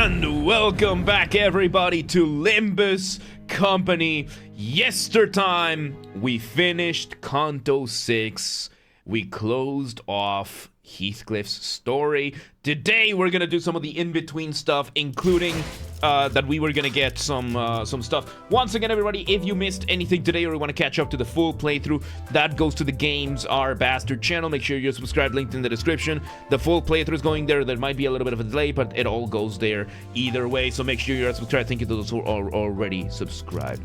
And welcome back everybody to Limbus Company. Yestertime we finished Canto 6. We closed off Heathcliff's story. Today we're gonna do some of the in-between stuff, including that we were gonna get some stuff. Once again, everybody, if you missed anything today or you want to catch up to the full playthrough, that goes to the Games Are Bastard channel. Make sure you're subscribed, linked in the description. The full playthrough is going there. There might be a little bit of a delay, but it all goes there either way. So make sure you're subscribed. Thank you to those who are already subscribed.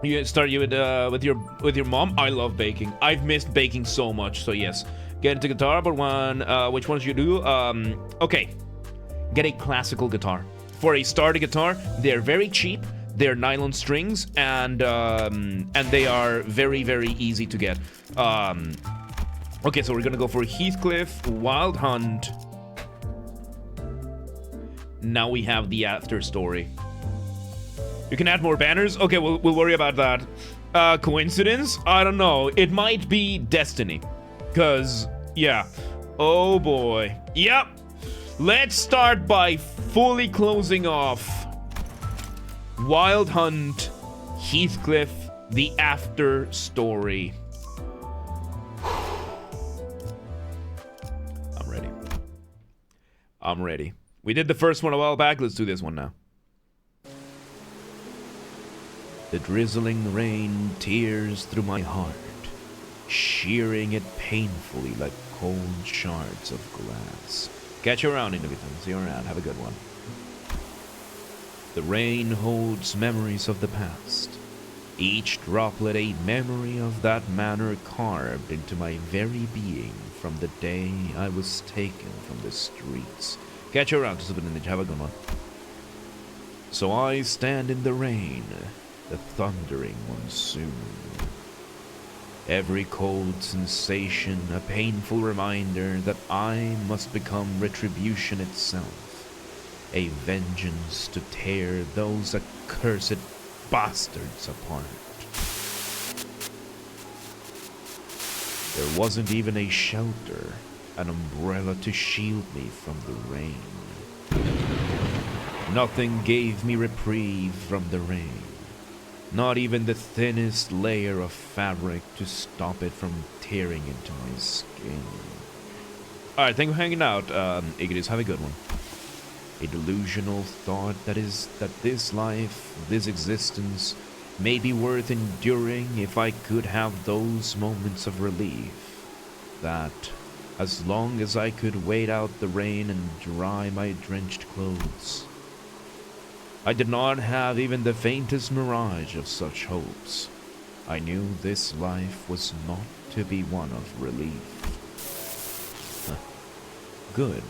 You start with your mom. I love baking. I've missed baking so much. So yes, get into guitar. But which ones you do? Okay, get a classical guitar. For a starter guitar, they're very cheap. They're nylon strings, and they are very, very easy to get. Okay, so we're gonna go for Heathcliff, Wild Hunt. Now we have the after story. You can add more banners. Okay, we'll worry about that. Coincidence? I don't know. It might be destiny. Cause yeah. Oh boy. Yep. Let's start by fully closing off Wild Hunt, Heathcliff, the after story. I'm ready. We did the first one a while back. Let's do this one now. The drizzling rain tears through my heart, shearing it painfully like cold shards of glass. Catch you around, Intervallo. See you around. Have a good one. The rain holds memories of the past. Each droplet a memory of that manner carved into my very being from the day I was taken from the streets. Catch you around, have a good one. So I stand in the rain, the thundering monsoon. Every cold sensation a painful reminder that I must become retribution itself, a vengeance to tear those accursed bastards apart. There wasn't even a shelter, an umbrella to shield me from the rain. Nothing gave me reprieve from the rain. Not even the thinnest layer of fabric to stop it from tearing into my skin. Alright, thank you for hanging out, Igidus. Have a good one. A delusional thought that this life, this existence, may be worth enduring if I could have those moments of relief. That, as long as I could wait out the rain and dry my drenched clothes. I did not have even the faintest mirage of such hopes. I knew this life was not to be one of relief. Good.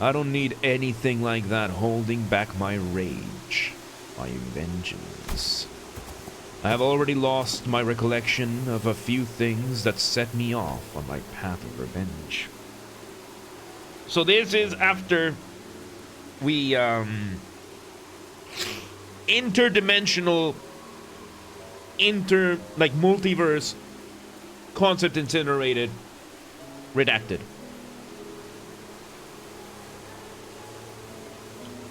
I don't need anything like that holding back my rage, my vengeance. I have already lost my recollection of a few things that set me off on my path of revenge. So this is after we, interdimensional, multiverse concept incinerated, redacted.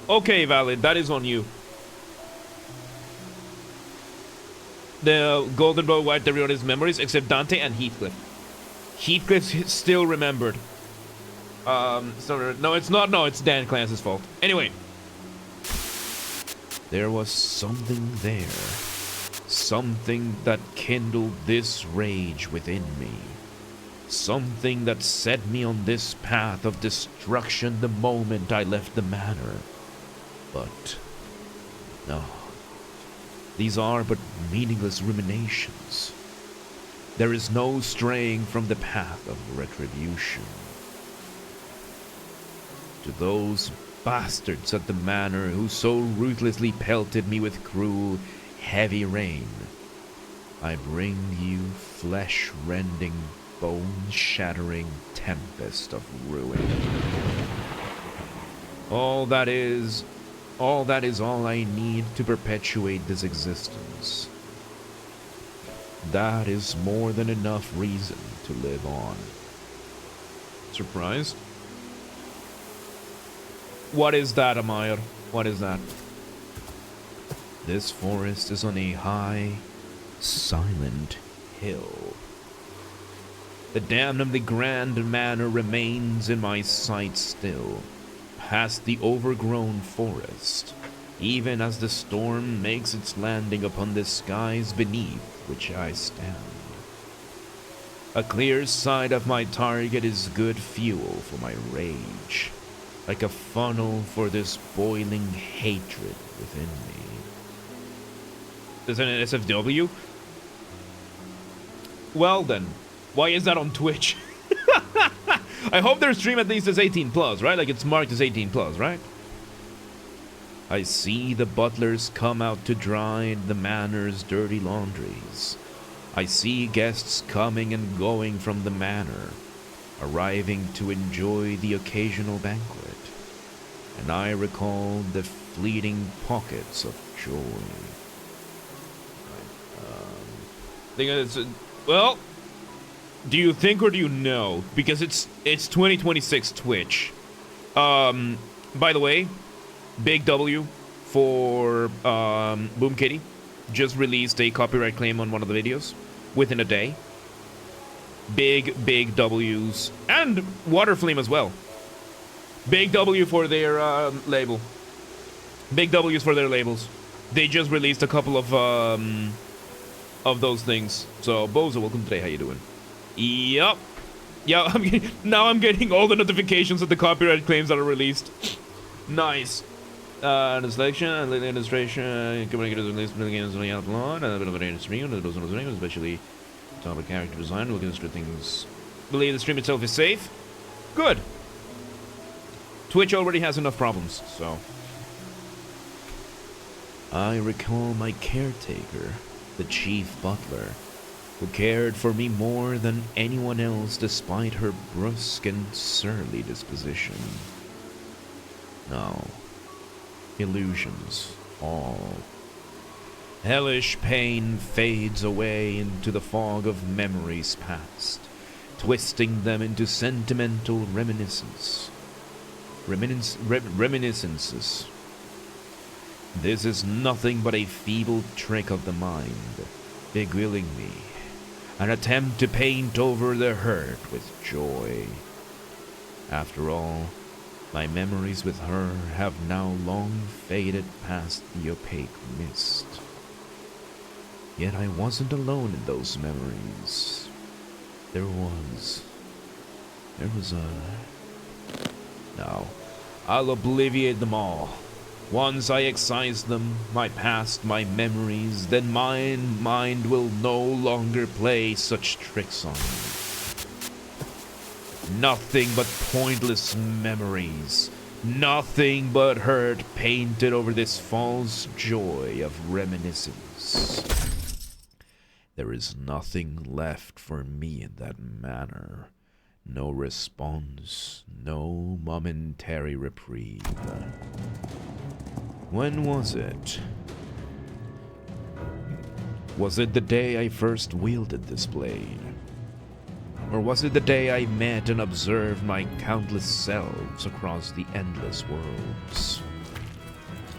Okay, Valid, that is on you. The golden bow wiped everyone's memories except Dante and Heathcliff. Heathcliff still remembered. No, it's not. No, it's Dan Clance's fault. Anyway. There was something there. Something that kindled this rage within me. Something that set me on this path of destruction the moment I left the manor. But no. These are but meaningless ruminations. There is no straying from the path of retribution. To those bastards at the manor who so ruthlessly pelted me with cruel, heavy rain, I bring you flesh-rending, bone-shattering tempest of ruin. All that is all I need to perpetuate this existence. That is more than enough reason to live on. Surprised? What is that, Amir? What is that? This forest is on a high, silent hill. The damnably grand manor remains in my sight still, past the overgrown forest, even as the storm makes its landing upon the skies beneath which I stand. A clear sight of my target is good fuel for my rage, like a funnel for this boiling hatred within me. Is it an SFW? Well then, why is that on Twitch? I hope their stream at least is 18 plus, right? Like it's marked as 18 plus, right? I see the butlers come out to dry the manor's dirty laundries. I see guests coming and going from the manor, arriving to enjoy the occasional banquet, and I recall the fleeting pockets of joy. Well, do you think or do you know? Because it's 2026 Twitch. By the way, big W for Boom Kitty. Just released a copyright claim on one of the videos within a day. Big W's. And Waterflame as well. Big W for their label. Big W's for their labels. They just released a couple of those things. So, Bozo, welcome today. How you doing? Yup. Yeah, I'm getting all the notifications of the copyright claims that are released. Nice. Selection, administration, communicators released games on the outlawed, a bit of an stream, especially topic character design, looking at things. Believe the stream itself is safe? Good. Twitch already has enough problems, so. I recall my caretaker, the chief butler, who cared for me more than anyone else despite her brusque and surly disposition. No. Illusions, all. Hellish pain fades away into the fog of memories past, twisting them into sentimental reminiscences. This is nothing but a feeble trick of the mind, beguiling me, an attempt to paint over the hurt with joy. After all, my memories with her have now long faded past the opaque mist. Yet I wasn't alone in those memories. There was No, I'll obliviate them all. Once I excise them, my past, my memories, then my mind will no longer play such tricks on me. Nothing but pointless memories. Nothing but hurt painted over this false joy of reminiscence. There is nothing left for me in that manner. No response, no momentary reprieve. When was it? Was it the day I first wielded this blade? Or was it the day I met and observed my countless selves across the endless worlds?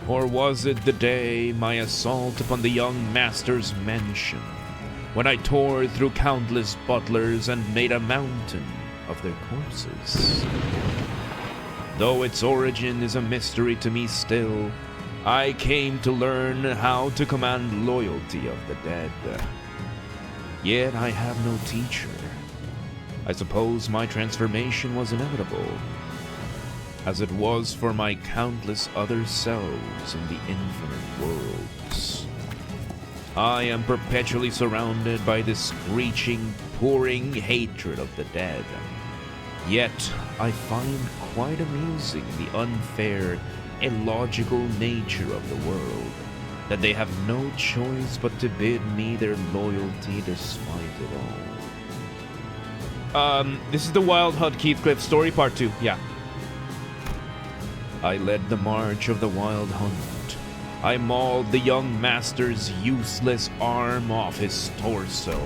Or was it the day my assault upon the young master's mansion, when I tore through countless butlers and made a mountain of their corpses? Though its origin is a mystery to me still, I came to learn how to command loyalty of the dead. Yet I have no teacher. I suppose my transformation was inevitable, as it was for my countless other selves in the infinite worlds. I am perpetually surrounded by this screeching, pouring hatred of the dead. Yet I find quite amusing the unfair, illogical nature of the world, that they have no choice but to bid me their loyalty despite it all. This is the Wild Hunt Heathcliff story, part 2, yeah. I led the march of the Wild Hunt. I mauled the young master's useless arm off his torso.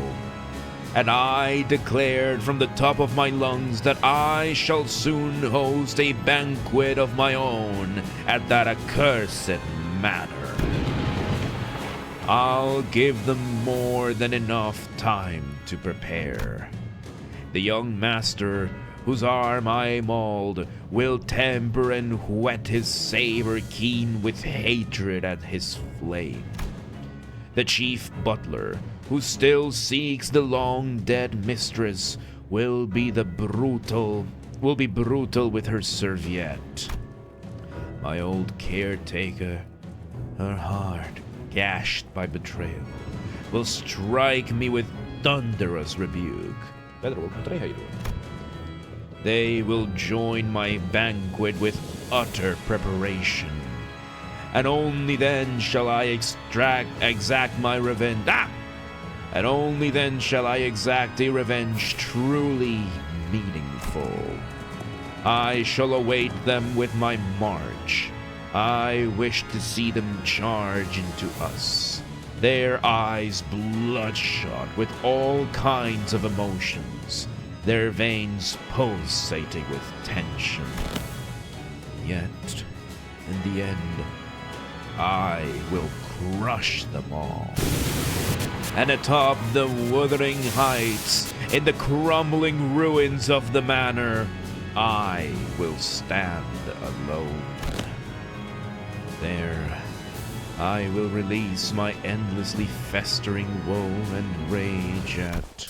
And I declared from the top of my lungs that I shall soon host a banquet of my own at that accursed manor. I'll give them more than enough time to prepare. The young master, whose arm I mauled, will temper and whet his saber keen with hatred at his flame. The chief butler, who still seeks the long-dead mistress, will be brutal with her serviette. My old caretaker, her heart gashed by betrayal, will strike me with thunderous rebuke. Pedro, welcome today. How you doing? They will join my banquet with utter preparation, and only then shall I exact my revenge. And only then shall I exact a revenge truly meaningful. I shall await them with my march. I wish to see them charge into us, their eyes bloodshot with all kinds of emotions, their veins pulsating with tension. Yet, in the end, I will crush them all. And atop the wuthering heights, in the crumbling ruins of the manor, I will stand alone. There, I will release my endlessly festering woe and rage at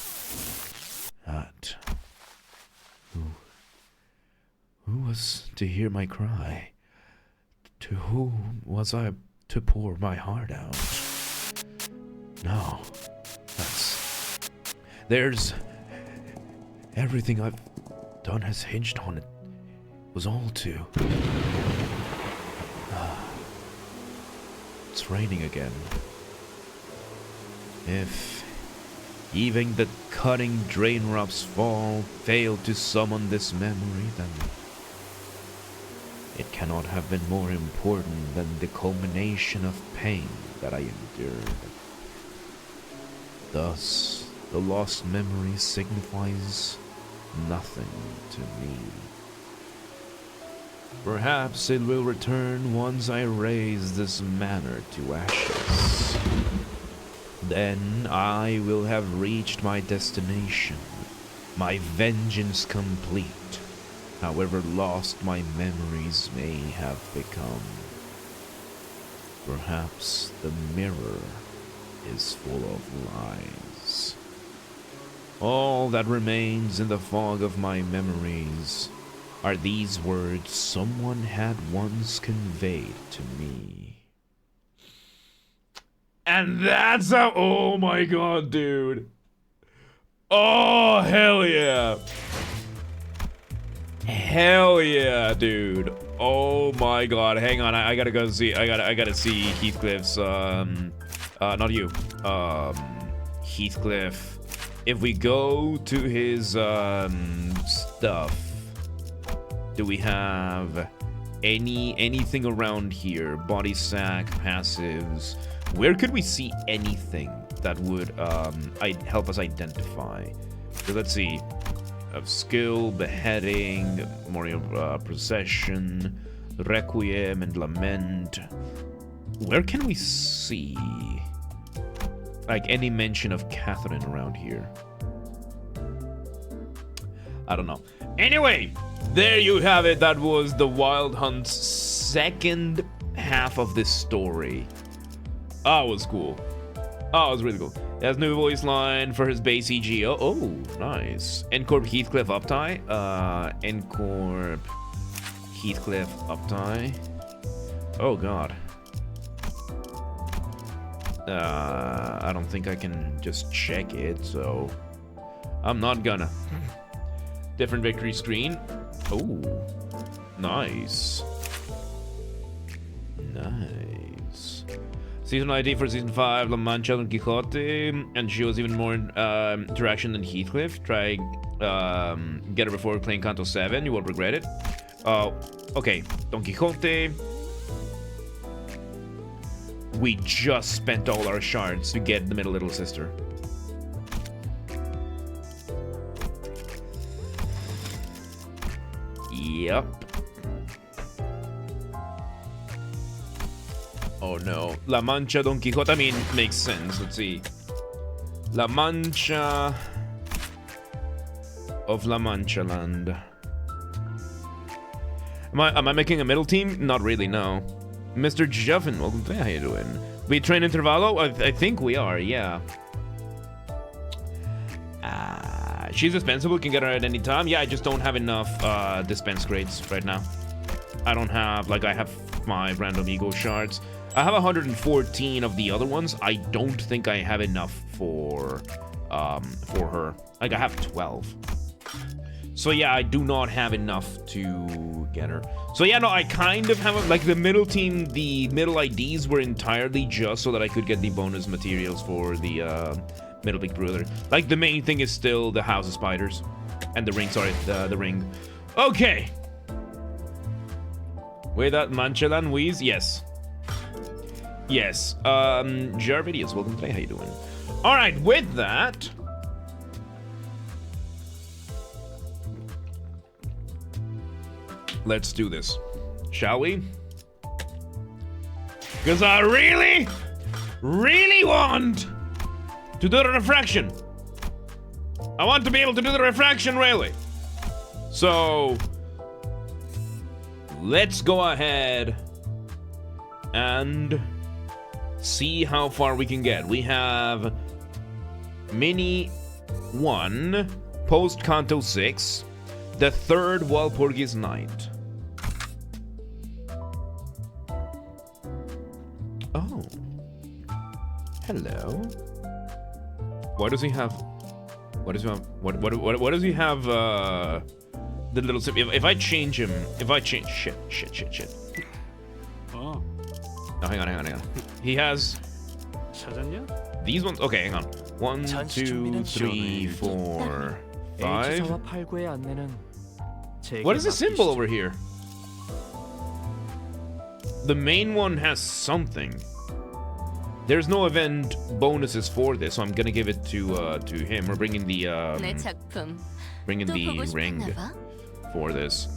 who was to hear my cry? To whom was I to pour my heart out? No, there's everything I've done has hinged on it. Was all to. It's raining again. If even the cutting raindrops fail to summon this memory, then it cannot have been more important than the culmination of pain that I endured. Thus, the lost memory signifies nothing to me. Perhaps it will return once I raise this manor to ashes. Then I will have reached my destination, my vengeance complete, however lost my memories may have become. Perhaps the mirror is full of lies. All that remains in the fog of my memories are these words someone had once conveyed to me. And that's how, oh my god, dude. Oh, hell yeah. Hell yeah, dude. Oh my god, hang on, I gotta go see, I gotta see Heathcliff's, not you, Heathcliff. If we go to his, stuff, do we have anything around here? Body sack, passives. Where could we see anything that would help us identify? So let's see. Of skill, beheading, memorial procession, requiem, and lament. Where can we see like any mention of Catherine around here? I don't know. Anyway, there you have it. That was the Wild Hunt's second half of this story. Oh, it was cool. Oh, it was really cool. He has new voice line for his base EG. Oh, nice. Ncorp Heathcliff uptie. Ncorp Heathcliff uptie. Oh, God. I don't think I can just check it, so I'm not gonna. Different victory screen. Oh, nice. Nice. Season ID for Season 5, La Mancha Don Quixote, and shows even more interaction than Heathcliff. Try get her before playing Canto 7, you will regret it. Okay, Don Quixote. We just spent all our shards to get the middle little sister. Yep. Oh no. La Mancha Don Quixote. I mean, makes sense. Let's see. La Mancha of La Mancha Land. Am I making a middle team? Not really, no. Mr. Juffin, welcome to. How you doing? We train Intervallo? I think we are, yeah. She's dispensable, can get her at any time. Yeah, I just don't have enough dispense grades right now. I don't have, like, I have my random ego shards. I have 114 of the other ones. I don't think I have enough for her. Like, I have 12. So yeah, I do not have enough to get her. So yeah, no, I kind of have, like, the middle team, the middle IDs were entirely just so that I could get the bonus materials for the middle big brother. Like, the main thing is still the House of Spiders. And the ring, sorry, the ring. Okay. With that Manchalan Wheeze, yes. Yes. Jarvidius, welcome today, how you doing? Alright, with that... let's do this, shall we? Because I really, really want to do the refraction. I want to be able to do the refraction, really. So, let's go ahead and see how far we can get. We have Mini 1, Post Kanto 6, the third Walpurgis Night. Oh. Hello. Why does he have... what does he have... what does he have, the little... if I change him... if I change... shit. Oh. Oh, hang on. He has... 찾았냐? these ones... okay, hang on. 1, 2, 3, 4, 5... what is the symbol over here? The main one has something. There's no event bonuses for this, so I'm gonna give it to him. We're bringing the ring for this.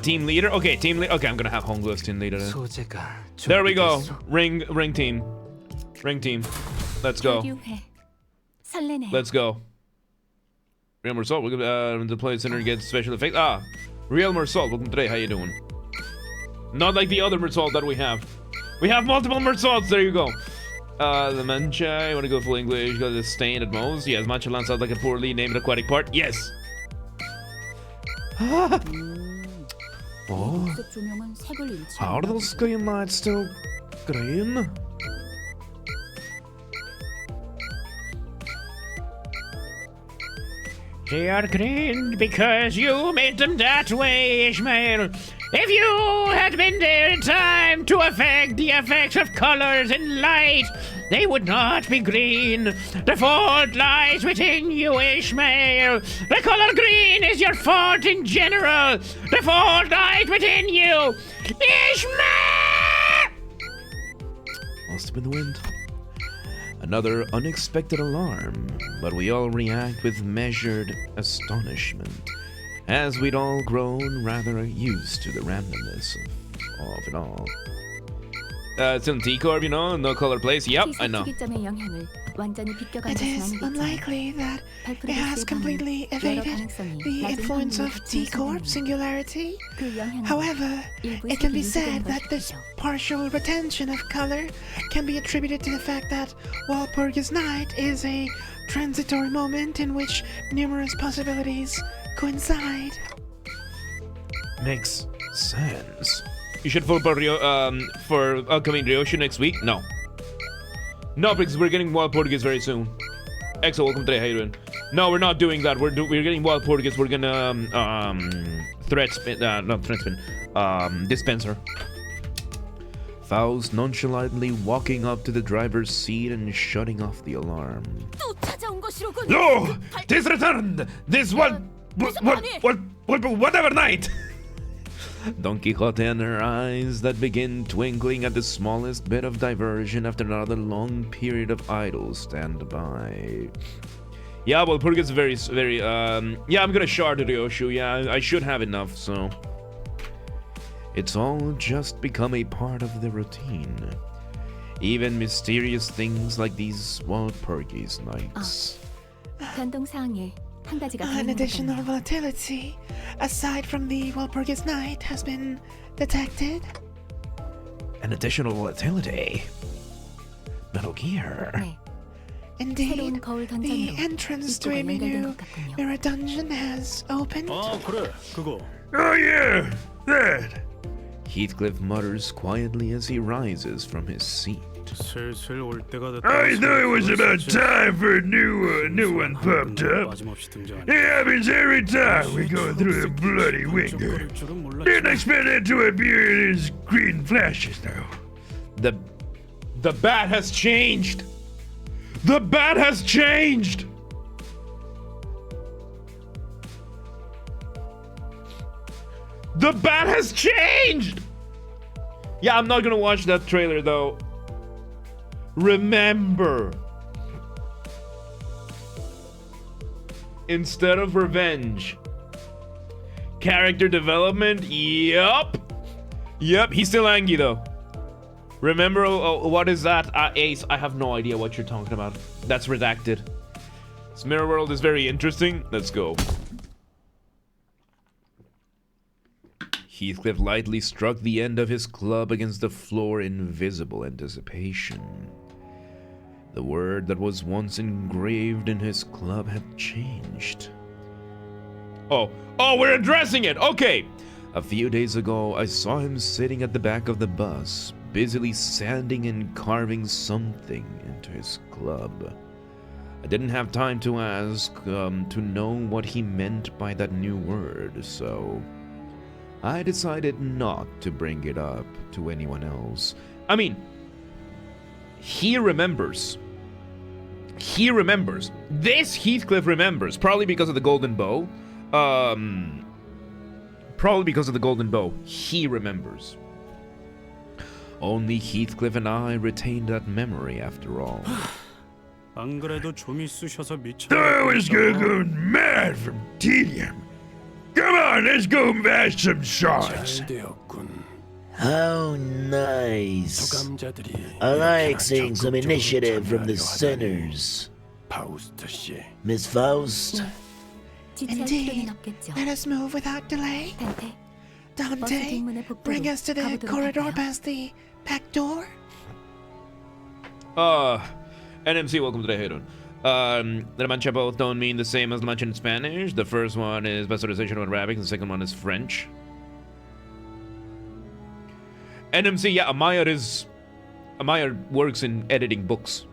Team leader. Okay, team leader. Okay, I'm gonna have Honglu's team leader. There we go. Ring team. Let's go. Let's go. Real Mersault, welcome the play center gets special effects. Real Mersault, welcome today. How you doing? Not like the other Mersault that we have. We have multiple Mersaults. There you go. The Mancha. You want to go full English? Got the stain at most. Yes, Mancha lands out like a poorly named aquatic part. Yes. Oh. How are those green lights still green? They are green because you made them that way, Ishmael. If you had been there in time to affect the effects of colors and light, they would not be green. The fault lies within you, Ishmael. The color green is your fault in general. The fault lies within you, Ishmael! Must have been the wind. Another unexpected alarm, but we all react with measured astonishment, as we'd all grown rather used to the randomness of it all. It's in T-Corp, you know, no color place. Yep, I know. It is unlikely that it has completely evaded the influence of T-Corp singularity. However, it can be said that this partial retention of color can be attributed to the fact that Walpurgis Night is a transitory moment in which numerous possibilities coincide. Makes sense. You should vote for upcoming Ryoshu next week? No. No, because we're getting Walpurgis very soon. Exo, welcome today. How you doing? No, we're not doing that. We're getting Walpurgis. We're gonna dispenser. Faust nonchalantly walking up to the driver's seat and shutting off the alarm. No! Tis returned! This whatever night! Don Quixote and her eyes that begin twinkling at the smallest bit of diversion after another long period of idle standby. Yeah, well, Purga's very, very, yeah, I'm gonna shard Ryoshu. Yeah, I should have enough, so. It's all just become a part of the routine. Even mysterious things like these Walpurgis nights. An additional volatility, aside from the Walpurgis night, has been detected. An additional volatility? Metal Gear. Indeed, the entrance to a mirror dungeon has opened. 그래, 그거. Oh yeah, that. Heathcliff mutters quietly as he rises from his seat. 슬슬 올 때가 됐다. I thought it was about time for a new one popped up. It happens every time we go through the bloody winger. Didn't expect it to appear in his green flashes though. The bat has changed. The bat has changed. The bat has changed. Yeah, I'm not gonna watch that trailer though. Remember, instead of revenge, character development. Yup, he's still angry though. Remember, what is that? Ace, I have no idea what you're talking about. That's redacted. This mirror world is very interesting. Let's go. Heathcliff lightly struck the end of his club against the floor in visible anticipation. The word that was once engraved in his club had changed. Oh, we're addressing it! Okay! A few days ago, I saw him sitting at the back of the bus, busily sanding and carving something into his club. I didn't have time to ask, to know what he meant by that new word, so I decided not to bring it up to anyone else. I mean, he remembers. He remembers. This Heathcliff remembers, probably because of the golden bow. Probably because of the golden bow. He remembers. Only Heathcliff and I retained that memory after all. 안 그래도 좀 있으셔서 미쳐. I was gonna go mad from tedium. Come on, let's go mash some shots. How nice. I like seeing some initiative from the sinners. Miss Faust? Indeed, let us move without delay. Dante, bring us to the corridor past the back door. NMC, welcome to the Hedon. The mancha both don't mean the same as mancha in Spanish. The first one is bastardization of Arabic, and the second one is French. NMC, yeah, Amaya works in editing books.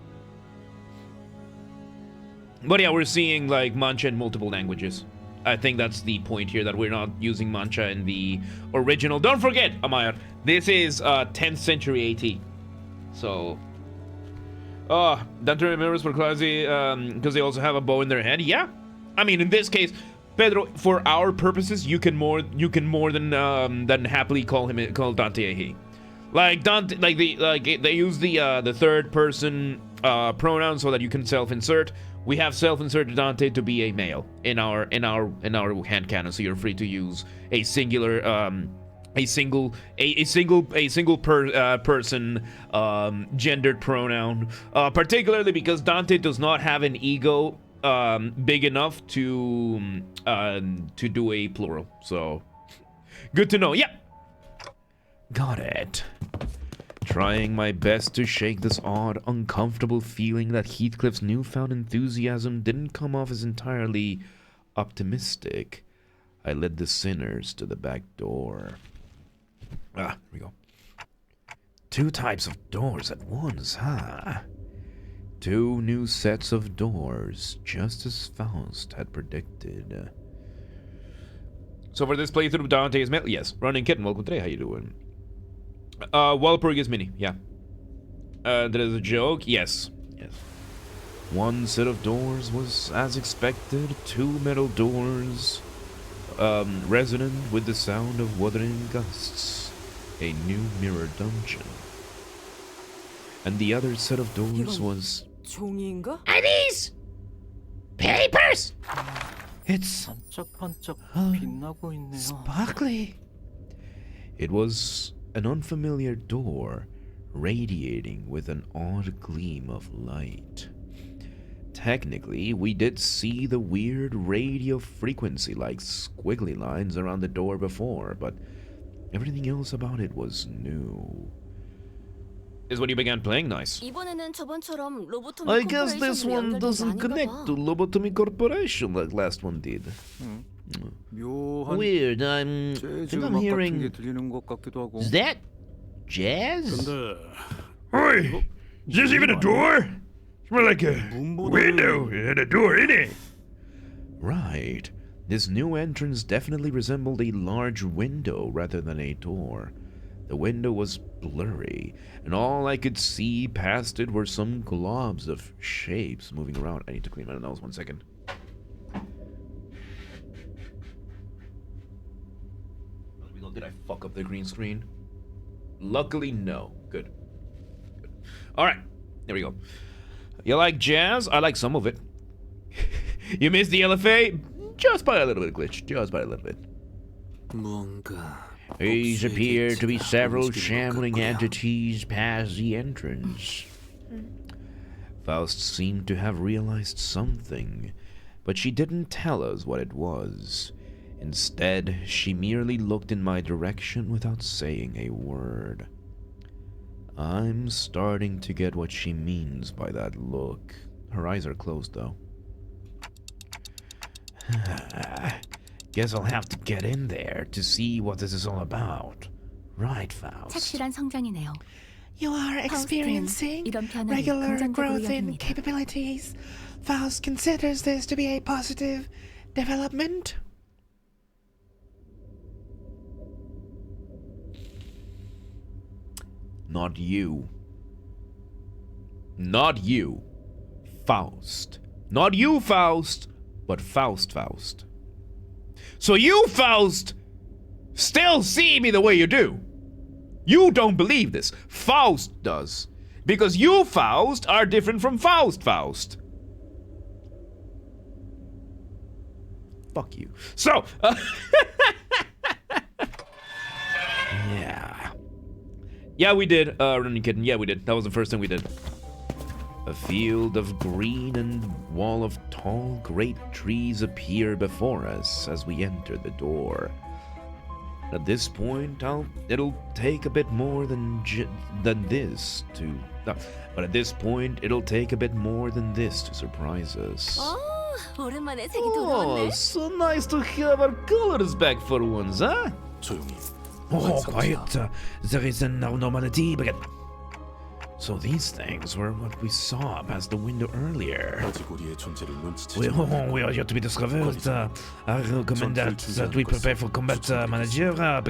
But yeah, we're seeing like mancha in multiple languages. I think that's the point here, that we're not using mancha in the original. Don't forget, Amaya, this is 10th century AT. So Dante remembers for Clausy, because they also have a bow in their hand. Yeah, I mean, in this case, Pedro, for our purposes, you can more than happily call Dante a he. Like Dante, they use the third person pronoun so that you can self-insert. We have self-inserted Dante to be a male in our hand canon, so you're free to use a singular person gendered pronoun, particularly because Dante does not have an ego big enough to do a plural. So good to know. Yeah, got it. Trying my best to shake this odd, uncomfortable feeling that Heathcliff's newfound enthusiasm didn't come off as entirely optimistic, I led the sinners to the back door. Here we go. 2 types of doors at once, huh? 2 new sets of doors, just as Faust had predicted. So for this playthrough of Dante's Metal, yes. Running Kitten, welcome today, how you doing? Walpurgis Mini, yeah. That is a joke? Yes. 1 set of doors was as expected, 2 metal doors, resonant with the sound of wuthering gusts. A new mirror dungeon. And the other set of doors was... 종이인가? Are these Papers! It's 반짝반짝 빛나고 있네요. sparkly. It was an unfamiliar door, radiating with an odd gleam of light. Technically, we did see the weird radio frequency-like squiggly lines around the door before, but everything else about it was new. Is when you began playing nice. 이번에는 저번처럼 로보토미 I guess this one 연결된 게 doesn't 아닌가 connect 봐. to Lobotomy Corporation like last one did. 묘한 Weird, I 재즈 think I'm 음악 같은 게 hearing... 들리는 것 같기도 하고. Is that jazz? 근데 Oi! Is this even a door? It's more like a window and a door in it. Right. This new entrance definitely resembled a large window rather than a door. The window was blurry, and all I could see past it were some globs of shapes moving around. I need to clean my nose 1 second. Did I fuck up the green screen? Luckily, no. Good. Alright, there we go. You like jazz? I like some of it. You missed the LFA? Just by a little bit, Glitch. Just by a little bit. These appear to be several shambling entities past the entrance. Faust seemed to have realized something, but she didn't tell us what it was. Instead, she merely looked in my direction without saying a word. I'm starting to get what she means by that look. Her eyes are closed, though. Guess I'll have to get in there to see what this is all about. Right, Faust? 착실한 성장이네요. You are experiencing 이런 변화를 regular 긍정적으로 growth in 여깁니다. capabilities. Faust considers this to be a positive development. Not you. Not you. Faust. Not you, Faust, but Faust. So you, Faust, still see me the way you do. You don't believe this. Faust does. Because you, Faust, are different from Faust. Fuck you. So, yeah. Yeah, we did. Running Kitten. Yeah, we did. That was the first thing we did. A field of green and wall of tall, great trees appear before us as we enter the door. At this point, it'll take a bit more than this to... No, but at this point, it'll take a bit more than this to surprise us. 오랜만에 색이 Oh, 돌아왔네. so nice to have our colors back for once, huh? 조용히. Oh, quiet. There is an abnormality. So these things were what we saw past the window earlier. 아직 우리의 존재를 눈치채지 We are yet to be discovered. I recommend that we prepare for combat, manager. I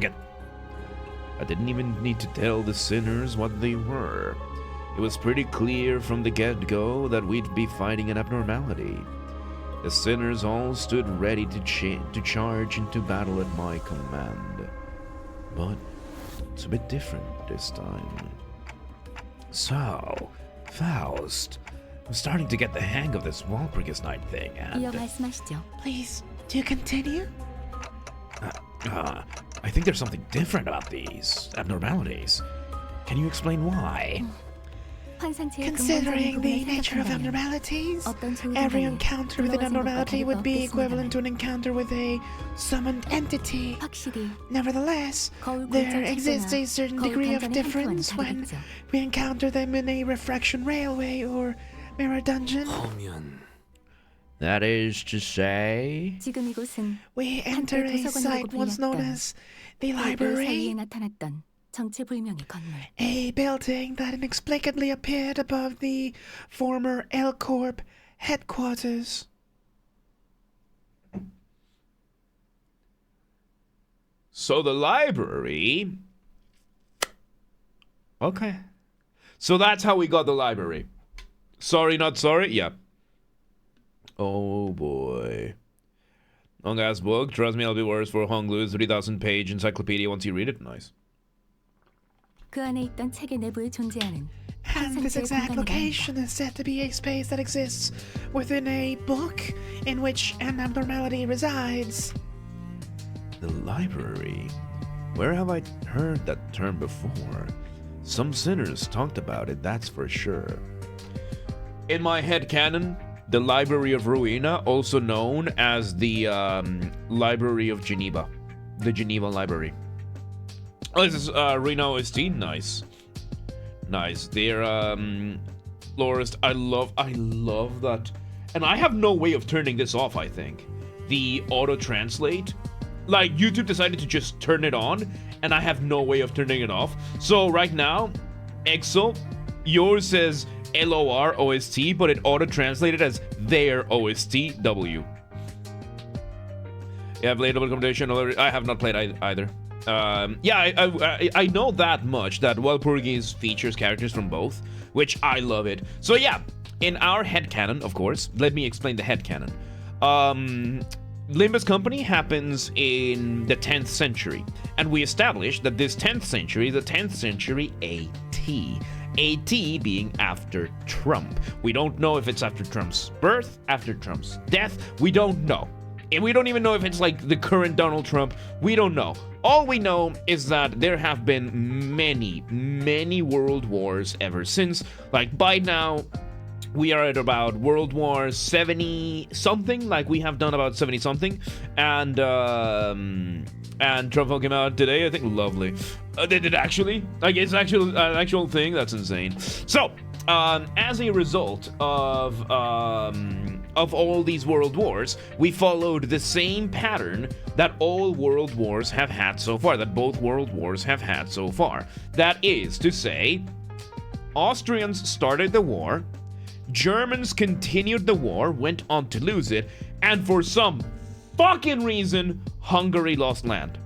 didn't even need to tell the sinners what they were. It was pretty clear from the get-go that we'd be fighting an abnormality. The sinners all stood ready to charge into battle at my command. But it's a bit different this time. So, Faust, I'm starting to get the hang of this Walpurgis night thing, 이어 and 말씀하시죠. Please, do continue? I think there's something different about these abnormalities. Can you explain why? 환상체의 Considering 근본적인 the 부분을 nature of 생각한다면 abnormalities, 어떤 조율을 every 하여 encounter with an 불러와진 것과 abnormality would be 다를 바 equivalent to 없겠습니다만 an encounter with a summoned entity. 확실히 Nevertheless, 거울 there 굴절 exists a 창조나 certain 거울 degree of 단전의 difference 행태와는 when 다르겠죠. we encounter them in a refraction railway or mirror dungeon. 하면 That is to say... 지금 이곳은 We enter a 도서관이라고 site once known 불렸던 as the 그 사이에 library, 나타났던 정체불명의 건물. a building that inexplicably appeared above the former L Corp headquarters. So the library... Okay. So that's how we got the library. Sorry, not sorry? Yeah. Oh boy. Long ass book. Trust me, I'll be worse for Honglu's 3,000 page encyclopedia once you read it. Nice. 그 안에 있던 책의 내부에 존재하는 And this 환상체의 exact 공간이다. location is said to be a space that exists within a book in which an abnormality resides. The library. Where have I heard that term before? Some sinners talked about it, that's for sure. In my head canon, the Library of Ruina, also known as the Library of Geneva. The Geneva Library. Oh, this is Reno OST? Nice. Nice. They're Lorist. I love that. And I have no way of turning this off, I think. The auto translate. Like, YouTube decided to just turn it on, and I have no way of turning it off. So right now, EXO, yours says LOR OST, but it auto translated as their OST W. Yeah, played Double Competition. I have not played either. I know that much, that Walpurgis features characters from both, which I love it. So yeah, in our headcanon, of course, let me explain the headcanon. Limbus Company happens in the 10th century, and we established that this 10th century is the 10th century AT. AT being after Trump. We don't know if it's after Trump's birth, after Trump's death, we don't know. And we don't even know if it's like the current Donald Trump. We don't know. All we know is that there have been many world wars ever since. Like by now, we are at about World War 70 something. Like we have done about 70 something, and Trump came out today. I think lovely. Did it actually? Like it's actually an actual thing. That's insane. So as a result of all these world wars, we followed the same pattern that all world wars have had so far, that both world wars have had so far. That is to say, Austrians started the war, Germans continued the war, went on to lose it, and for some fucking reason, Hungary lost land.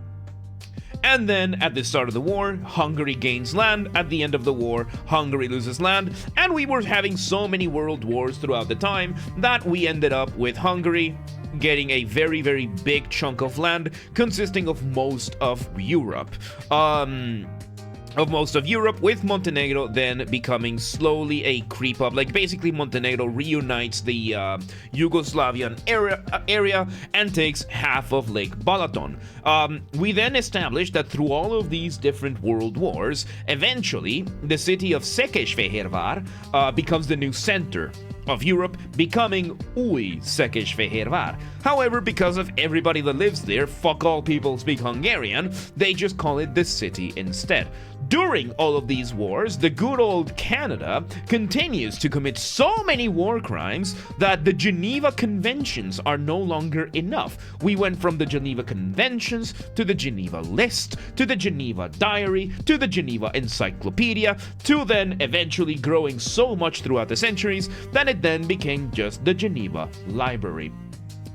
And then at the start of the war, Hungary gains land. At the end of the war, Hungary loses land. And we were having so many world wars throughout the time that we ended up with Hungary getting a very big chunk of land consisting of most of Europe. With Montenegro then becoming slowly a creep up. Like basically Montenegro reunites the Yugoslavian area and takes half of Lake Balaton. We then established that through all of these different world wars, eventually the city of Székesfehérvár becomes the new center of Europe, becoming Új Székesfehérvár. However, because of everybody that lives there, fuck all people speak Hungarian, they just call it the city instead. During all of these wars, the good old Canada continues to commit so many war crimes that the Geneva Conventions are no longer enough. We went from the Geneva Conventions to the Geneva List, to the Geneva Diary, to the Geneva Encyclopedia, to then eventually growing so much throughout the centuries that it then became just the Geneva Library.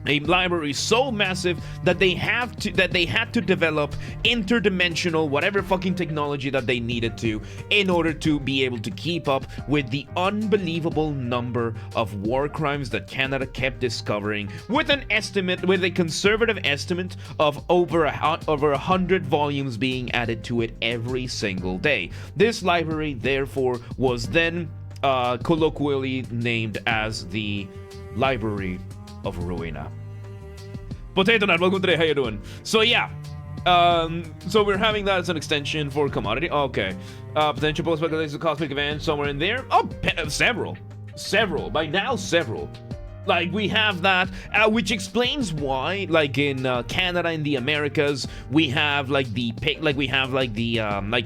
A library so massive that they had to develop interdimensional whatever fucking technology that they needed to in order to be able to keep up with the unbelievable number of war crimes that Canada kept discovering, with a conservative estimate of over 100 volumes being added to it every single day. This library therefore was then colloquially named as the Library of Ruina. Potato Nut, welcome today. How you doing? So yeah, so we're having that as an extension for commodity. Okay, potential post-apocalyptic cosmic event somewhere in there. Oh, several. By now, several. Like we have that, which explains why, like in Canada and the Americas, we have like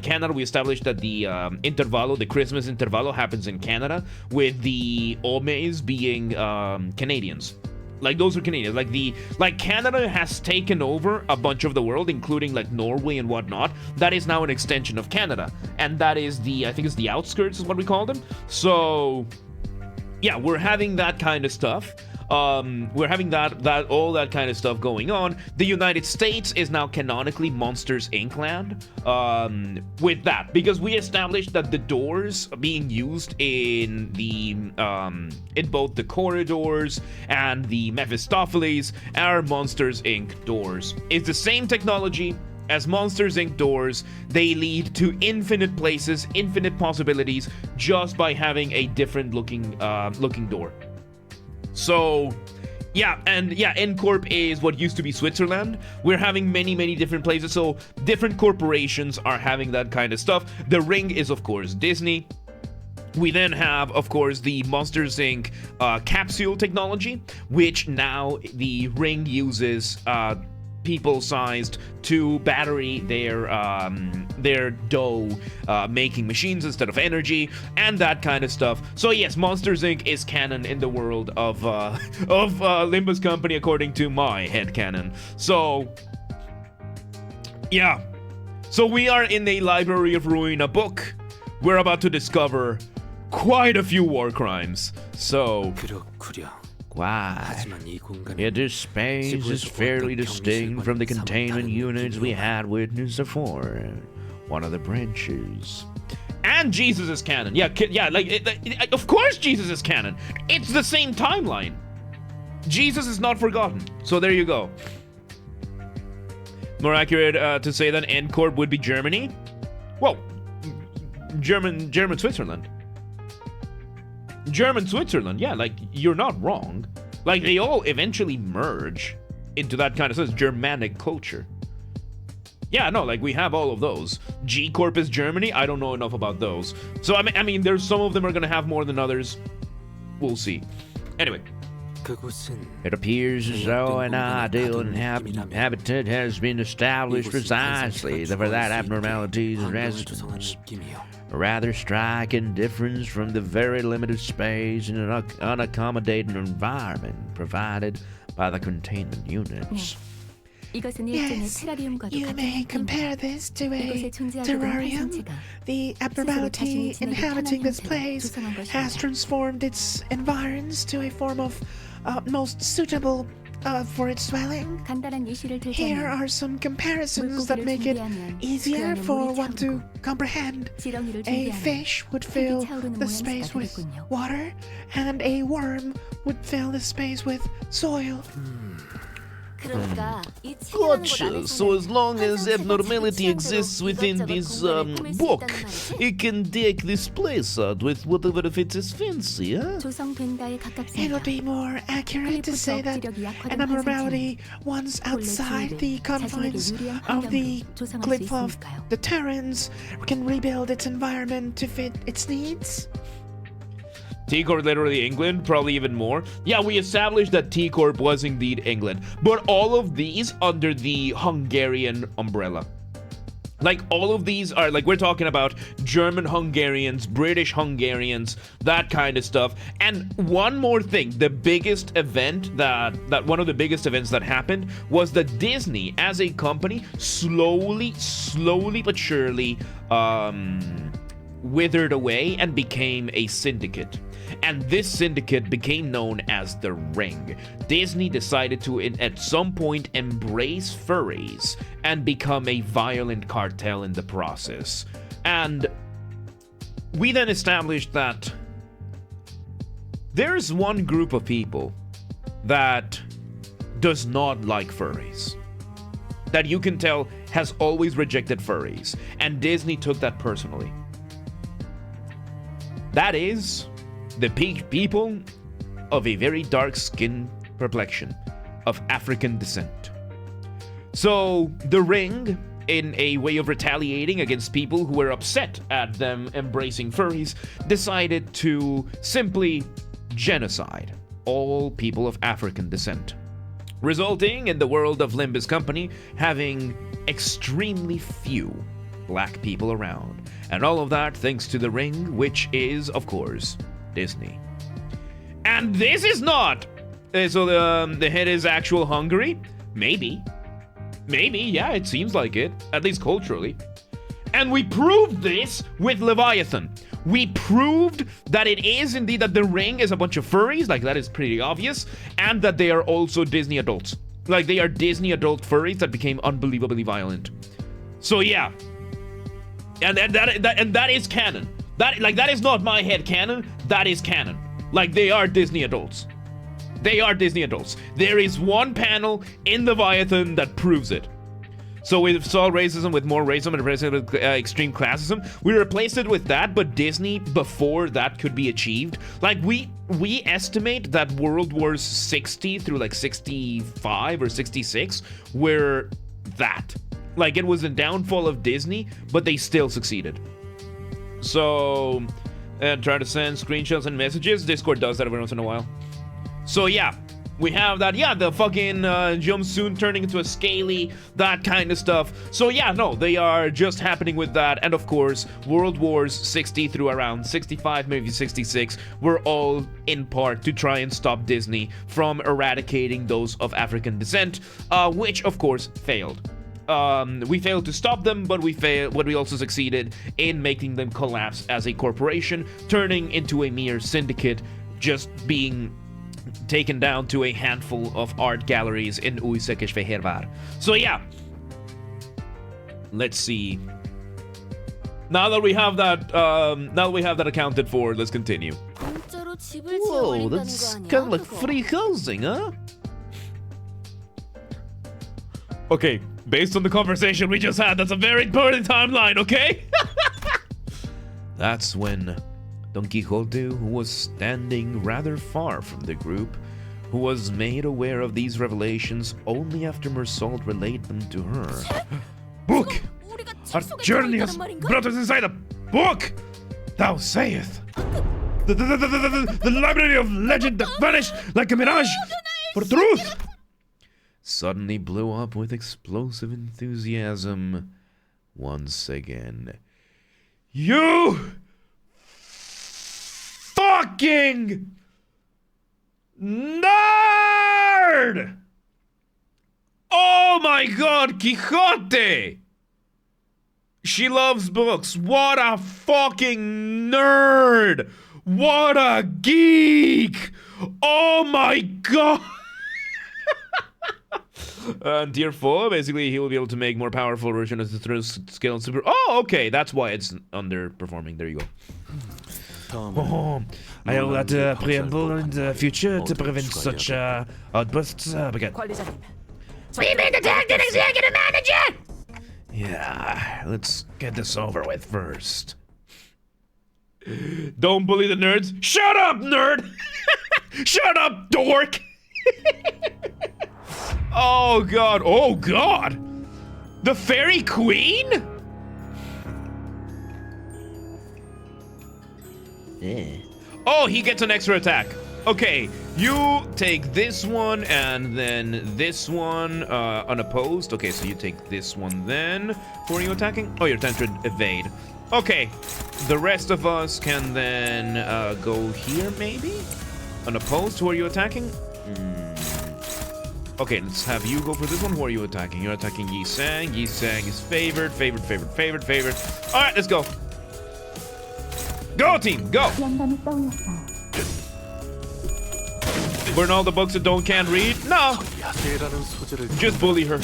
Canada. We established that the Intervallo, the Christmas Intervallo, happens in Canada, with the Omes being Canadians. Like those are Canadians. Like Canada has taken over a bunch of the world, including like Norway and whatnot. That is now an extension of Canada, and that is I think it's the outskirts is what we call them. So yeah, we're having that kind of stuff. We're having all that kind of stuff going on. The United States is now canonically Monsters Inc. land. With that, because we established that the doors being used in both the corridors and the Mephistopheles are Monsters Inc. doors. It's the same technology. as Monsters Inc. doors, they lead to infinite places, infinite possibilities, just by having a different looking door. So, yeah, and yeah, N-Corp is what used to be Switzerland. We're having many different places, so different corporations are having that kind of stuff. The Ring is, of course, Disney. We then have, of course, the Monsters Inc. Capsule technology, which now the Ring uses people-sized to battery their dough making machines instead of energy and that kind of stuff. So yes, Monsters Inc. is canon in the world of Limbus Company, according to my headcanon. So yeah, so we are in the Library of Ruin, a book. We're about to discover quite a few war crimes. So why? Yet this space is fairly distinct from the containment units we had witnessed before. One of the branches. And Jesus is canon. Yeah, of course Jesus is canon. It's the same timeline. Jesus is not forgotten. So there you go. More accurate to say that N-Corp would be Germany? Well, German Switzerland. German Switzerland, yeah, like, you're not wrong. Like, they all eventually merge into that kind of sense, Germanic culture. Yeah, no, like, we have all of those. G-Corp is Germany, I don't know enough about those. So, I mean, there's some of them are gonna have more than others. We'll see. Anyway. It appears as though an ideal habitat has been established precisely for that abnormality's residence. A rather striking difference from the very limited space and an unaccommodating environment provided by the containment units. Yes, you may compare this to a terrarium. The abnormality inhabiting this place has transformed its environs to a form of most suitable for its dwelling. Here are some comparisons that make it easier for one to comprehend. A fish would fill the space with water, and a worm would fill the space with soil. Gotcha. So as long as abnormality exists within this book, it can deck this place out with whatever fits its fancy, huh? It would be more accurate to say that an abnormality once outside the confines of the cliff of the Terrans can rebuild its environment to fit its needs. T-Corp literally England, probably even more. Yeah, we established that T-Corp was indeed England, but all of these under the Hungarian umbrella. Like, all of these are, like, we're talking about German Hungarians, British Hungarians, that kind of stuff. And one more thing, the biggest event one of the biggest events that happened was that Disney, as a company, slowly but surely, withered away and became a syndicate. And this syndicate became known as the Ring. Disney decided to, at some point, embrace furries and become a violent cartel in the process. And we then established that there's one group of people that does not like furries, that you can tell has always rejected furries, and Disney took that personally. That is the people of a very dark skin complexion of African descent. So the Ring, in a way of retaliating against people who were upset at them embracing furries, decided to simply genocide all people of African descent, resulting in the world of Limbus Company having extremely few black people around. And all of that thanks to the Ring, which is, of course, Disney. And this is not... so the head is actual Hungary? Maybe, yeah, it seems like it. At least culturally. And we proved this with Leviathan. We proved that it is indeed that the Ring is a bunch of furries, like that is pretty obvious, and that they are also Disney adults. Like, they are Disney adult furries that became unbelievably violent. So yeah. And that is canon. That is not my head canon. That is canon. Like, they are Disney adults. They are Disney adults. There is one panel in Leviathan that proves it. So we solved racism with more racism and replaced it with extreme classism. We replaced it with that, but Disney, before that could be achieved, like we estimate that World Wars 60 through like 65 or 66 were that. Like, it was a downfall of Disney, but they still succeeded. So, try to send screenshots and messages. Discord does that every once in a while. So yeah, we have that. Yeah, the fucking jumpsuit turning into a scaly, that kind of stuff. So yeah, no, they are just happening with that. And of course, World Wars 60 through around 65, maybe 66, were all in part to try and stop Disney from eradicating those of African descent, which of course failed. We failed to stop them, but we also succeeded in making them collapse as a corporation, turning into a mere syndicate, just being taken down to a handful of art galleries in Uisekeshvehervar. So yeah, let's see. Now that we have that, accounted for, let's continue. Whoa, that's kind of like free housing, huh? Okay, based on the conversation we just had, that's a very important timeline, okay? That's when Don Quixote, who was standing rather far from the group, who was made aware of these revelations only after Mersault relayed them to her. Book! Our journey has brought us inside a book! Thou sayest! The library of legend that vanished like a mirage for truth! Suddenly blew up with explosive enthusiasm once again. You fucking nerd! Oh my god, Quixote! She loves books. What a fucking nerd! What a geek! Oh my god! Tier 4, basically he will be able to make more powerful version of the skill and super. Oh, okay, that's why it's underperforming. There you go. Oh, I will that preamble in the future to prevent such outbursts again. We've been detected, executive manager! Yeah, let's get this over with first. Don't bully the nerds. Shut up, nerd! Shut up, dork! Oh god, oh god! The Fairy Queen? Yeah. Oh, he gets an extra attack. Okay, you take this one and then this one unopposed. Okay, so you take this one then. Who are you attacking? Oh, you're trying to evade. Okay, the rest of us can then go here maybe? Unopposed, who are you attacking? Okay, let's have you go for this one. Who are you attacking? You're attacking Yi Sang. Yi Sang is favored. Alright, let's go. Go, team, go! Burn all the books that can't read? No! Just bully her.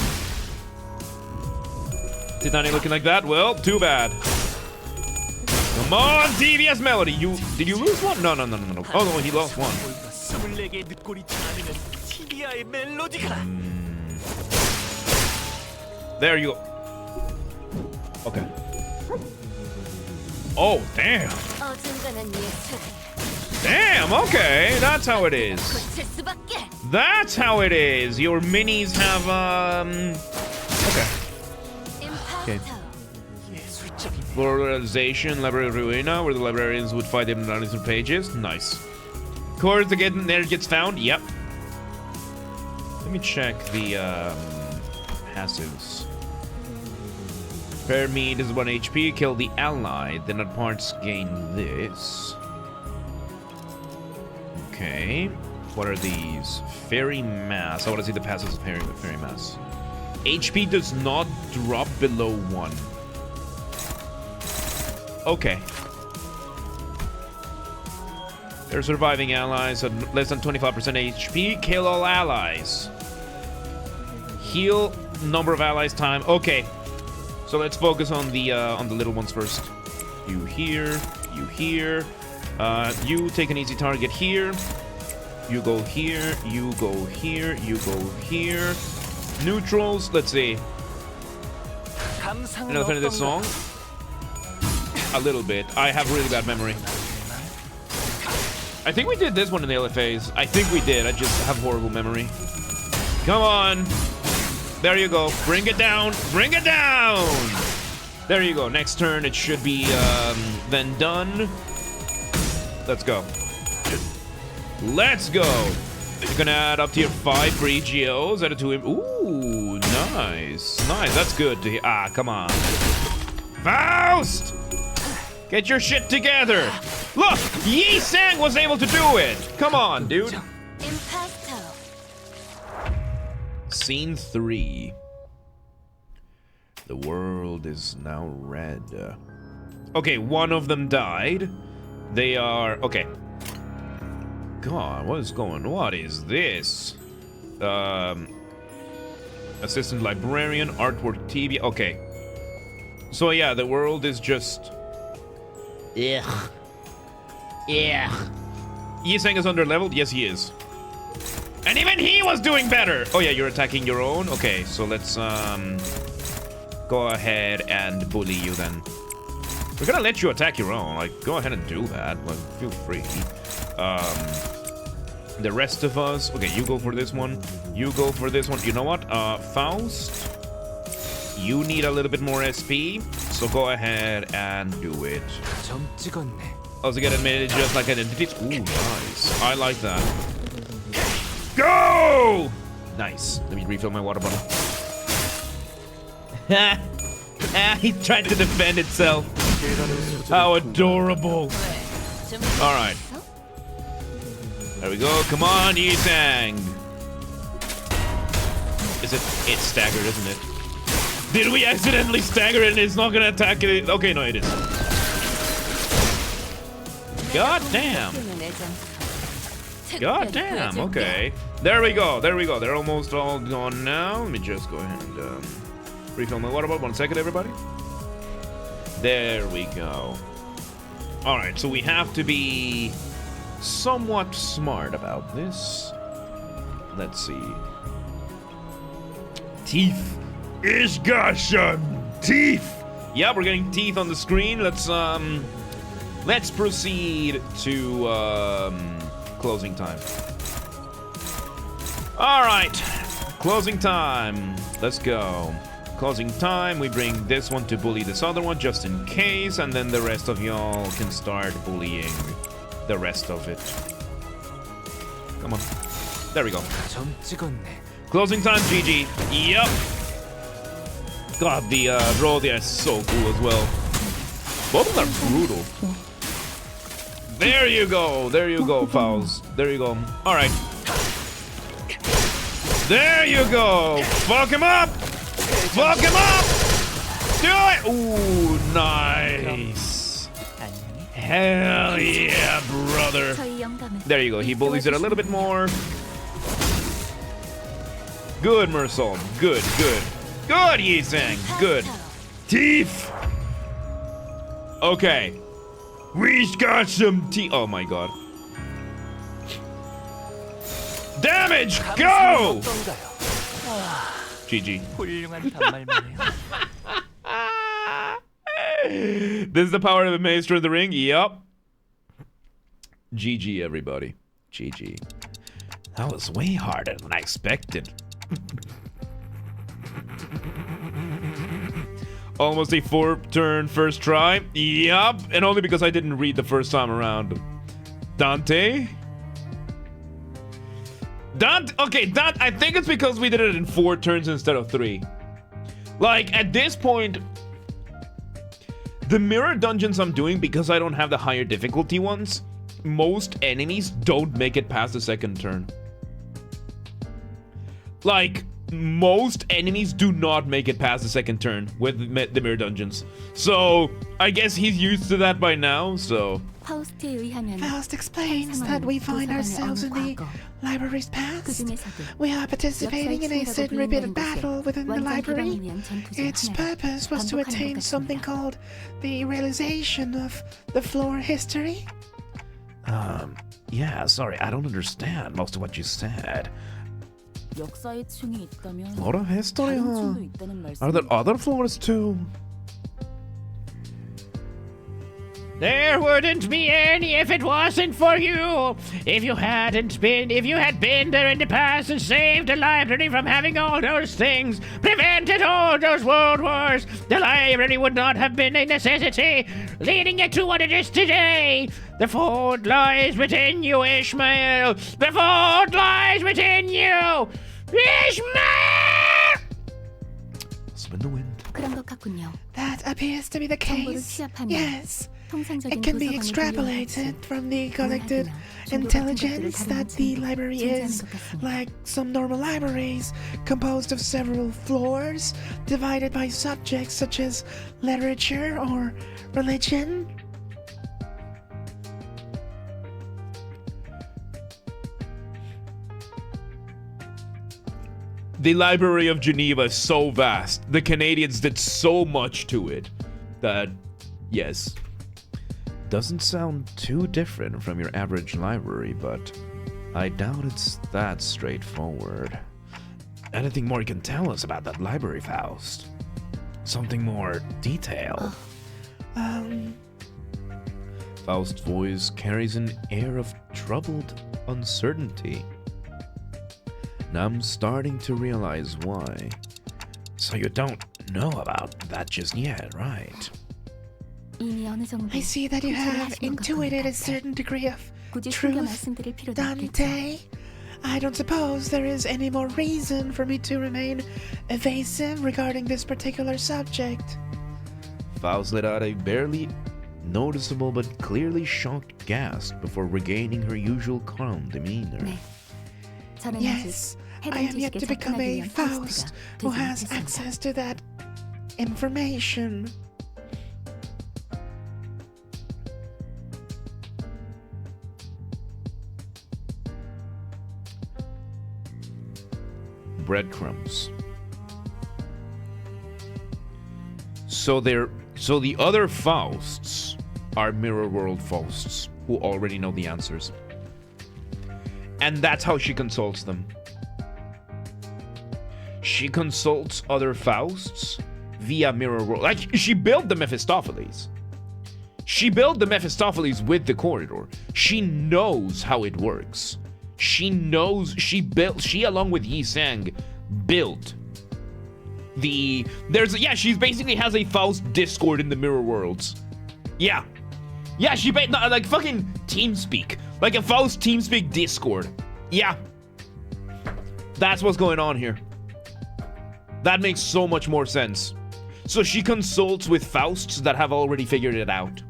Titania looking like that? Well, too bad. Come on, TVS Melody. Did you lose one? No. Oh no, he lost one. There you go. Okay. Oh, damn. Damn, okay. That's how it is. That's how it is. Your minis have, Okay. Pluralization, Library of Ruina, where the librarians would fight them on different pages. Nice. Chords again, there gets found. Yep. Let me check the passives. Spare me does 1 HP, kill the ally, then at parts gain this. Okay. What are these? Fairy Mass. I want to see the passives of Fairy Mass. HP does not drop below 1. Okay. They're surviving allies at less than 25% HP. Kill all allies. Heal number of allies time. Okay. So let's focus on the little ones first. You here. You here. You take an easy target here. You go here. You go here. You go here. Neutrals. Let's see. Another fan of this song? A little bit. I have really bad memory. I think we did this one in the LFAs. I think we did. I just have horrible memory. Come on. There you go. Bring it down. Bring it down. There you go. Next turn, it should be then done. Let's go. Let's go. You're gonna add up to your 5 for EGOs. Add it to him. Ooh, nice. Nice. That's good to hear. Ah, come on. Faust! Get your shit together. Look, Yi Sang was able to do it. Come on, dude. Scene 3. The world is now red. Okay, one of them died. They are... Okay. God, what is going on? What is this? Assistant librarian, artwork TV. Okay. So yeah, the world is just... Ugh. Yeah. Yi Sang is under-leveled? Yes, he is. And even he was doing better! Oh yeah, you're attacking your own? Okay, so let's, go ahead and bully you then. We're gonna let you attack your own. Like, go ahead and do that. Like, feel free. The rest of us... Okay, you go for this one. You go for this one. You know what? Faust? You need a little bit more SP, so go ahead and do it. Also get admitted just like identities. Ooh, nice. I like that. Go! Nice. Let me refill my water bottle. He tried to defend itself. How adorable. Alright. There we go. Come on, Yi Sang. Is it? It's staggered, isn't it? Did we accidentally stagger it and it's not gonna attack it? Okay, no, it is. God damn. God damn, okay. There we go, there we go. They're almost all gone now. Let me just go ahead and refill my water bottle. 1 second, everybody. There we go. Alright, so we have to be somewhat smart about this. Let's see. Teeth. It's got some teeth. Yeah, we're getting teeth on the screen. Let's proceed to closing time. All right, closing time. Let's go. Closing time. We bring this one to bully this other one just in case, and then the rest of y'all can start bullying the rest of it. Come on. There we go. Closing time, GG. Yep. God, the roll there is so cool as well. Both of them are brutal. There you go, Faust. There you go. All right. There you go. Fuck him up. Fuck him up. Do it. Ooh, nice. Hell yeah, brother. There you go. He bullies it a little bit more. Good, Mersol. Good, good. Good, Yi Sang. Good. Teeth. Okay. We got some teeth. Oh my god. Damage. Go. GG. This is the power of the Maester of the Ring. Yup. GG, everybody. GG. That was way harder than I expected. Almost a 4-turn first try. Yup. And only because I didn't read the first time around. Dante? Okay, I think it's because we did it in 4 turns instead of 3. Like, at this point, the mirror dungeons I'm doing, because I don't have the higher difficulty ones, most enemies don't make it past the 2nd turn. Like, most enemies do not make it past the 2nd turn with the mirror dungeons. So, I guess he's used to that by now, so... Faust explains that we find ourselves in the library's past. We are participating in a certain repeated battle within the library. Its purpose was to attain something called the realization of the floor history. Yeah, sorry, I don't understand most of what you said. 역사의 층이 있다면 A lot of history, 다른 huh? 층도 있다는 Are there 말씀입니다. other floors too? There wouldn't be any if it wasn't for you. If you had been there in the past and saved the library from having all those things, prevented all those world wars, the library would not have been a necessity, leading it to what it is today. The fault lies within you, Ishmael. The fault lies within you, Ishmael. Spin the wind. 그런 것 같군요. That appears to be the 정보를 case. 취합하면 Yes. 통상적인 It can be 도서관을 extrapolated 분류하듯이 from the collected intelligence that the library is like some normal libraries, composed of several floors, divided by subjects such as literature or religion. The Library of Geneva is so vast. The Canadians did so much to it that, yes. Doesn't sound too different from your average library, but I doubt it's that straightforward. Anything more you can tell us about that library, Faust? Something more detailed? Faust's voice carries an air of troubled uncertainty. Now I'm starting to realize why. So you don't know about that just yet, right? 이미 어느 정도 I see that you 통찰을 have 하시는 것 intuited a 같아요. certain degree of 굳이 숨겨 truth, 말씀드릴 필요도 없겠죠. Dante. I don't suppose there is any more reason for me to remain evasive regarding this particular subject. Faust let out a barely noticeable but clearly shocked gasp before regaining her usual calm demeanor. 네. 저는 Yes, 아직 I 해당 am yet 지식에 to become 접근하기 a 위한 Faust 테스트가 who 되지 has 못했습니다. access to that information. Breadcrumbs. So the other Fausts are Mirror World Fausts who already know the answers. And that's how she consults them. She consults other Fausts via Mirror World. Like, she built the Mephistopheles. She built the Mephistopheles with the corridor. She knows how it works. She along with Yi Sang built she basically has a Faust Discord in the Mirror Worlds. Yeah, she like fucking TeamSpeak, like a Faust TeamSpeak Discord. Yeah, that's what's going on here. That makes so much more sense. So she consults with Fausts that have already figured it out.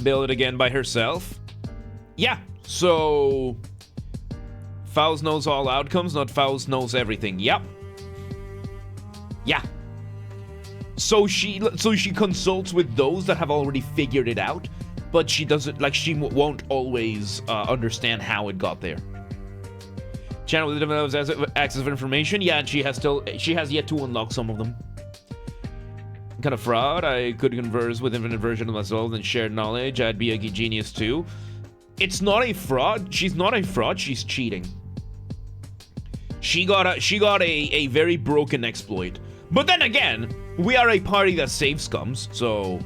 Build it again by herself. Yeah, so Faust knows all outcomes, not Faust knows everything. Yep. Yeah. So she consults with those that have already figured it out, but she doesn't, like, she won't always understand how it got there. Channel with the access of information. Yeah, and she has yet to unlock some of them. Kind of fraud. I could converse with infinite version of myself and shared knowledge. I'd be a genius too. It's not a fraud. She's not a fraud. She's cheating. She got a very broken exploit. But then again, we are a party that saves scums. So,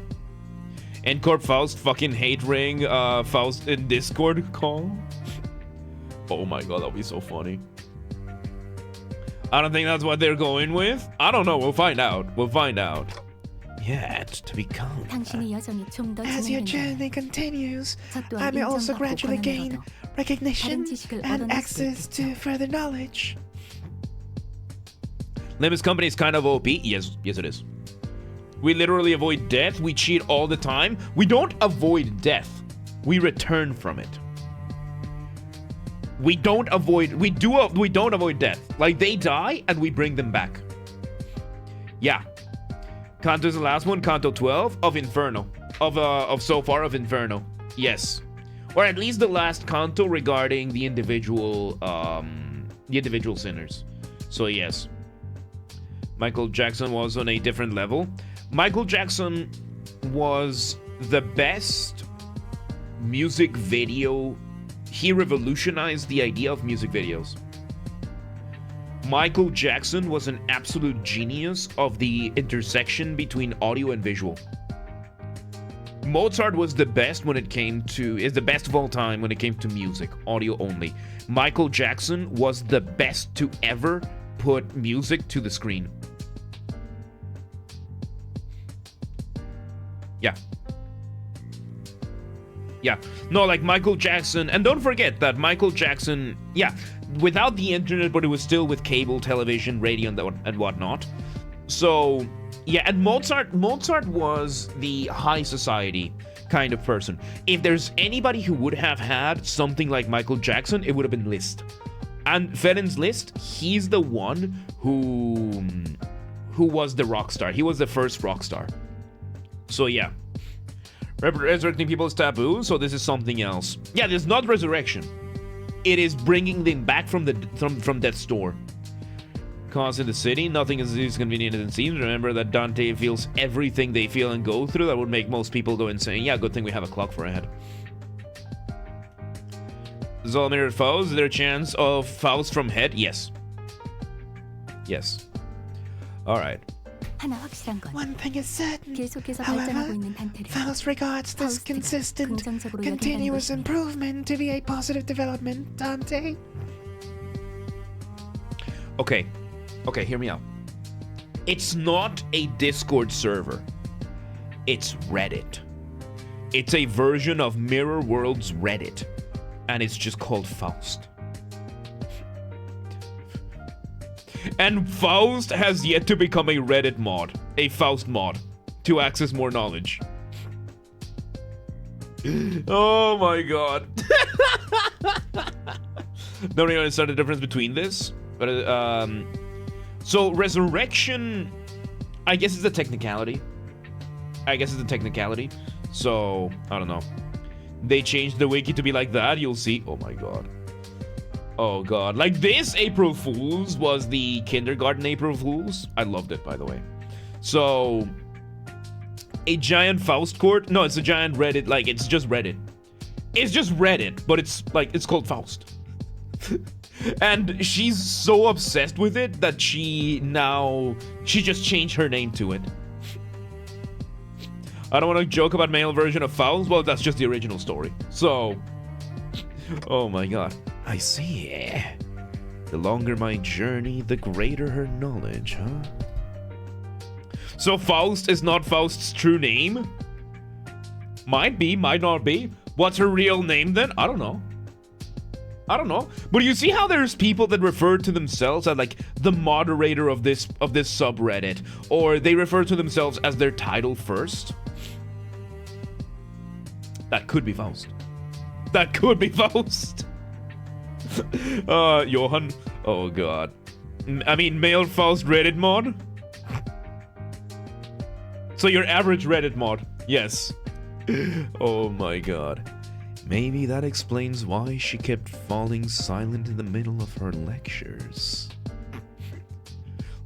Ncorp Faust fucking hate ring Faust in Discord call. Oh my god, that'll be so funny. I don't think that's what they're going with. I don't know. We'll find out. Yet to become. 당신의 여정이 좀 더 As your 진행된다면 journey continues, 저 또한 I may also 인정받고 gradually gain 권한으로도 recognition 다른 지식을 and 얻어낼 수도 access to 있겠죠. further knowledge. Limbus Company is kind of OP. Yes, it is. We literally avoid death. We cheat all the time. We don't avoid death. We return from it. We don't avoid death. Like, they die and we bring them back. Yeah. Kanto's the last one, Kanto 12 of Inferno. Of so far of Inferno. Yes. Or at least the last Kanto regarding the individual sinners. So yes. Michael Jackson was on a different level. Michael Jackson was the best music video he revolutionized the idea of music videos. Michael Jackson was an absolute genius of the intersection between audio and visual. Mozart was the best when it came to, is the best of all time when it came to music, audio only. Michael Jackson was the best to ever put music to the screen. Yeah. Yeah. No, like Michael Jackson, and don't forget that Michael Jackson, yeah, without the internet, but it was still with cable television, radio, and whatnot. So, yeah, and Mozart was the high society kind of person. If there's anybody who would have had something like Michael Jackson, it would have been Liszt. And Ferenc Liszt, he's the one who was the rock star. He was the first rock star. So yeah. Resurrecting people is taboo, so this is something else. Yeah, this is not resurrection. It is bringing them back from death's door. Cause in the city, nothing is as convenient as it seems. Remember that Dante feels everything they feel and go through. That would make most people go insane. Yeah, good thing we have a clock for a head. Zolomir Faust, is there a chance of Faust from head? Yes. Yes. Alright. 하나 확실한 건 One thing is certain. 계속해서 However, 발전하고 있는 단테를 Faust regards this Faust가 consistent, 긍정적으로 continuous 연결하는 것이니 improvement to be a positive development, Dante. Okay. Okay, hear me out. It's not a Discord server. It's Reddit. It's a version of Mirror World's Reddit. And it's just called Faust. And Faust has yet to become a Reddit mod. A Faust mod. To access more knowledge. Oh my god. Don't even understand the difference between this. But, so resurrection, I guess it's a technicality. So, I don't know. They changed the wiki to be like that, you'll see. Oh my god. Oh god. Like this April Fool's was the kindergarten April Fool's. I loved it, by the way. So, a giant Faust court? No, it's a giant Reddit. Like, it's just Reddit. It's just Reddit, but it's like, it's called Faust. And she's so obsessed with it that she just changed her name to it. I don't want to joke about male version of Faust. Well, that's just the original story. So, oh my god. I see. The longer my journey, the greater her knowledge, huh? So Faust is not Faust's true name? Might be, might not be. What's her real name then? I don't know. But you see how there's people that refer to themselves as like the moderator of this subreddit, or they refer to themselves as their title first? That could be Faust. Johan. Oh god. I mean, male Faust Reddit mod? So your average Reddit mod. Yes. Oh my god. Maybe that explains why she kept falling silent in the middle of her lectures.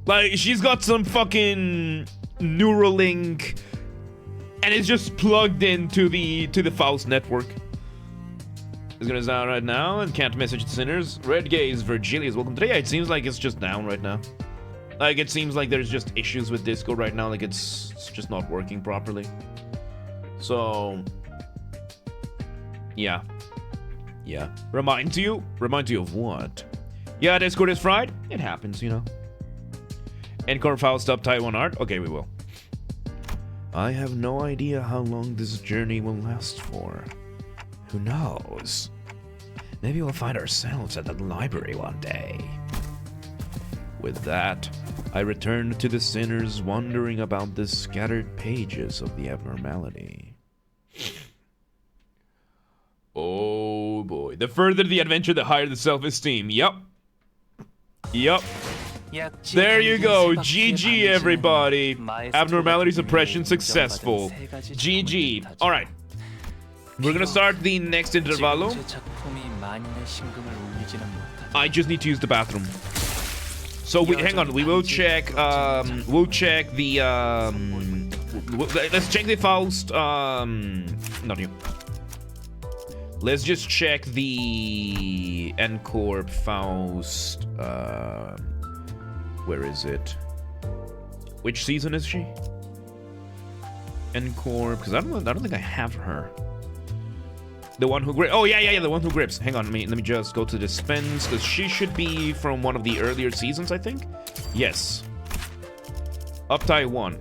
Like, she's got some fucking Neuralink, and it's just plugged into the Faust network. It's gonna sound right now, and can't message the sinners. Red Gaze, Virgilius, welcome today. Yeah, it seems like it's just down right now. Like, it seems like there's just issues with Discord right now. Like, it's just not working properly. So, yeah. Remind you of what? Yeah, Discord is fried. It happens, you know. Encore Faust up Taiwan art. Okay, we will. I have no idea how long this journey will last for. Who knows? Maybe we'll find ourselves at the library one day. With that, I returned to the sinners, wondering about the scattered pages of the abnormality. Oh boy. The further the adventure, the higher the self-esteem. Yep. There you go. GG, everybody. Abnormality suppression successful. GG. Alright. We're gonna start the next intervallo. I just need to use the bathroom. So hang on, we will check we'll check the let's check the Faust not you. Let's just check the N-Corp Faust. Where is it? Which season is she? N-Corp, because I don't think I have her. The one who grips. Oh yeah, the one who grips. Hang on, let me just go to dispense, because she should be from one of the earlier seasons, I think. Yes. Uptie 1.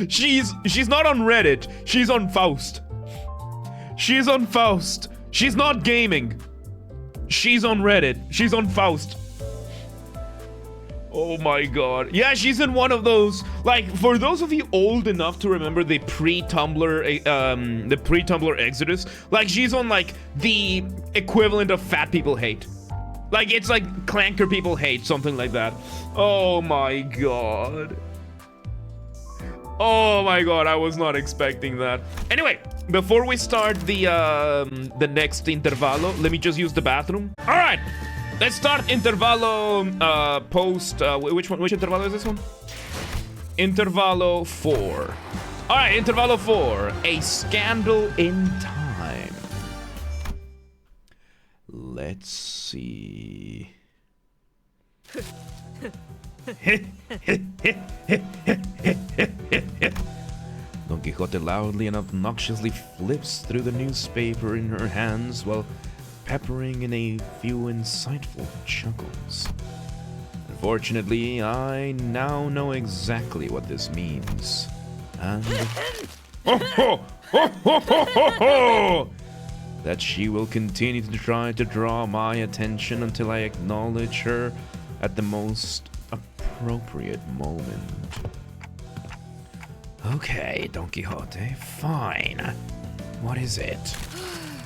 She's not on Reddit. She's on Faust. She's on Faust. She's not gaming. She's on Reddit. She's on Faust. Oh my god. Yeah, she's in one of those, like, for those of you old enough to remember the pre-Tumblr Exodus, like, she's on, like, the equivalent of Fat People Hate. Like, it's like Clanker People Hate, something like that. Oh my god. Oh my god, I was not expecting that. Anyway, before we start the next intervallo, let me just use the bathroom. All right, let's start intervallo post. Which intervallo is this one? Intervallo 4. All right, intervallo 4. A scandal in time. Let's see. Don Quixote loudly and obnoxiously flips through the newspaper in her hands while peppering in a few insightful chuckles. Unfortunately, I now know exactly what this means. And that she will continue to try to draw my attention until I acknowledge her at the most appropriate moment. Okay, Don Quixote, fine. What is it?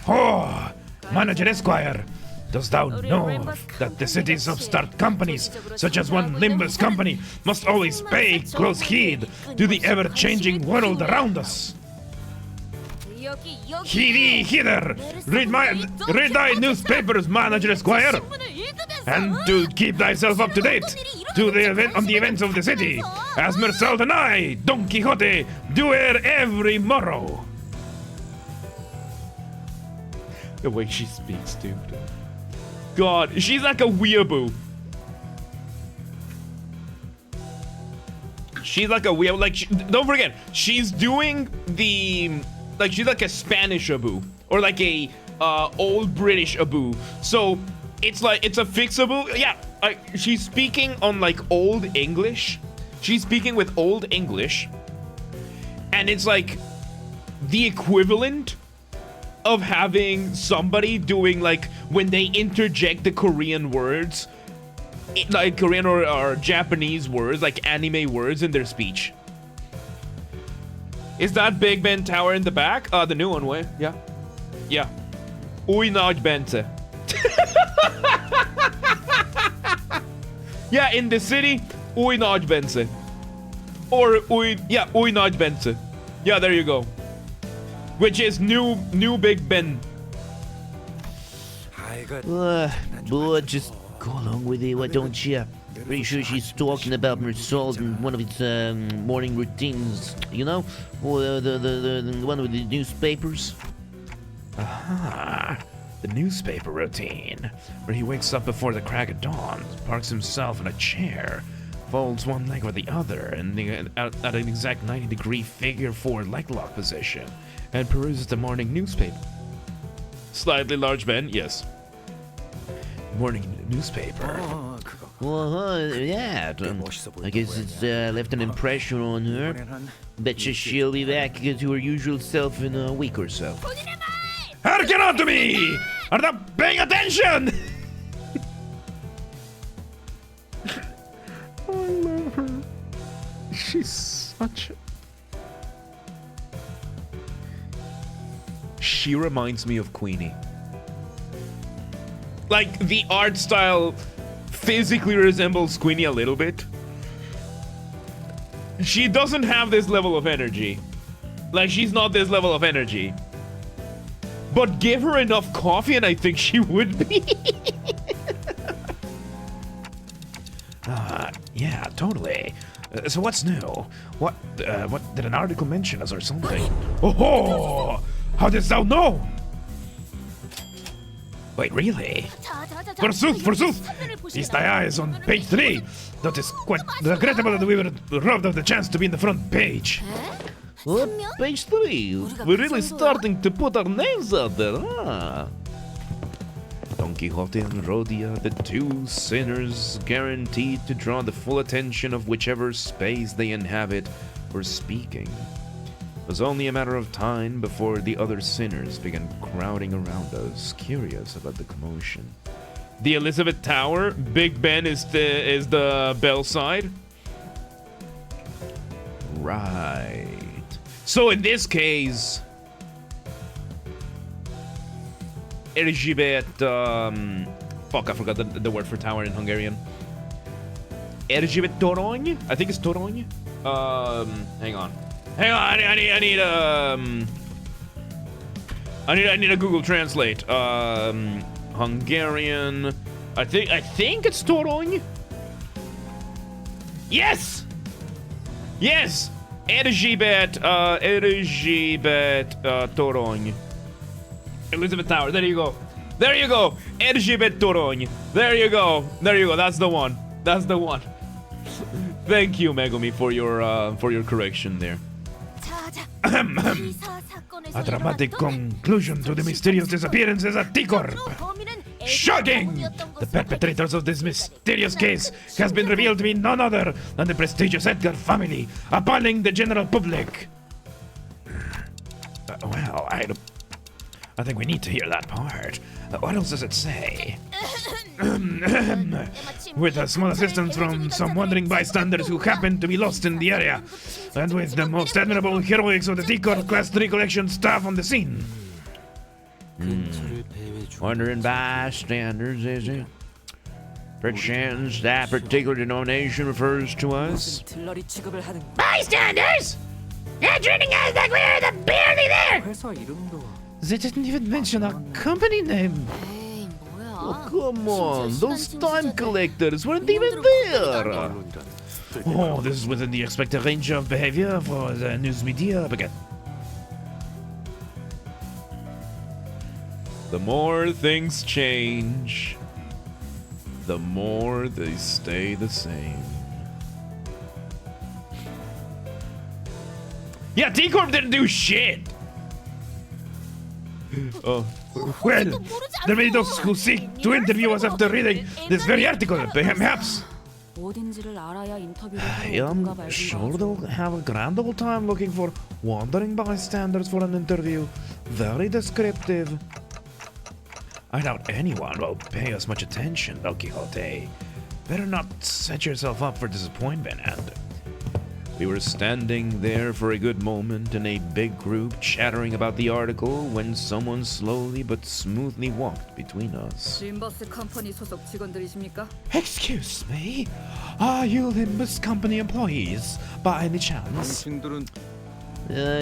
Oh, Manager Esquire, dost thou know that the cities of start companies, such as one Limbus Company, must always pay close heed to the ever-changing world around us? Heedy hither! Read thy newspapers, Manager Esquire! And to keep thyself up to date on the events of the city, as Mersault and I, Don Quixote, do here every morrow. The way she speaks, dude. God, she's like a weeaboo. She's like a weeaboo. Like, don't forget, she's doing the... Like, she's like a Spanish Abu. Or like a old British Abu. So, it's like, it's a fixable. Yeah, she's speaking on like old English. She's speaking with old English. And it's like the equivalent of having somebody doing like when they interject the Korean words, like Korean or Japanese words, like anime words in their speech. Is that Big Ben Tower in the back? The new one, way. Yeah. Yeah. Ui nagy Bence. Yeah, in the city, Ui nagy Bence. Or Ui nagy Bence. Yeah, there you go. Which is new Big Ben. Boy, just go along with it, why don't you? Pretty sure she's talking about Mersault in one of its morning routines, you know? Or the one with the newspapers. Aha, the newspaper routine, where he wakes up before the crack of dawn, parks himself in a chair, folds one leg or the other, and at an exact 90-degree figure 4 leg lock position, and peruses the morning newspaper. Slightly large Ben, yes. Morning newspaper. Well, yeah, I guess it's left an impression on her. Betcha she'll be back to her usual self in a week or so. Hearken unto me! Are thou paying attention? I love her. She's such a... She reminds me of Queenie. Like, the art style physically resembles Queenie a little bit. She doesn't have this level of energy. Like, she's not this level of energy. But give her enough coffee and I think she would be. Yeah, totally. So what's new? What did an article mention us or something? Oh, how didst thou know? Wait, really? Forsooth! Feast thy eyes on page 3. That is quite regrettable that we were robbed of the chance to be in the front page. What? Page 3? We're really starting to put our names out there, huh? Don Quixote and Rodia, the two sinners guaranteed to draw the full attention of whichever space they inhabit, were speaking. It was only a matter of time before the other sinners began crowding around us, curious about the commotion. The Elizabeth Tower, Big Ben is the bell side. Right. So in this case, Erzsébet, fuck, I forgot the word for tower in Hungarian. Erzsébet Torony? I think it's Torony. Hang on, I need a Google Translate. Hungarian. I think it's Torony. Yes. Erzsébet Torony. Elizabeth Tower. There you go. Erzsébet Torony. There you go. That's the one. Thank you, Megumi, for your correction there. A dramatic conclusion to the mysterious disappearances at T-Corp. Shocking! The perpetrators of this mysterious case has been revealed to be none other than the prestigious Edgar family, appalling the general public. Well, I think we need to hear that part. What else does it say? With small assistance from some wandering bystanders who happened to be lost in the area, and with the most admirable heroics of the T-Corp Class 3 collection staff on the scene. Wandering bystanders, is it? Perchance that particular denomination refers to us? Bystanders! You're treating us like we're the barely there! They didn't even mention our company name. Oh, come on, those time collectors weren't even there! Oh, this is within the expected range of behavior for the news media. Again. The more things change, the more they stay the same. Yeah, T-Corp didn't do shit! Oh, well, there may be those who seek to interview us after reading this very article, perhaps. I am sure they'll have a grand old time looking for wandering bystanders for an interview. Very descriptive. I doubt anyone will pay us much attention, Don Quixote. Better not set yourself up for disappointment, and... We were standing there for a good moment in a big group chattering about the article when someone slowly but smoothly walked between us. 림버스 컴퍼니 소속 직원들이십니까? Excuse me? Are you Limbus Company employees, by any chance? 당신들은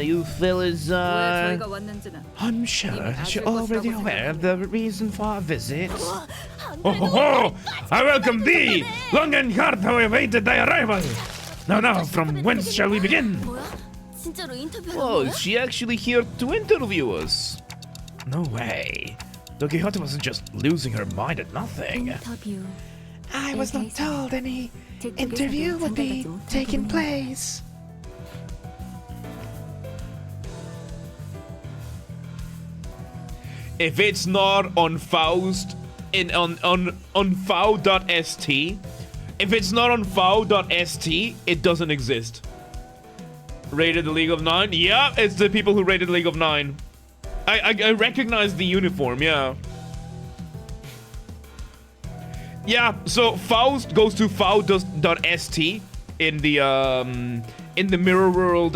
You fellas 왜 are... 저희가 왔는지는 I'm sure that you're already aware of the reason for our visit. Oh, I welcome thee! Long and hard have we awaited thy arrival. Now, from whence shall we begin? 진짜로 인터뷰하는 Oh, 거야? is she actually here to interview us? No way. Don Quixote wasn't just losing her mind at nothing. 인터뷰. I was not told any interview would be taking place. If it's not on Faust on fau.st, if it's not on fau.st, it doesn't exist. Rated the League of Nine? Yeah, it's the people who rated the League of Nine. I recognize the uniform, yeah. Yeah, so Faust goes to fau.st in the mirror world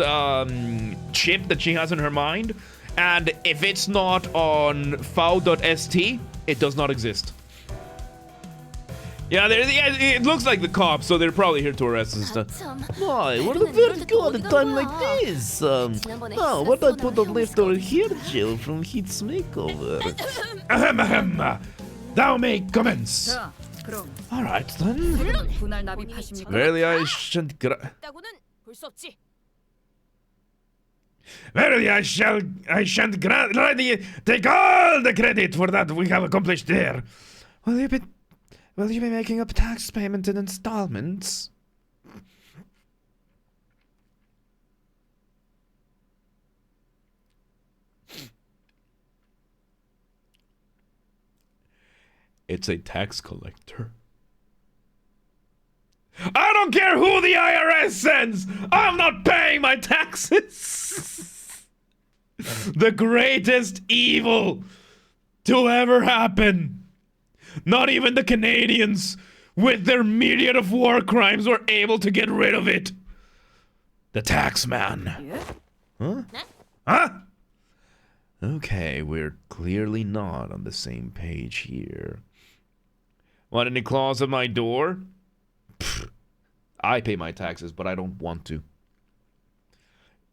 chip that she has in her mind. And if it's not on fau.st, it does not exist. Yeah, it looks like the cops, so they're probably here to arrest us and stuff. 참. Why, what a vertigo at a time like this? Oh, what about put a leftover hair gel from Heat's makeover? Ahem. Thou may commence. 자, 그럼 Alright then. 분할 납입하십니까? Verily I shan't 있다고는 볼 수 없지. Verily, I shan't gladly take all the credit for that we have accomplished here. Will you be making up tax payment in installments? It's a tax collector. I don't care who the IRS sends! I'm not paying my taxes! The greatest evil to ever happen! Not even the Canadians, with their myriad of war crimes, were able to get rid of it! The tax man. Huh? Huh? Okay, we're clearly not on the same page here. Want any claws at my door? Pfft. I pay my taxes, but I don't want to.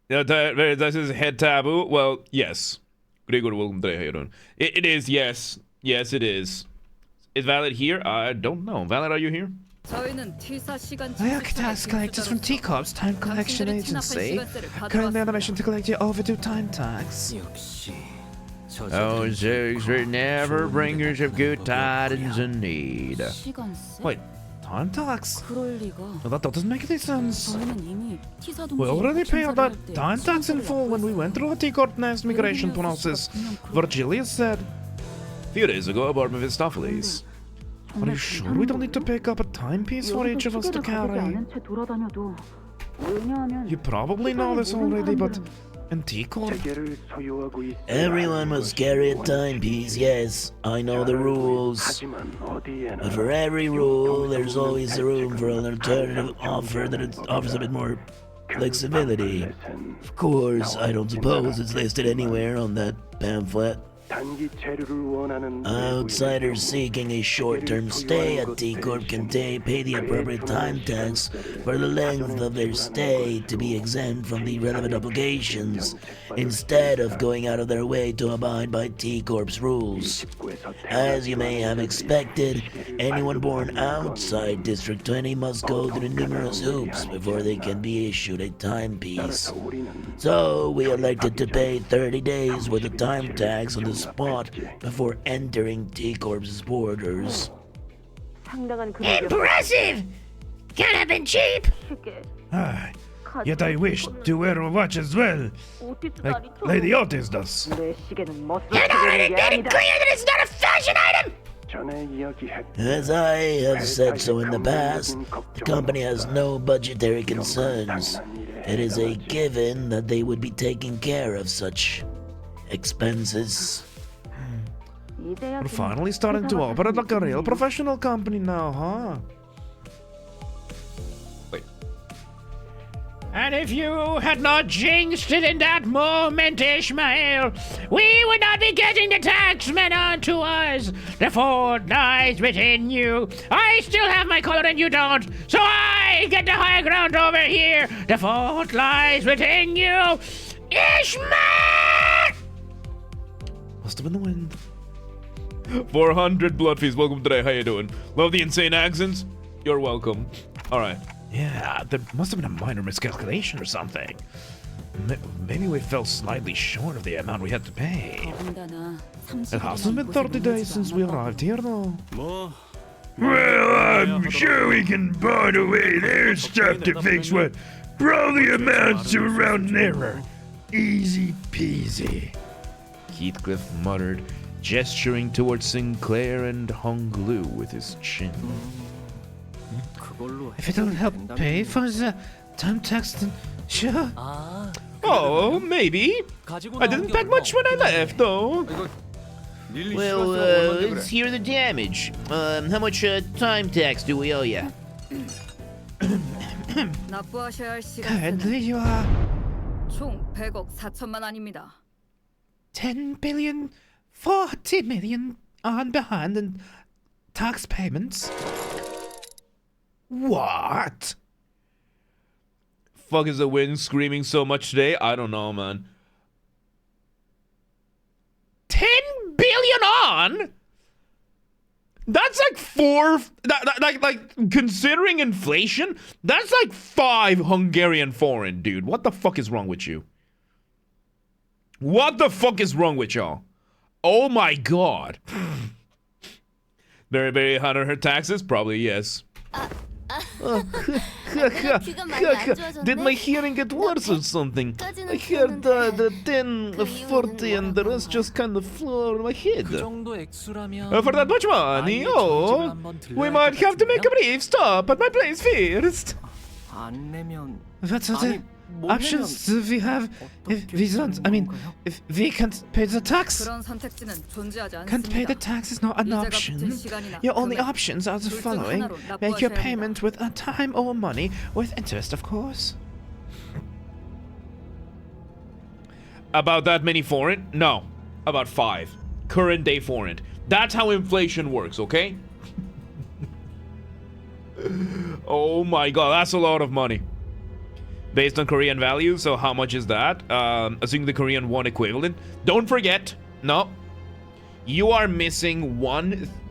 This is head taboo? Well, yes. Gregor, welcome today. How you doing? It is, yes. Yes, it is. Is Valid here? I don't know. Valid, are you here? I are tax collectors from T-Corp's Time Collection Agency. Currently on a mission to collect your overdue time tax. Oh, six, we're never bringers of good tidings in need. Wait, time tax? 그럴 리가. Well, that doesn't make any sense. 저희는 이미 T사 동지 We already paid that 때 time tax in full when we went through the T-Corp next migration process. Virgilius said. A few days ago, aboard Mephistopheles. Are you sure we don't need to pick up a timepiece for each of us to carry? You probably know this already, but in T-Corp, Everyone must carry a timepiece, yes, I know the rules. But for every rule, there's always a room for an alternative offer that offers a bit more flexibility. Of course, I don't suppose it's listed anywhere on that pamphlet. Outsiders seeking a short-term stay at T-Corp can pay the appropriate time tax for the length of their stay to be exempt from the relevant obligations, instead of going out of their way to abide by T-Corp's rules. As you may have expected, anyone born outside District 20 must go through numerous hoops before they can be issued a timepiece. So, we elected to pay 30 days worth of time tax on the spot before entering T-Corp's borders. Impressive! Can't have been cheap! Ah, yet I wish to wear a watch as well, like Lady Otis does. And already made it clear that it's not a fashion item! As I have said so in the past, the company has no budgetary concerns. It is a given that they would be taking care of such expenses. we're finally starting to operate like a real professional company now, huh? Wait. And if you had not jinxed it in that moment, Ishmael, we would not be getting the taxman onto us. The fault lies within you. I still have my color and you don't, so I get the high ground over here. The fault lies within you. Ishmael! Must have been the wind. 400 blood fees. Welcome today. How you doing? Love the insane accents. You're welcome. All right. Yeah, there must have been a minor miscalculation or something. Maybe we fell slightly short of the amount we had to pay. It hasn't been 30 days since we arrived here, though. Well, I'm sure we can find a way there's stuff to fix what probably amounts to around an error. Easy peasy. Heathcliff muttered, gesturing towards Sinclair and Honglu with his chin. If it'll help pay for the time tax, then sure. Oh, maybe. I didn't pack much when I left, though. Well, let's hear the damage. How much time tax do we owe ya? 납부하셔야 할 Currently, 시간세는 you are 총 100억 4천만 원입니다. 10 billion, 40 million on behind in tax payments. What? Fuck is the wind screaming so much today? I don't know, man. 10 billion on? That's like like considering inflation, that's like 5 Hungarian forint, dude. What the fuck is wrong with you? What the fuck is wrong with y'all? Oh my god. Very, very hot on her taxes? Probably yes. Did my hearing get worse or something? I heard the 10, 40 and the rest just kind of flew over my head. For that much money, oh, we might have to make a brief stop at my place first. 안 내면 What are the options we have if we don't? I mean, if we can't pay the tax? 그런 선택지는 존재하지 Can't pay the 않습니다. tax is not an 이자가 option. 붙은 시간이나 Your only 금액, options are the 둘중 following. 하나로 Make your 납부하셔야 payment with a time or money, with interest, of course. About that many forint? No. About 5. Current day forint. That's how inflation works, okay? Oh my god, that's a lot of money. Based on Korean value, so how much is that? Assuming the Korean won equivalent. Don't forget, no. You are missing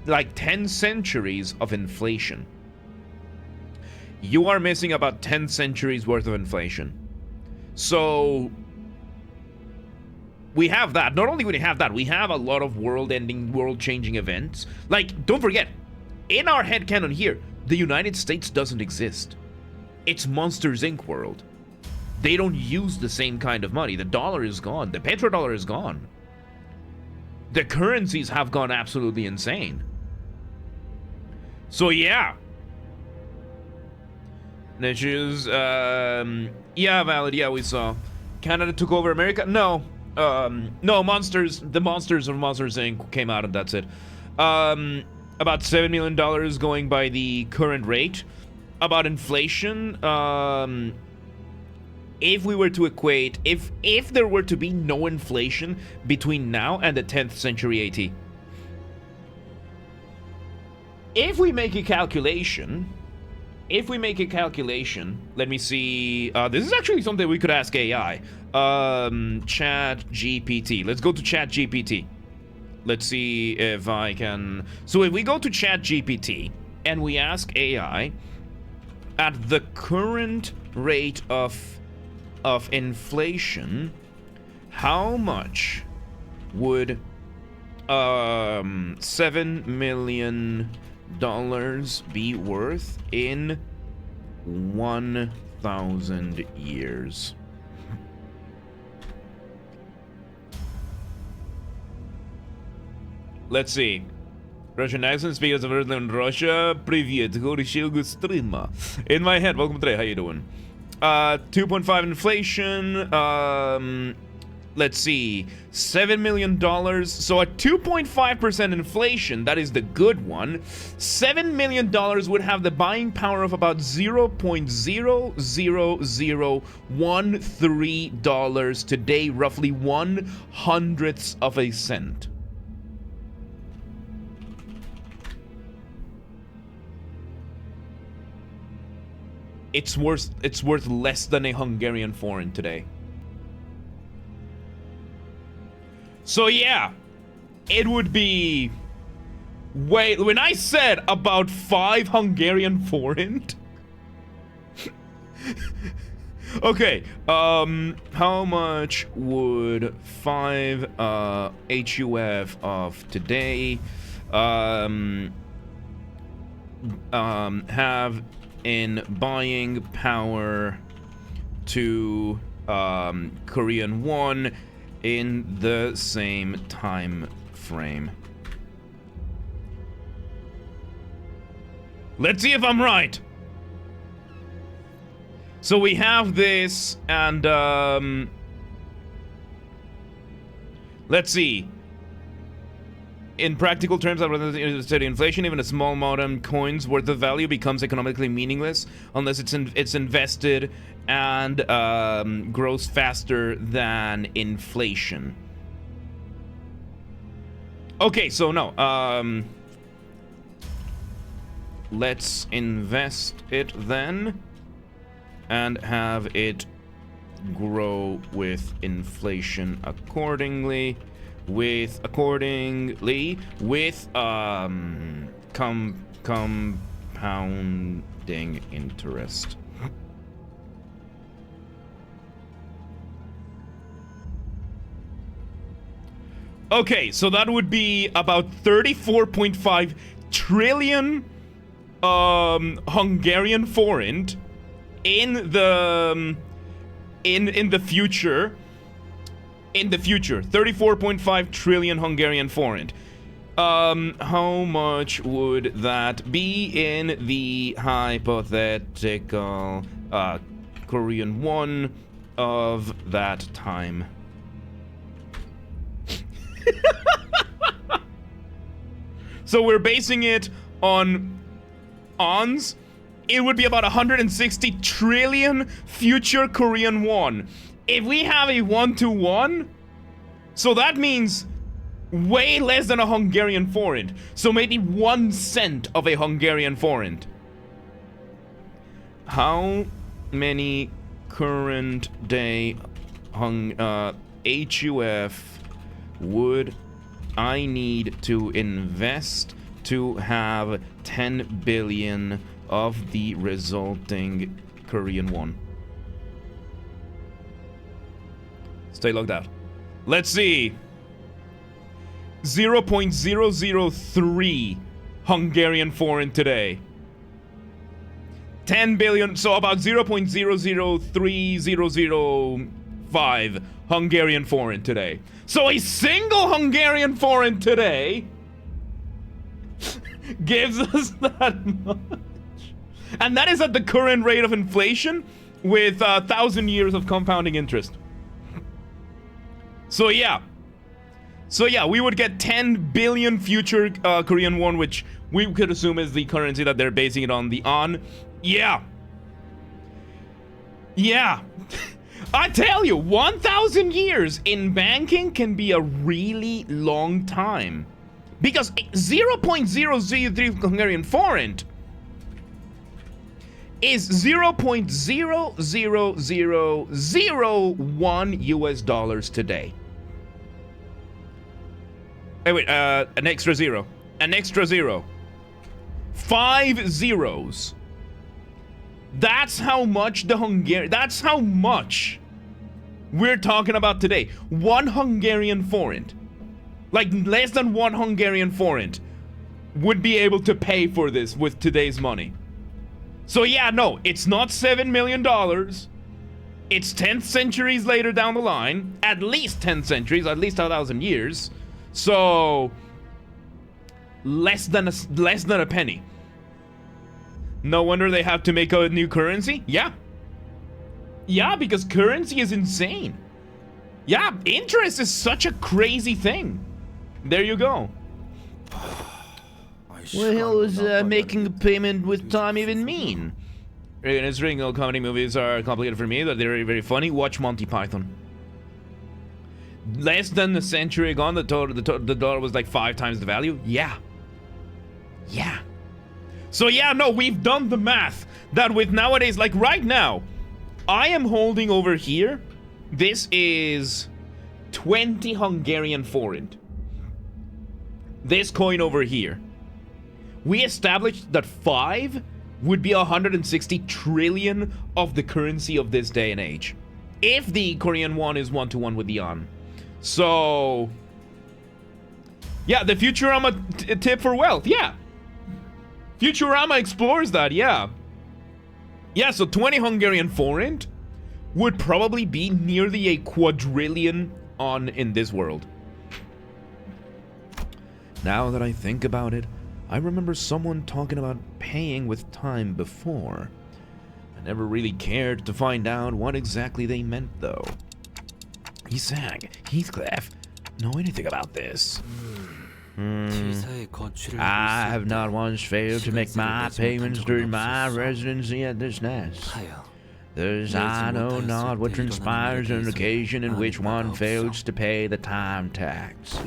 10 centuries of inflation. You are missing about 10 centuries worth of inflation. So we have that. Not only do we have that, we have a lot of world-ending, world-changing events. Like, don't forget, in our headcanon here, the United States doesn't exist. It's Monsters Inc. world. They don't use the same kind of money. The dollar is gone. The petrodollar is gone. The currencies have gone absolutely insane. So yeah. Niches, yeah, valid. Yeah, we saw. Canada took over America? No. No, Monsters, the Monsters of Monsters Inc. came out and that's it. About $7 million going by the current rate. About inflation, if we were to equate, if there were to be no inflation between now and the 10th century AT, if we make a calculation, let me see, this is actually something we could ask AI, Chat GPT. Let's go to Chat GPT. Let's see if I can, so if we go to Chat GPT and we ask AI, at the current rate of inflation, how much would $7 million be worth in 1,000 years? Let's see. Russian accent, speakers of Earth in Russia. Привет, решил стрима. In my head, welcome today, how you doing? 2.5 inflation, let's see, $7 million, so at 2.5% inflation, that is the good one, $7 million would have the buying power of about $0.00013 today, roughly 1/100th of a cent. It's worth less than a Hungarian forint today. So yeah, it would be, wait, when I said about 5 Hungarian forint, okay, how much would 5 HUF of today have in buying power to Korean won in the same time frame? Let's see if I'm right. So we have this, and let's see. In practical terms, steady inflation, even a small modern coin's worth of value becomes economically meaningless unless it's invested and grows faster than inflation. Okay, so no. Let's invest it then and have it grow with inflation accordingly. With compounding interest. Okay, so that would be about 34.5 trillion Hungarian forint in the future. In the future, 34.5 trillion Hungarian forint. How much would that be in the hypothetical Korean won of that time? So we're basing it on ons. It would be about 160 trillion future Korean won. If we have a 1-to-1, so that means way less than a Hungarian forint. So maybe 1 cent of a Hungarian forint. How many current day HUF would I need to invest to have 10 billion of the resulting Korean won? Stay logged out. Let's see. 0.003 Hungarian forint today. 10 billion, so about 0.003005 Hungarian forint today. So a single Hungarian forint today gives us that much. And that is at the current rate of inflation with 1,000 years of compounding interest. So yeah, we would get 10 billion future Korean won, which we could assume is the currency that they're basing it on. Yeah. I tell you, 1,000 years in banking can be a really long time. Because 0.003 Hungarian forint is $0.00001 US dollars today. Hey, wait, an extra zero. 5 zeros. That's how much that's how much we're talking about today. 1 Hungarian forint. Like less than 1 Hungarian forint would be able to pay for this with today's money. So yeah, no, it's not $7 million. It's 10th centuries later down the line. At least 10 centuries, at least 1,000 years. So less than a penny. No wonder they have to make a new currency. Yeah, because currency is insane. Yeah, interest is such a crazy thing. There you go. What the hell does making a payment with time even mean? Considering all comedy movies are complicated for me, but they're very, very funny. Watch Monty Python. Less than a century ago, the dollar was like 5 times the value. Yeah. So yeah, no, we've done the math that with nowadays, like right now, I am holding over here. This is 20 Hungarian forint. This coin over here. We established that 5 would be 160 trillion of the currency of this day and age. If the Korean won is 1-to-1 with the yuan. So, yeah, the Futurama tip for wealth, yeah. Futurama explores that, yeah. Yeah, so 20 Hungarian forint would probably be nearly a quadrillion in this world. Now that I think about it, I remember someone talking about paying with time before. I never really cared to find out what exactly they meant, though. Heathcliff, know anything about this? I have not once failed to make my payments during my residency at this nest. Thus I know not what transpires on an occasion in which one fails to pay the time tax.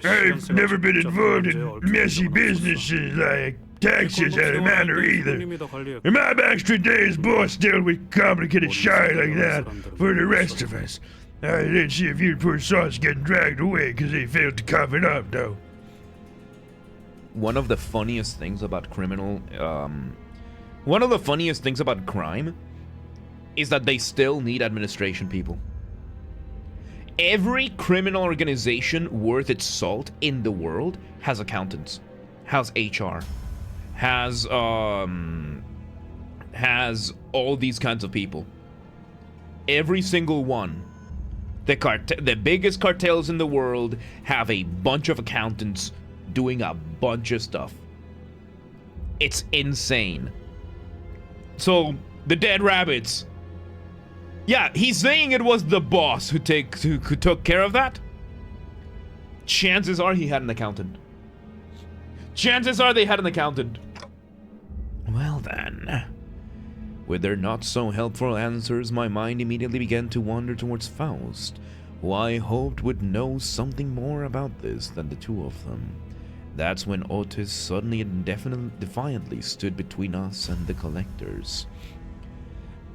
I've never been involved in messy businesses like taxes at a manor either. In my backstreet days, boss dealt with complicated shit like that for the rest of us. I didn't see a few poor sons getting dragged away because they failed to cover it up, though. one of the funniest things about one of the funniest things about crime is that they still need administration people. Every criminal organization worth its salt in the world has accountants, has HR, has all these kinds of people. Every single one. The biggest cartels in the world have a bunch of accountants doing a bunch of stuff. It's insane. So, the dead rabbits. Yeah, he's saying it was the boss who took care of that. Chances are he had an accountant. Chances are they had an accountant. Well then. With their not so helpful answers, my mind immediately began to wander towards Faust, who I hoped would know something more about this than the two of them. That's when Otis suddenly and defiantly stood between us and the collectors.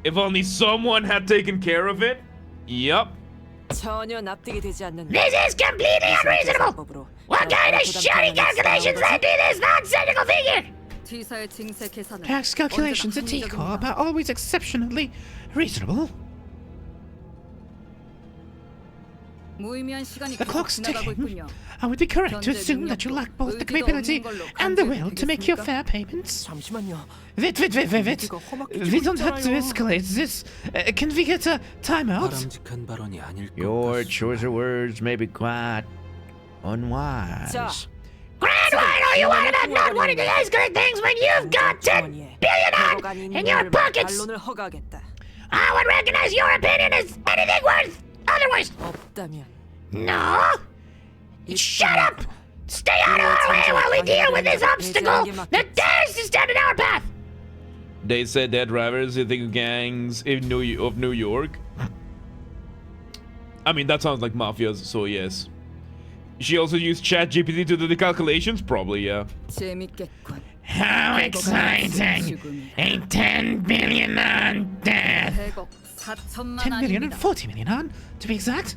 If only someone had taken care of it. Yup. 전혀 납득이 되지 않는. This is completely unreasonable! What kind of shitty calculations led to this nonsensical figure? T사의 증세 계산은 Tax calculations at T-Corp are always exceptionally reasonable. 무의미한 시간이 The 계속 clock's 지나가고 ticking. 있군요. I would be correct to assume that you lack both the capability and the will to make your fair payments. 잠시만요. Wait. We don't have to escalate this. Can we get a timeout? 바람직한 발언이 아닐 것 Your 같소. choice of words may be quite unwise. 자, Grand, why do you want about not wanting to escalate things when you've got 10 billion on in your pockets? 반론을 허가하겠다. I would recognize your opinion as anything worth otherwise. 없다면 No? Shut up! Stay out of our way while we deal with this obstacle that dares to stand in our path! They said dead drivers in the gangs of New York. I mean, that sounds like mafias, so yes. She also used ChatGPT to do the calculations? Probably, yeah. 재밌겠군. How exciting! A 10 billion on death! 100억 4천만 10 million and 원입니다. 40 million on, to be exact.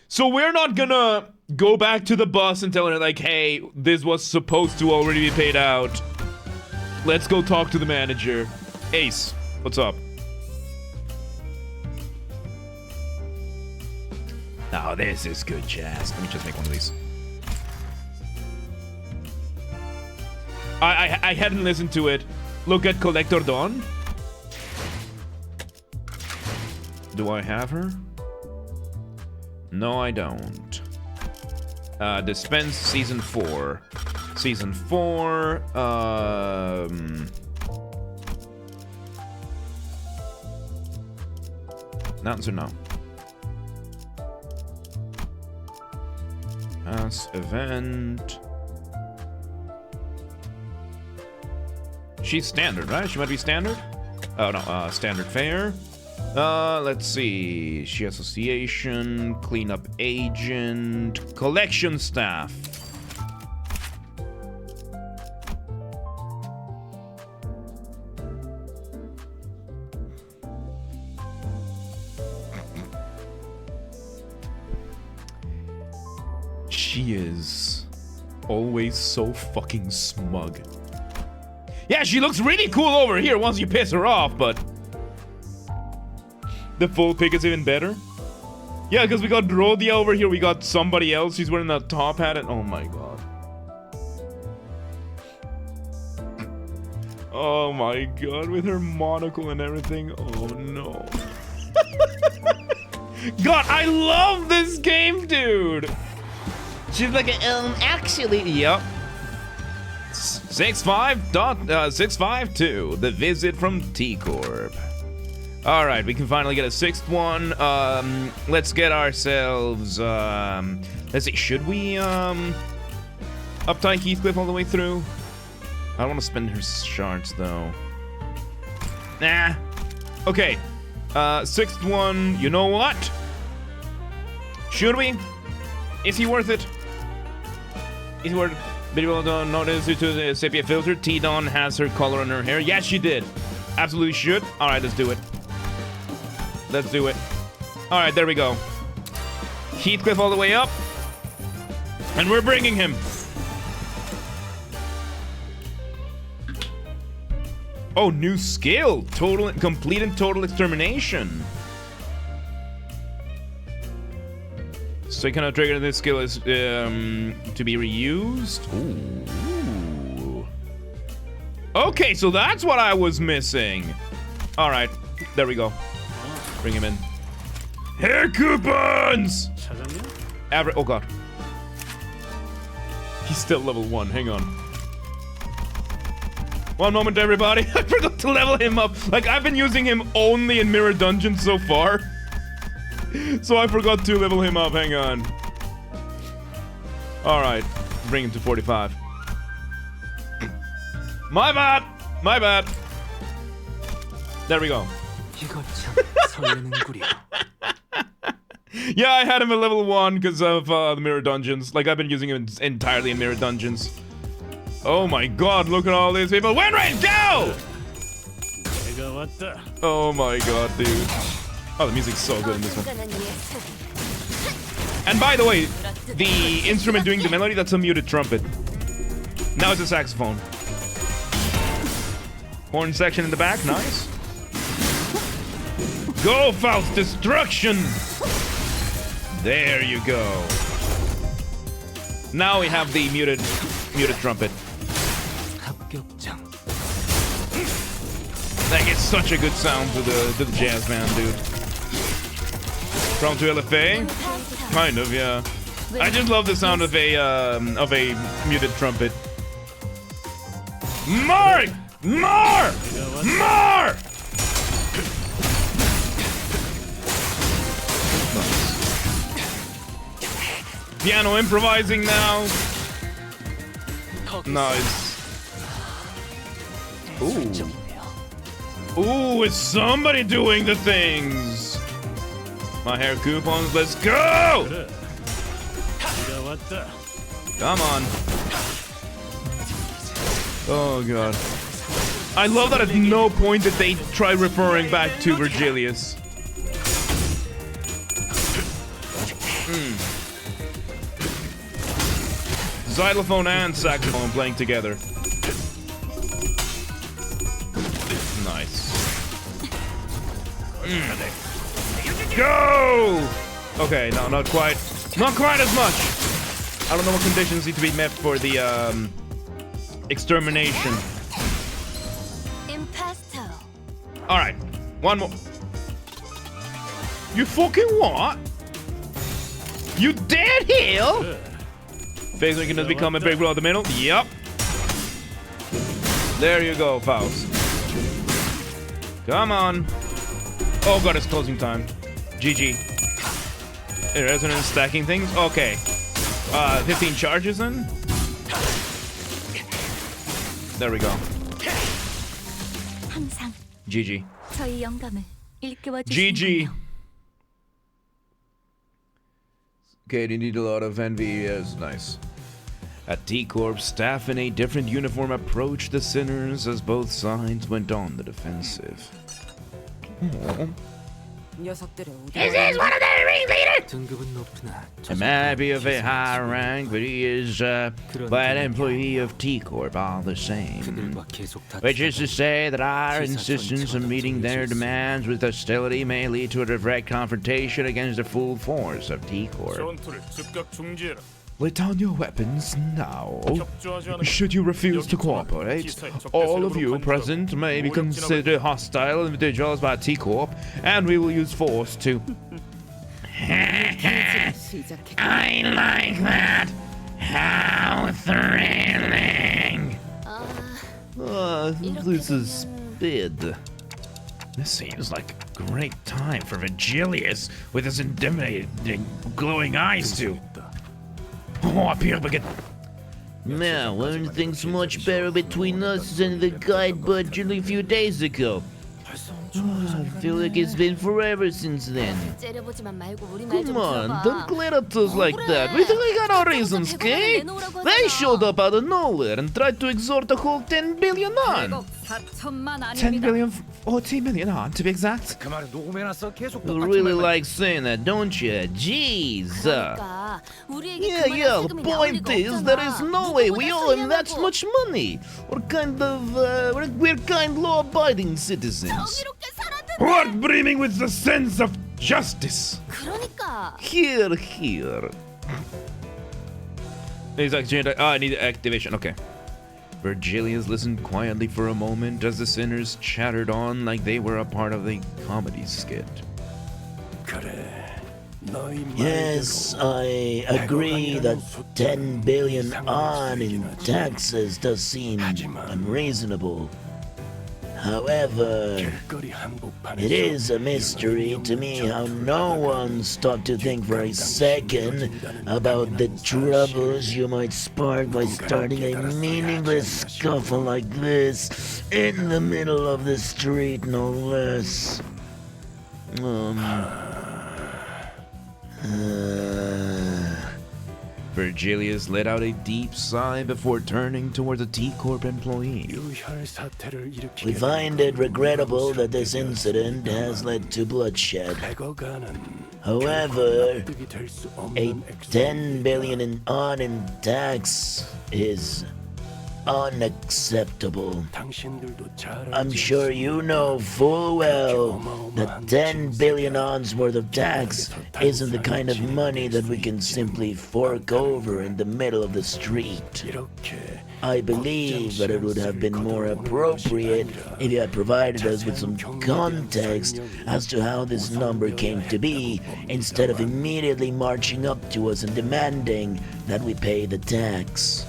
So we're not gonna go back to the boss and tell her, like, hey, this was supposed to already be paid out. Let's go talk to the manager. Ace, what's up? Oh, this is good jazz. Let me just make one of these. I hadn't listened to it. Look at Collector Dawn. Do I have her? No, I don't. Dispense Season 4. Season 4, answer no. Pass event. She's standard, right? She might be standard? Oh, no, standard fare. Let's see. She association, cleanup agent, collection staff. She is always so fucking smug. Yeah, she looks really cool over here once you piss her off, but the full pic is even better. Yeah, because we got Rhodia over here, we got somebody else. She's wearing a top hat and oh my god. Oh my god, with her monocle and everything. Oh no. God, I love this game, dude. She's like, actually, yep. 652, the visit from T-Corp. All right, we can finally get a sixth one. Let's get ourselves, let's see, should we, uptie Heathcliff all the way through? I don't want to spend her shards, though. Nah. Okay, sixth one, you know what? Should we? Is he worth it? Is he worth it? People don't notice due to the sepia filter. T-Dawn has her color on her hair. Yes, she did. Absolutely should. All right, let's do it. Let's do it. All right, there we go. Heathcliff all the way up. And we're bringing him. Oh, new skill. Complete and total extermination. So you cannot trigger this skill is to be reused. Ooh. Okay, so that's what I was missing. All right, there we go. Bring him in. Hair coupons. Oh god. He's still level 1. Hang on. One moment, everybody. I forgot to level him up. Like, I've been using him only in mirror dungeons so far. So I forgot to level him up. Hang on. Alright. Bring him to 45. My bad. My bad. There we go. Yeah, I had him at level 1 because of the mirror dungeons. Like, I've been using him entirely in mirror dungeons. Oh my god, look at all these people. Win rate, go! Oh my god, dude. Oh, the music's so good in this one. And by the way, the instrument doing the melody, that's a muted trumpet. Now it's a saxophone. Horn section in the back, nice. Go, Faust, destruction! There you go. Now we have the muted trumpet. That gets such a good sound to the jazz band, dude. From to LFA? Kind of, yeah. I just love the sound of a muted trumpet. More! More! More! Piano improvising now. Nice. Ooh. Ooh, is somebody doing the things? My hair coupons, let's go! Come on. Oh god. I love that at no point did they try referring back to Virgilius. Xylophone and saxophone playing together. Nice. Go! Okay, no, not quite. Not quite as much. I don't know what conditions need to be met for the extermination. Alright, one more. You fucking what? You dead heel? Phase Lincoln has become a big blow at the middle. Yep. There you go, Faust. Come on. Oh god, it's closing time. GG. Resonance stacking things? Okay. 15 charges then? There we go. GG. GG. Okay, you need a lot of envy. Yes, nice. At T-Corp, staff in a different uniform approached the sinners as both sides went on the defensive. Is this one of their ringleaders? He may be of a high rank, but he is but an employee of T-Corp all the same. Which is to say that our insistence on meeting their demands with hostility may lead to a direct confrontation against the full force of T-Corp. Lay down your weapons now. Should you refuse to cooperate, all of you present may be considered hostile individuals by T-Corp, and we will use force to... I like that. How thrilling. This is bid. This seems like a great time for Virgilius with his intimidating glowing eyes too. Oh, up here we get... Now, weren't things much better between us and the guide budget a few days ago? I feel like it's been forever since then. Come on, don't glare at us like that. We think we got our reasons, okay? They showed up out of nowhere and tried to extort the whole 10 billion on. 10 billion, 14 million on, to be exact. 그 말을 녹음해놨어? 계속 You really like saying that, don't you? Jeez. Yeah, the point is, there is no way we owe him that much money. We're kind law-abiding citizens. What brimming with the sense of justice? Here. He's like, I need activation. Okay. Virgilius listened quietly for a moment as the sinners chattered on like they were a part of the comedy skit. Yes, I agree that 10 billion on in taxes does seem unreasonable. However, it is a mystery to me how no one stopped to think for a second about the troubles you might spark by starting a meaningless scuffle like this in the middle of the street, no less. Virgilius let out a deep sigh before turning towards a T-Corp employee. We find it regrettable that this incident has led to bloodshed. However, a 10 billion in tax is unacceptable. I'm sure you know full well that 10 billion ons worth of tax isn't the kind of money that we can simply fork over in the middle of the street. I believe that it would have been more appropriate if you had provided us with some context as to how this number came to be, instead of immediately marching up to us and demanding that we pay the tax.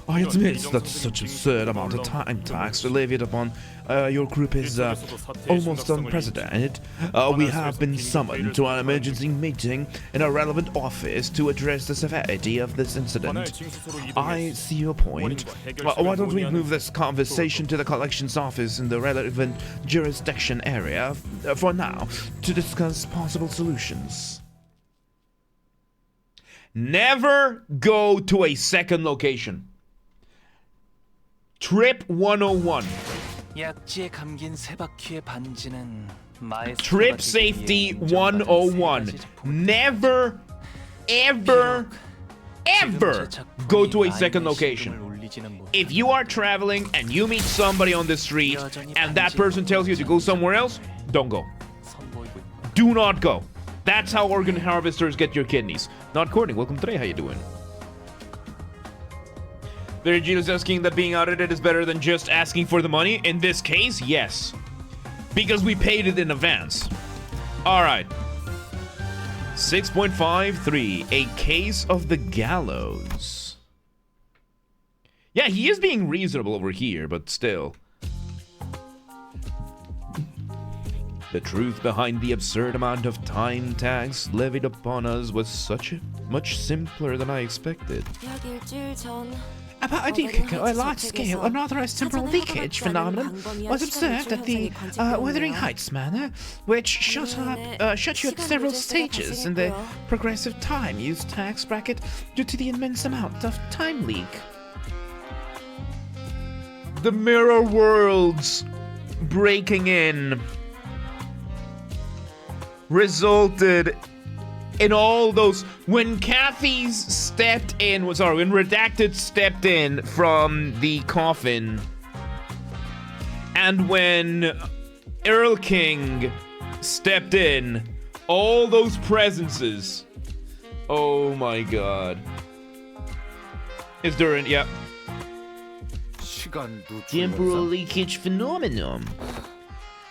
I admit that such absurd amount of time tax levied upon your group is almost unprecedented. We have been summoned to an emergency meeting in a relevant office to address the severity of this incident. I see your point. Why don't we move this conversation to the collections office in the relevant jurisdiction area for now to discuss possible solutions. Never go to a second location. Trip 101. Trip safety 101. Never, ever, ever go to a second location. If you are traveling and you meet somebody on the street and that person tells you to go somewhere else, don't go. Do not go. That's how organ harvesters get your kidneys. Not Courtney, welcome today. How you doing? Virgilius asking that being audited is better than just asking for the money. In this case, yes. Because we paid it in advance. Alright. 6.53. A case of the gallows. Yeah, he is being reasonable over here, but still. The truth behind the absurd amount of time tax levied upon us was much simpler than I expected. About a large-scale unauthorized temporal leakage phenomenon was observed at the Wuthering Heights Manor, which shut you at several stages in the progressive time use tax bracket due to the immense amount of time leak. The mirror worlds breaking in resulted in all those, when Kathy's stepped in, when Redacted stepped in from the coffin, and when Earl King stepped in, all those presences, oh my god. Is there an, yeah. Temporal leakage phenomenon.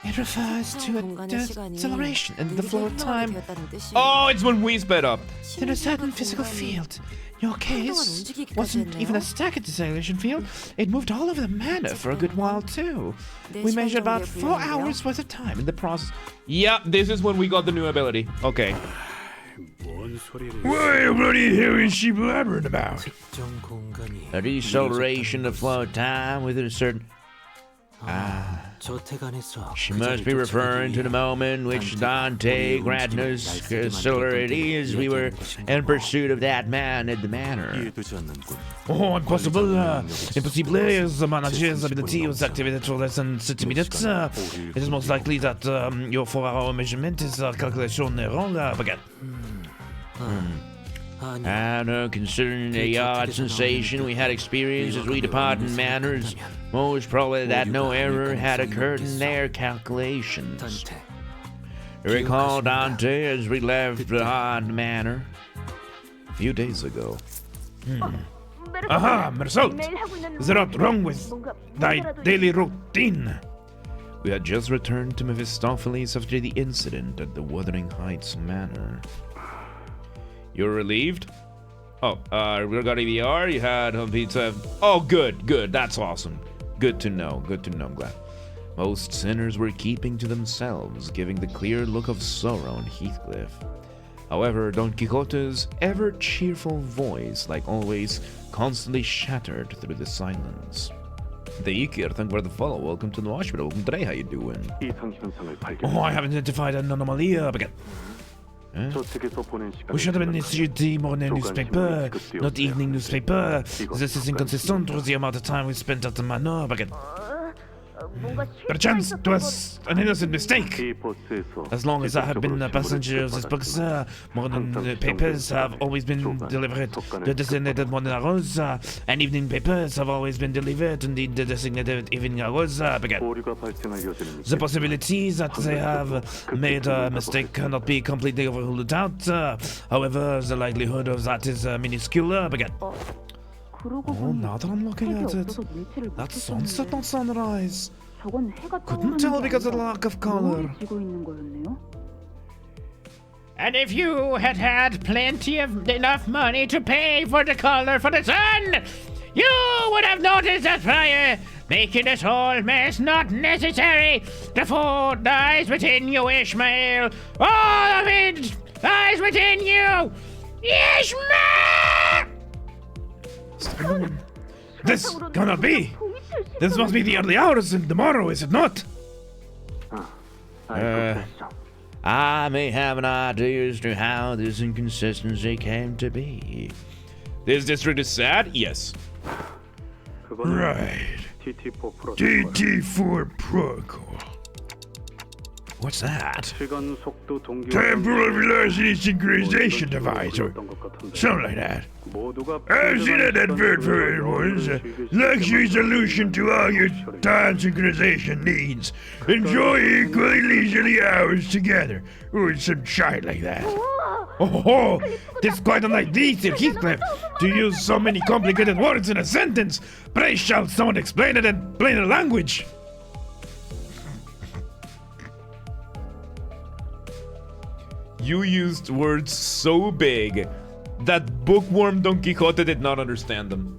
It refers to a deceleration in the flow of time Oh, it's when we sped up. in a certain physical field. Your case wasn't even a static deceleration field. It moved all over the manor for a good while, too. We measured about 4 hours worth of time in the process. Yep, this is when we got the new ability. Okay. What bloody hell is she blabbering about? A deceleration of flow of time within a certain... She must be referring to the moment which Dante granted us celerity as we were in pursuit of that man at the manor. Oh, impossible. Impossible is manager's ability was activated for less than 60 minutes. It is most likely that your 4-hour measurement is a calculation wrong, baguette. And considering the odd sensation we had experienced as we departed manors, most probably that no error had occurred in their calculations. Recall Dante as we left behind the manor a few days ago. Aha, Mersault! Is there aught wrong with thy daily routine? We had just returned to Mephistopheles after the incident at the Wuthering Heights Manor. You're relieved? Oh, regarding the R, you had home pizza. Oh, good, that's awesome. Good to know, I'm glad. Most sinners were keeping to themselves, giving the clear look of sorrow on Heathcliff. However, Don Quixote's ever-cheerful voice, like always, constantly shattered through the silence. The Ikir, thank you for the follow. Welcome to the hospital. Welcome today, how you doing? Oh, I have identified an anomaly, baguette. We should have been issued the morning newspaper, not evening newspaper. This is inconsistent with the amount of time we spent at the manor, baguette. Perchance it was an innocent mistake. As long as I have been a passenger of this box, morning papers have always been delivered to the designated morning hours, and evening papers have always been delivered to the designated evening hours. The possibility that they have made a mistake cannot be completely overruled out. However, the likelihood of that is minuscule. Oh, now that I'm looking at it, that's sunset, not sunrise. Couldn't tell because of the lack of color. And if you had had plenty of enough money to pay for the color for the sun, you would have noticed that prior, making this whole mess not necessary. The food lies within you, Ishmael. All of it lies within you, Ishmael! This cannot be! This must be the early hours in tomorrow, is it not? I may have an idea as to how this inconsistency came to be. This district is sad? Yes. Right. TT4 protocol. What's that? Temporal velocity synchronization device, or something like that. I've seen an advert for it once. Luxury solution to all your time synchronization needs. Enjoy equally leisurely hours together. Or some shite like that. Oh, this quite unlike these, Sir Heathcliff, to use so many complicated words in a sentence. Pray shall someone explain it in plainer language. You used words so big that bookworm Don Quixote did not understand them.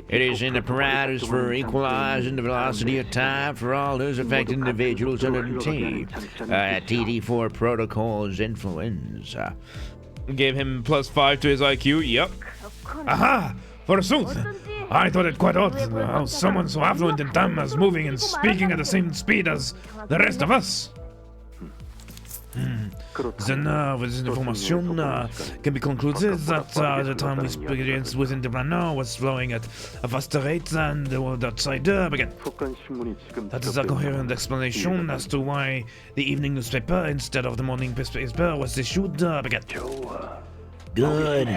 It is an apparatus for equalizing the velocity of time for all those affected individuals under the TT4 protocol's influence. Gave him +5 to his IQ. Yep. Aha! Forsooth! I thought it quite odd how someone so affluent in time is moving and speaking at the same speed as the rest of us. Then, with this information, can be concluded that the time we experienced within the manor was flowing at a faster rate than the world outside again. That is a coherent explanation as to why the evening newspaper instead of the morning newspaper was issued again. Good.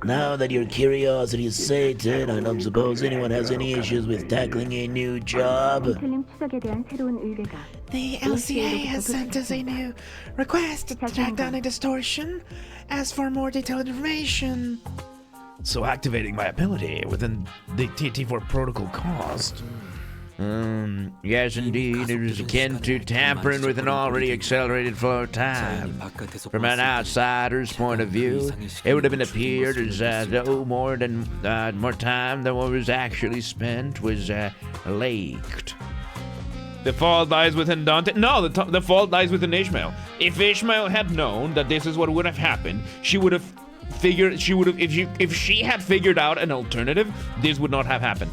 Now that your curiosity is sated, I don't suppose anyone has any issues with tackling a new job. The LCA has sent us a new request to track down a distortion. As for more detailed information. So activating my ability within the TT4 protocol caused. Yes, indeed, it is akin to tampering with an already accelerated flow of time. From an outsider's point of view, it would have been appeared as though more time than what was actually spent was leaked. The fault lies within Dante. No, the fault lies within Ishmael. If Ishmael had known that this is what would have happened, she would have figured. She would have if she had figured out an alternative, this would not have happened.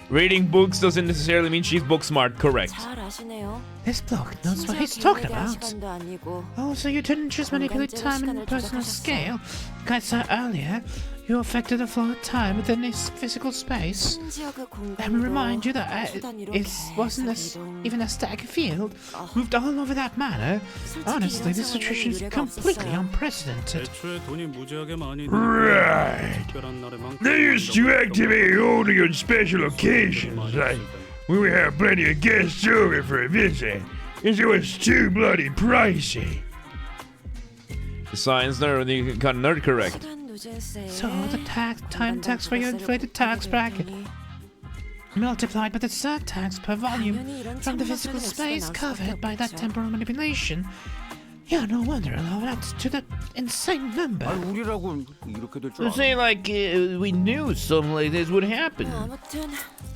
Reading books doesn't necessarily mean she's book smart. Correct. 잘 아시네요. This bloke knows what he's talking about. 시간도 아니고 Oh, so you didn't just manipulate time in personal scale? Like I said earlier, you affected the flow of time within this physical space. 심지어 그 Let me 공간도 remind you that 수단위로 it wasn't 계속 even a static field, moved all over that manner. Honestly, this situation is completely unprecedented. Right. They used to activate only on special occasions, like when we have plenty of guests over for a visit, and so it's too bloody pricey. The science nerd, you got nerd correct. 시간 누제세. So the time tax for your inflated tax bracket multiplied by the surtax per volume from the physical space covered by that temporal manipulation. Yeah, no wonder it all adds to that insane number. 우리라고 이렇게 될 줄 I'm saying like we knew something like this would happen. 아무튼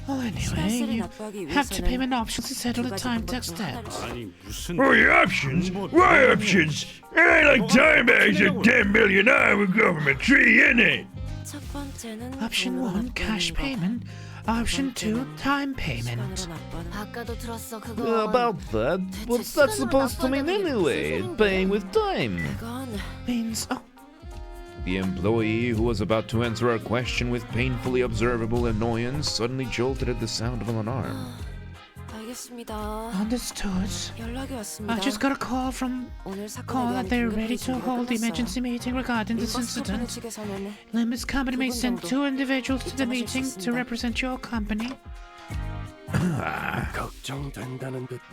Well, anyway, you have to pay an option to settle the time tax debt. Oh, the options? Why options? It ain't like time bags at 10 million with government tree in it. 첫 번째는 Option 1, cash payment. Option 2, time payment. 아까도 들었어 그거. About that, what's that supposed to mean anyway? Paying with time. 그건 Means, oh, The employee who was about to answer our question with painfully observable annoyance suddenly jolted at the sound of an alarm. 알겠습니다. understood. 연락이 왔습니다. I just got a call from 오늘 사건에 call 대한 that they're 긴급 ready to 회의를 hold the 끝났어요. emergency meeting regarding this 림버스 컴퍼니 incident. 측에서는 Limbus Company may send 2 individuals to the 입장하실 meeting 수 to 있습니다. represent your company.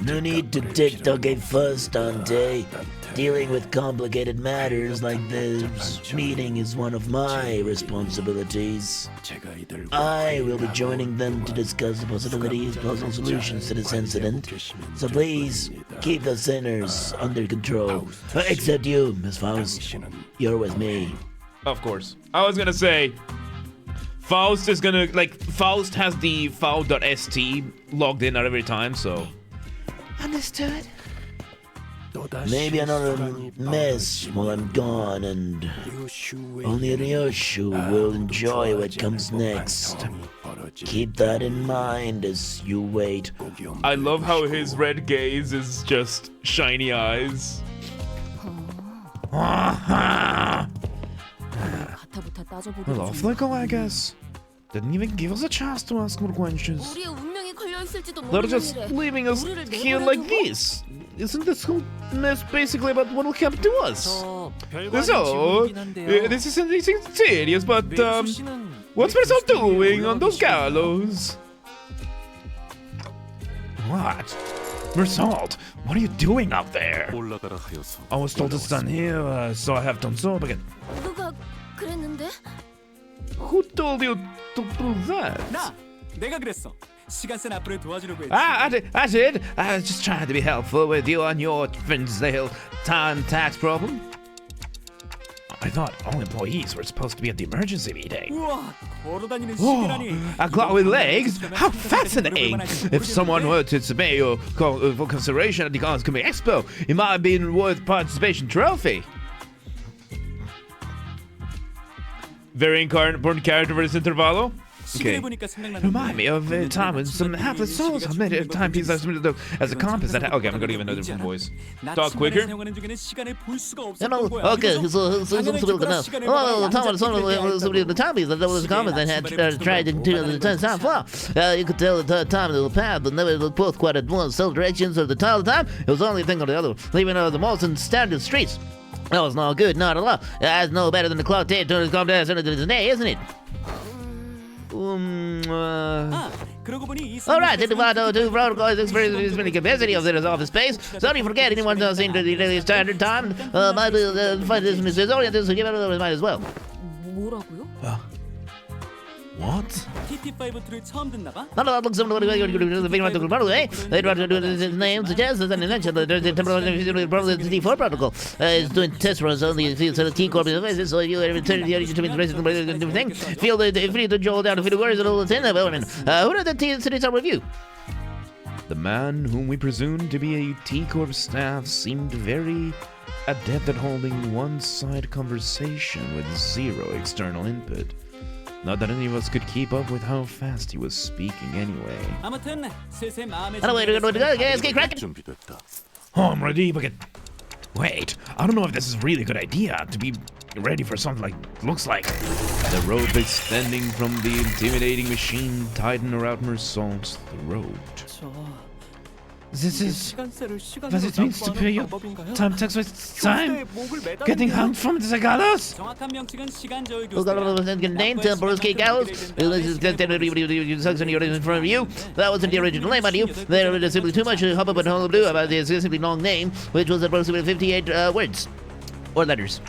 No need to dig dug a fuss, Dante. Dealing with complicated matters like this meeting is one of my responsibilities. I will be joining them to discuss the possibilities, possible solutions to this incident. So please keep the sinners under control. Except you, Miss Faust. You're with me. Of course. I was gonna say, Faust is gonna, like, Faust has the Faust.st logged in at every time, so. Understood. Maybe another mess while I'm gone, and only Ryoshu will enjoy what comes next. Keep that in mind as you wait. I love how his red gaze is just shiny eyes. 가타부타 따져보기로 Well, off they go, I guess. Didn't even give us a chance to ask more questions. 우리의 운명이 걸려 있을지도 They're 모르는 just 일에 leaving us 우리를 here like 내버려두고 this. Isn't this whole mess basically about what will happen to us? 저 별거 아닌 So, 질문이긴 한데요. this isn't anything serious, but what's Marcel doing on those gallows? What? Mersault, what are you doing up there? 올라가라 하여서 I was told to stand here, so I have done so. But 누가 그랬는데? who told you to do that? 나 내가 그랬어. 시간선 앞으로 도와주려고 했지. I did. I was just trying to be helpful with you on your friend's little time tax problem. I thought all employees were supposed to be at the emergency meeting. 우와, 걸어다니는 Oh, 시계라니. a clock with legs? How fascinating! If someone were to submit your for consideration at the Arts Committee Expo, it might have been worth participation trophy. Very important character for this Intervallo. Okay. 시계를 보니까 생각나는 Remind me of a time when some hapless souls submitted a timepiece I submitted as a compass that okay, I'm gonna give another different voice. Talk quicker. 사용하는 중에는 시간을 볼 수가 Hello. 없었던 거야. Okay, 그래서 so 당연히 we'll 그거랑 know. 시간을 Oh, 말하여 Tom was 앉아있게 somebody of the time piece that was a comment that had tried to do the time far. You could tell the time of the path, but never looked both quite at once. Self directions of the time. It was only a thing or the other, leaving the most in standard streets. That was not good, not a lot. That's no better than the clock day turning come down to the day, isn't it? 아, 그러고 보니 이 All right, the Divido 2 protocol is experiencing the capacity of this office space. So don't forget, anyone does seem to the daily standard time. Might be find this is oriented, so give it might as well. 뭐라고요? What? TT5-2를 처음 듣나 봐. Not a lot looks similar to the big one by the way. They'd rather do his name suggests as an invention that the temporal T4 protocol is doing test runs on the field so the T Corp devices, so you return the other to the new thing. Feel free to jolt down a few words and all the 10 of element. Who did the T City review? The man, whom we presumed to be a T-Corp staff, seemed very adept at holding one-sided conversation with zero external input. Not that any of us could keep up with how fast he was speaking anyway. 아무튼 슬슬 마음에 Hello, wait, guys, get cracking. 준비됐다. Oh, I'm ready, but wait, I don't know if this is a really good idea to be ready for something like looks like the rope extending from the intimidating machine tightened around Mersault's throat. This is 시간세를 what 시간으로 it means to pay your 방법인가요? time tax with time. 목을 매다는 Getting 게요? hung from the gallows. 정확한 명칭은 시간 저울 Contained temporal skate gallows. Sucks in in front of you. That wasn't the original name, mind you. There was simply too much hubbub and hullabaloo about the excessively long name, which was approximately 58 words. Or letters.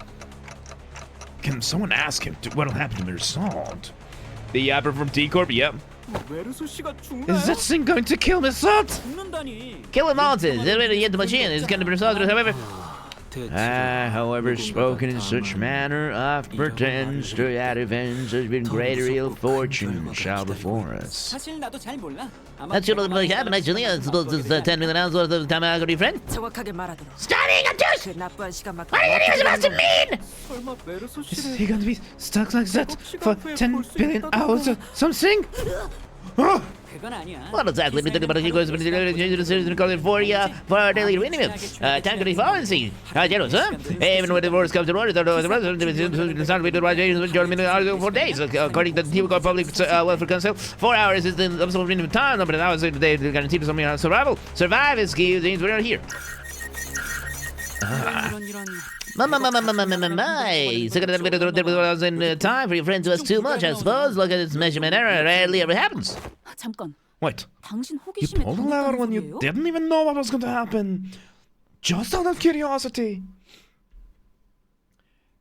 Can someone ask him what'll happen to Mersault? The yapper from T-Corp, yep. 메르소 씨가 죽나요? Is that thing going to kill Mersault? 죽는다니. Kill him nonsense. Yet the machine is going to be resolved, however. However, spoken in such manner, oft pretends to that events has been greater ill fortune shall before us. 사실 나도 잘 몰라. 아마 That should have happened actually. I suppose it's 10 million ounces worth of time I got friend. 정확하게 말하도록. Starting a deuce! 그 나쁜 시간만큼. What are you supposed to mean? 설마 메르소 Is 씨를 he going to be stuck like that for 10 billion hours or something? 그건 아니야. What exactly do you think about it? Goes for our daily minimum. Time to reformancy. General, sir. Even when the worst comes to worst, it's not to watch 4 days. According to the Team Public Welfare Council, 4 hours is the absolute minimum time. But hours they guarantee something on survival. Survive is key. We're here. My. Second a bit of in time for your friend to us too much, I suppose. Look at this measurement error. Rarely ever happens. 잠깐. What? 당신 You 호기심에 pulled the lever when you 당했다는 소리예요? didn't even know what was going to happen. Just out of curiosity.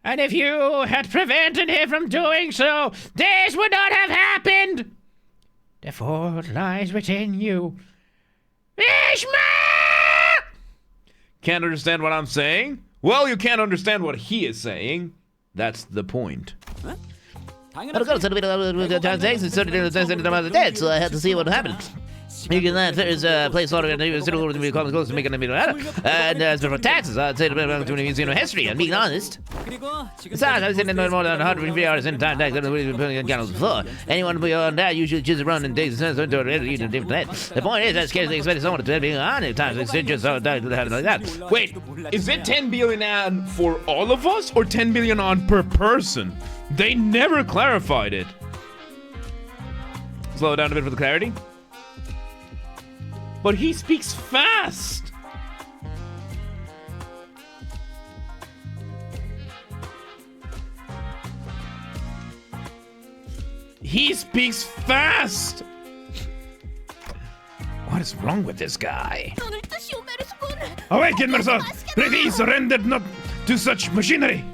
And if you had prevented him from doing so, this would not have happened. The fault lies within you. Ishmael! Can't understand what I'm saying? Well, you can't understand what he is saying. That's the point. I don't know, so I had to see what happened. You can there's a place order and be close to making a matter. And as for taxes, I'd say about to museum of history, and being honest. 그리고 지금 Besides, I was sitting in more than 150 hours in time tax that we've been putting on gallons before. Anyone beyond that usually chooses to run in days and cents into a different net. The point is, I scarcely expected someone to be on at times. It's just so like that. Wait, is it 10 billion on for all of us or 10 billion on per person? They never clarified it. Slow it down a bit for the clarity. But he speaks fast. He speaks fast. What is wrong with this guy? 오늘 뜻이오 메르스군. Awaken, Mersault! Ready, surrendered not to such machinery!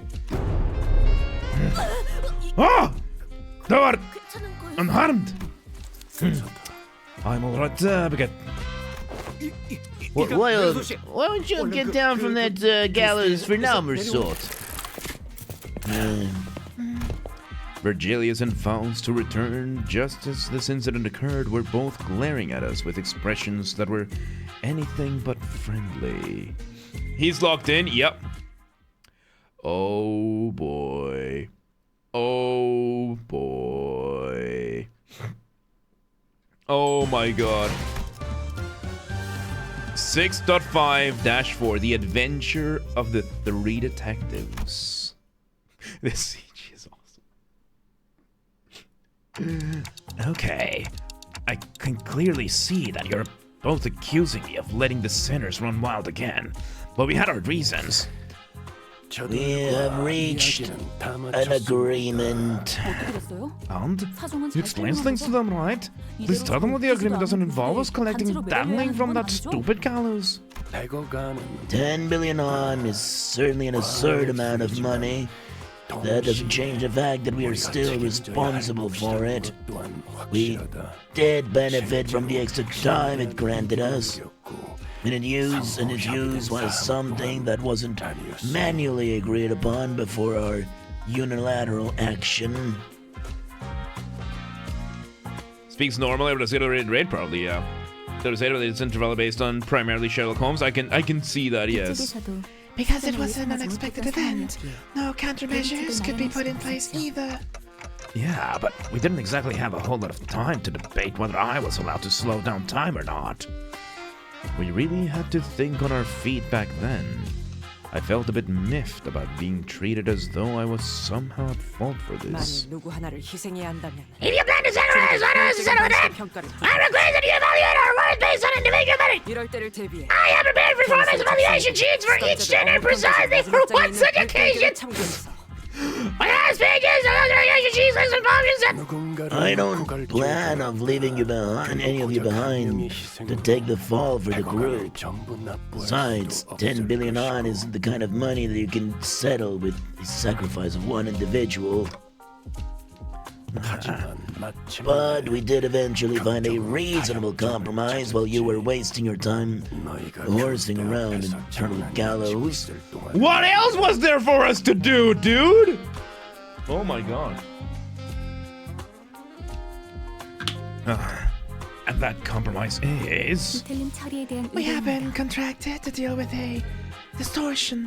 Oh! Thou art 괜찮은 거예요? unharmed! I'm alright, Bigot. Why don't you get down from that gallows for now, Mersault? Virgilius and Faust, to return just as this incident occurred, were both glaring at us with expressions that were anything but friendly. He's locked in, yep. Oh boy. Oh boy. Oh my god. 6.5-4, The Adventure of the Three Detectives. This CG is awesome. Okay. I can clearly see that you're both accusing me of letting the sinners run wild again. But we had our reasons. We have reached an agreement. 어떻게 됐어요? And? 사정은 You 잘 explain 설명한 things to 거죠? them, right? Please tell them what the agreement doesn't involve us collecting 단체로 dangling from that 매달려야 하는 건 stupid gallows. 10 billion on is certainly an absurd amount of money. That doesn't change the fact that we are still responsible for it. We did benefit from the extra time it granted us. And its use was something that wasn't manually agreed upon before our unilateral action. Speaks normally with a accelerated rate, probably, yeah. There was it's Intervallo based on primarily Sherlock Holmes. I can see that, yes. 그쪽에서도 Because it was an unexpected event, no countermeasures could be put in place either. Yeah, but we didn't exactly have a whole lot of time to debate whether I was allowed to slow down time or not. We really had to think on our feet back then. I felt a bit miffed about being treated as though I was somehow at fault for this. 만일 누구 하나를 희생해야 한다면 If you plan to sacrifice one of us to settle that, 평가를 I request that you evaluate our worth based on individual merit. 이럴 때를 대비해 I have prepared performance evaluation sheets for each gender precisely for one such occasion. My last pages of evaluation sheets list involved in I don't plan on leaving you behind, any of you behind, to take the fall for the group. Besides, 10 billion on isn't the kind of money that you can settle with the sacrifice of one individual. But we did eventually find a reasonable compromise while you were wasting your time horsing around in eternal gallows. What else was there for us to do, dude? Oh my god. And that compromise is... 틀림 처리에 대한 We have been contracted to deal with a distortion.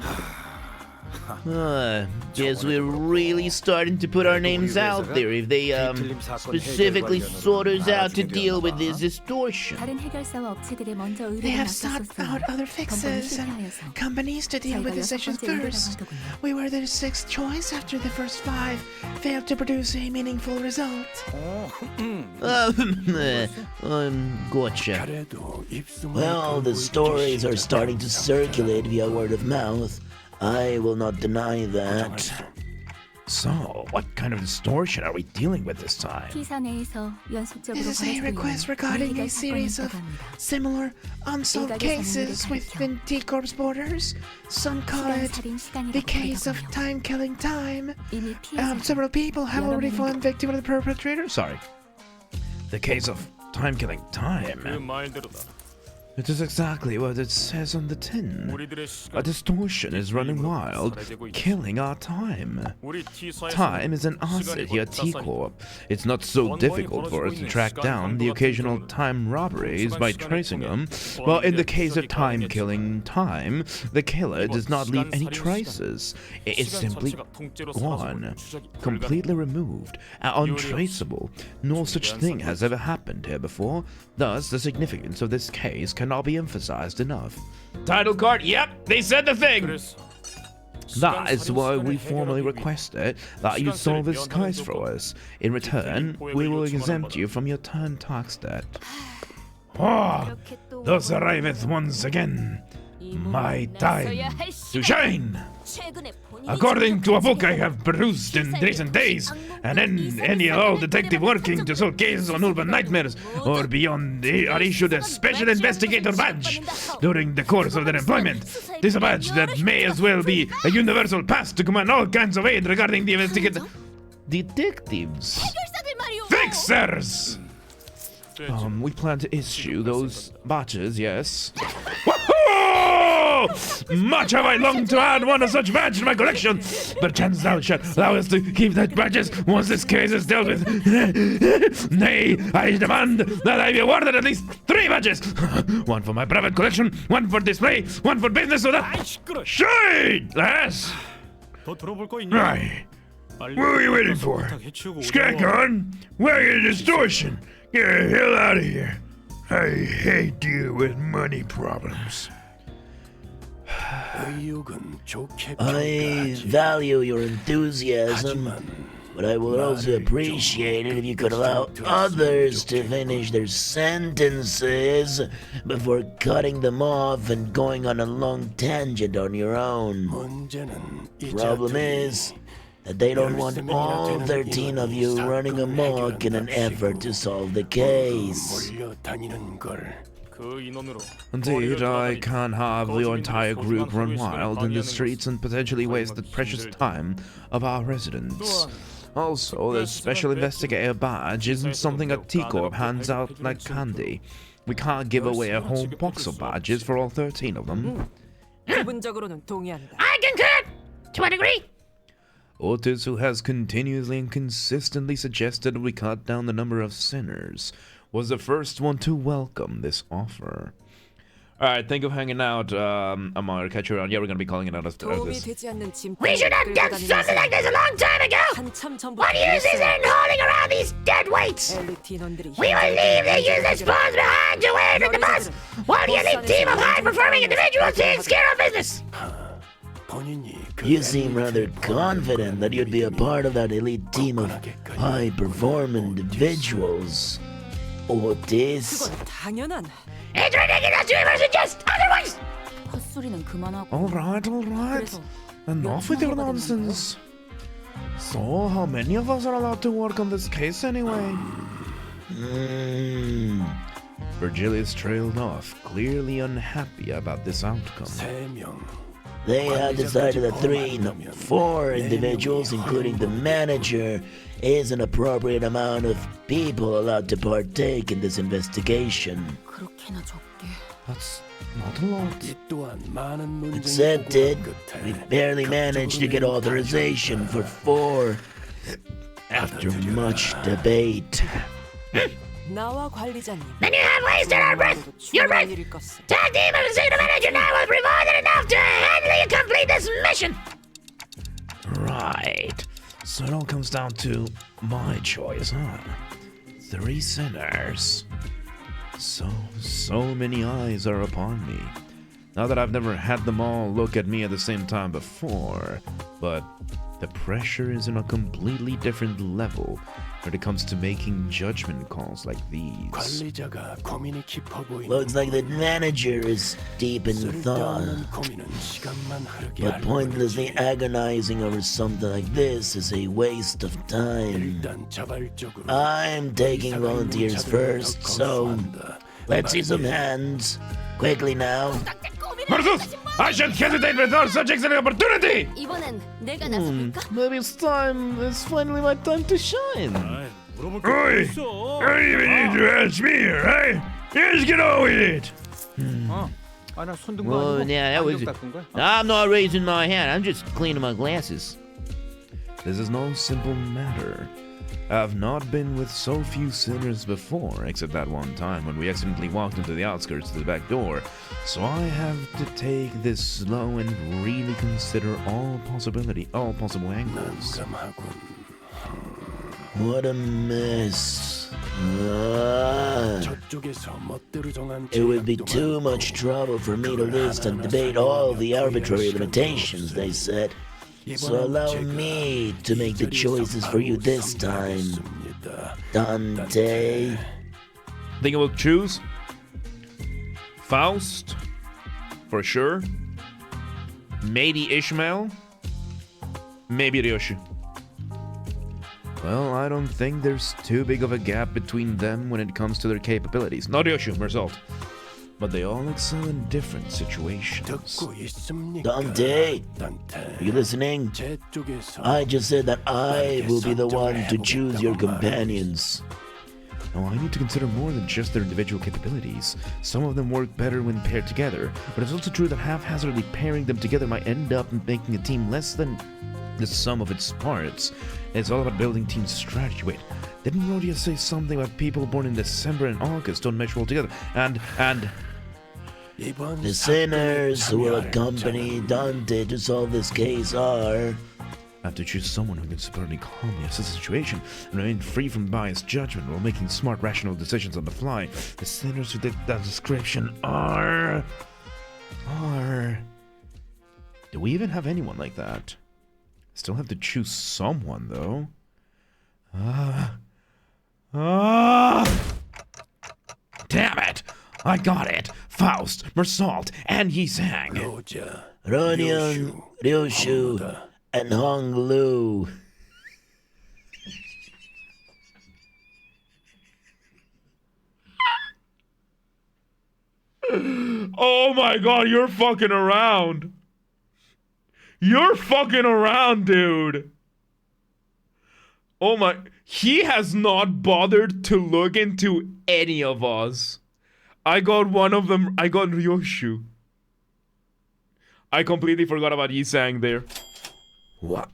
Guess we're really starting to put our names out there if they specifically sort us out to deal with this distortion. 다른 해결사와 업체들에 먼저 의뢰를 They have sought out other fixes and companies to deal with this issue first. We were their sixth choice after the first five failed to produce a meaningful result. Gotcha. Well, the stories are starting to circulate via word of mouth. I will not deny that. So, what kind of distortion are we dealing with this time? This is a request regarding a series of similar unsolved cases within T-Corp's borders. Some call it the case of time-killing time. Several people have already fallen victim of the perpetrator. Sorry. The case of time-killing time. It is exactly what it says on the tin. A distortion is running wild, killing our time. Time is an asset here at T-Corp. It's not so difficult for us to track down the occasional time robberies by tracing them, while in the case of time-killing time, the killer does not leave any traces. It is simply gone, completely removed, untraceable. No such thing has ever happened here before. Thus, the significance of this case cannot be emphasized enough. Title card, yep, they said the thing. That is why we formally requested that you solve this case for us. In return, we will exempt you from your turn tax debt. Oh, thus arriveth once again my time to shine. According to a book I have perused in recent days, and in any and all detective working to solve cases on urban nightmares or beyond, they are issued a special investigator badge during the course of their employment. This is a badge that may as well be a universal pass to command all kinds of aid regarding the detectives. Fixers! We plan to issue those badges, yes. Much have I longed to add one of such badges to my collection, but chance thou shalt allow us to keep that badges once this case is dealt with. Nay, I demand that I be awarded at least 3 badges. One for my private collection, one for display, one for business, so that... Shade, lass! Right. What are you waiting for? Skank on? Where your distortion? Get the hell out of here. I hate dealing with money problems. I value your enthusiasm, but I would also appreciate it if you could allow others to finish their sentences before cutting them off and going on a long tangent on your own. Problem is that they don't want all 13 of you running amok in an effort to solve the case. Indeed, I can't have your entire group run wild in the streets and potentially waste the precious time of our residents. Also, the special investigator badge isn't something a T-Corp hands out like candy. We can't give away a whole box of badges for all 13 of them. I concur! To a degree! Otis, who has continuously and consistently suggested we cut down the number of sinners, was the first one to welcome this offer. Alright, think of hanging out. I'm gonna catch you around. Yeah, we're gonna be calling it out as 도움이 this. 되지 않는 짐. We should have done something like this a long time ago! 한참 전부터 What use is in hauling around these dead weights? 엘리트 인원들이 We will leave the useless pawns behind to wait at the bus, while the elite team of high-performing individuals takes care of business. You seem rather confident that you'd be a part of that elite team of high-performing individuals. Otis. 그건 당연한. It's ridiculous to even suggest otherwise! 헛소리는 그만하고. Alright. 그래서 Enough with your nonsense. So, how many of us are allowed to work on this case anyway? Virgilius trailed off, clearly unhappy about this outcome. They had decided that 4 individuals, including the manager, is an appropriate amount of people allowed to partake in this investigation. 그렇게나 적게. That's not a lot. Accepted. We barely managed to get authorization for 4 after much debate. 나와 관리자님. Then you have wasted our breath! Your breath! 일일 것을. Tag team of the senior manager now will be more than enough to handily complete this mission! Right. So it all comes down to my choice, huh? 3 sinners. So many eyes are upon me. Not that I've never had them all look at me at the same time before, but the pressure is on a completely different level when it comes to making judgment calls like these. Looks like the manager is deep in thought. But pointlessly agonizing over something like this is a waste of time. I'm taking volunteers first, so let's see some hands. Quickly now. Marcus! I shan't hesitate with our such excellent opportunity! 이번엔 내가 나서볼까? Maybe it's finally my time to shine. Oi! Don't even need to ask me, alright? Just get on with it! Well, yeah, that was. I'm not raising my hand. I'm just cleaning my glasses. This is no simple matter. I've not been with so few sinners before, except that one time when we accidentally walked into the outskirts to the back door. So I have to take this slow and really consider all possible angles. What a mess. It would be too much trouble for me to list and debate all the arbitrary limitations they set. So allow me to make the choices for you this time, Dante. Think I will choose Faust, for sure. Maybe Ishmael. Maybe Ryoshi. Well, I don't think there's too big of a gap between them when it comes to their capabilities. Not Ryoshi, Mersault. But they all excel in different situations. Dante, are you listening? I just said that I will be the one to choose your companions. Now, I need to consider more than just their individual capabilities. Some of them work better when paired together, but it's also true that haphazardly pairing them together might end up making a team less than the sum of its parts. It's all about building team strategy. Wait, didn't Rhodia say something about people born in December and August don't mesh well together? And the sinners who will accompany Dante to solve this case are... I have to choose someone who can support me calmly assess the situation and remain free from biased judgment while making smart, rational decisions on the fly. The sinners who did that description are... Do we even have anyone like that? Still have to choose someone, though. Damn it! I got it! Faust, Mersault, and Yisang. Ronion, Ryoshu, and Hong Lu. Oh my god, you're fucking around. You're fucking around, dude. Oh my... He has not bothered to look into any of us. I got one of them. I got Ryoshu. I completely forgot about Yisang there. What?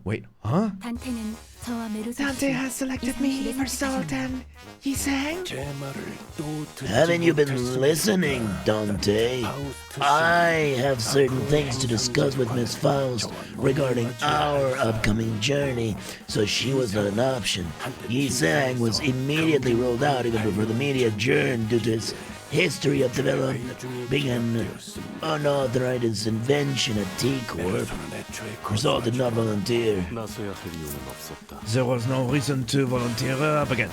Wait, huh? 단테는 저와 메르소 Dante has selected me for Salt and Yisang. Haven't you been listening, Dante? I have certain things to discuss with Miss Faust regarding our upcoming journey, so she was not an option. Yisang was immediately rolled out even before the media adjourned due to its history of developing an unauthorized invention at T-Corp. Result did not volunteer. 나서야 할 이유는 없었다. There was no reason to volunteer up again.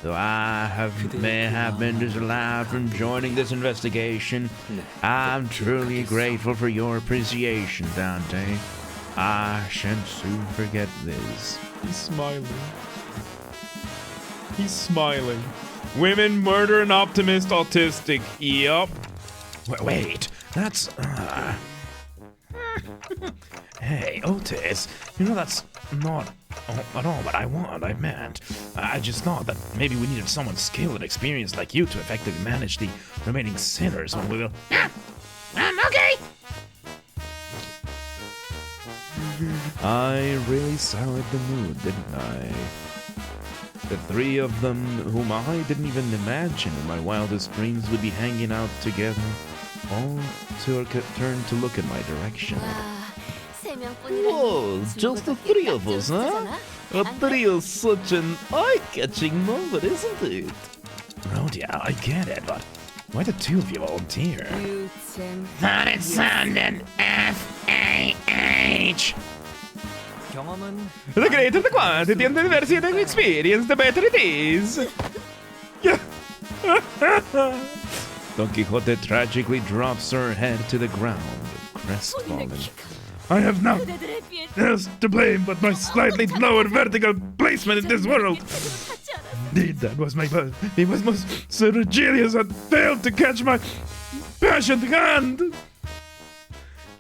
Though may have been disallowed from joining this investigation, I'm truly grateful for your appreciation, Dante. I shan't soon forget this. He's smiling. He's smiling. Women, murder, and optimist, autistic. Yup. Wait, that's... Hey, Otis, you know that's not at all what I meant. I just thought that maybe we needed someone skilled and experienced like you to effectively manage the remaining sinners when we will... Okay. I really soured the mood, didn't I? The three of them, whom I didn't even imagine in my wildest dreams would be hanging out together, all turned to look in my direction. Whoa, just the three of us, huh? A trio's such an eye-catching number, isn't it? Oh yeah, I get it, but why the two of you volunteer? Thought it sounded F-A-H. 경험은 The greater the quantity and the diversity of the experience, the better it is. Don Quixote tragically drops her head to the ground, crestfallen. I have not else to blame but my slightly lower vertical placement in this world. Indeed, that was my fault. It was most Sir Regilius had failed to catch my passionate hand.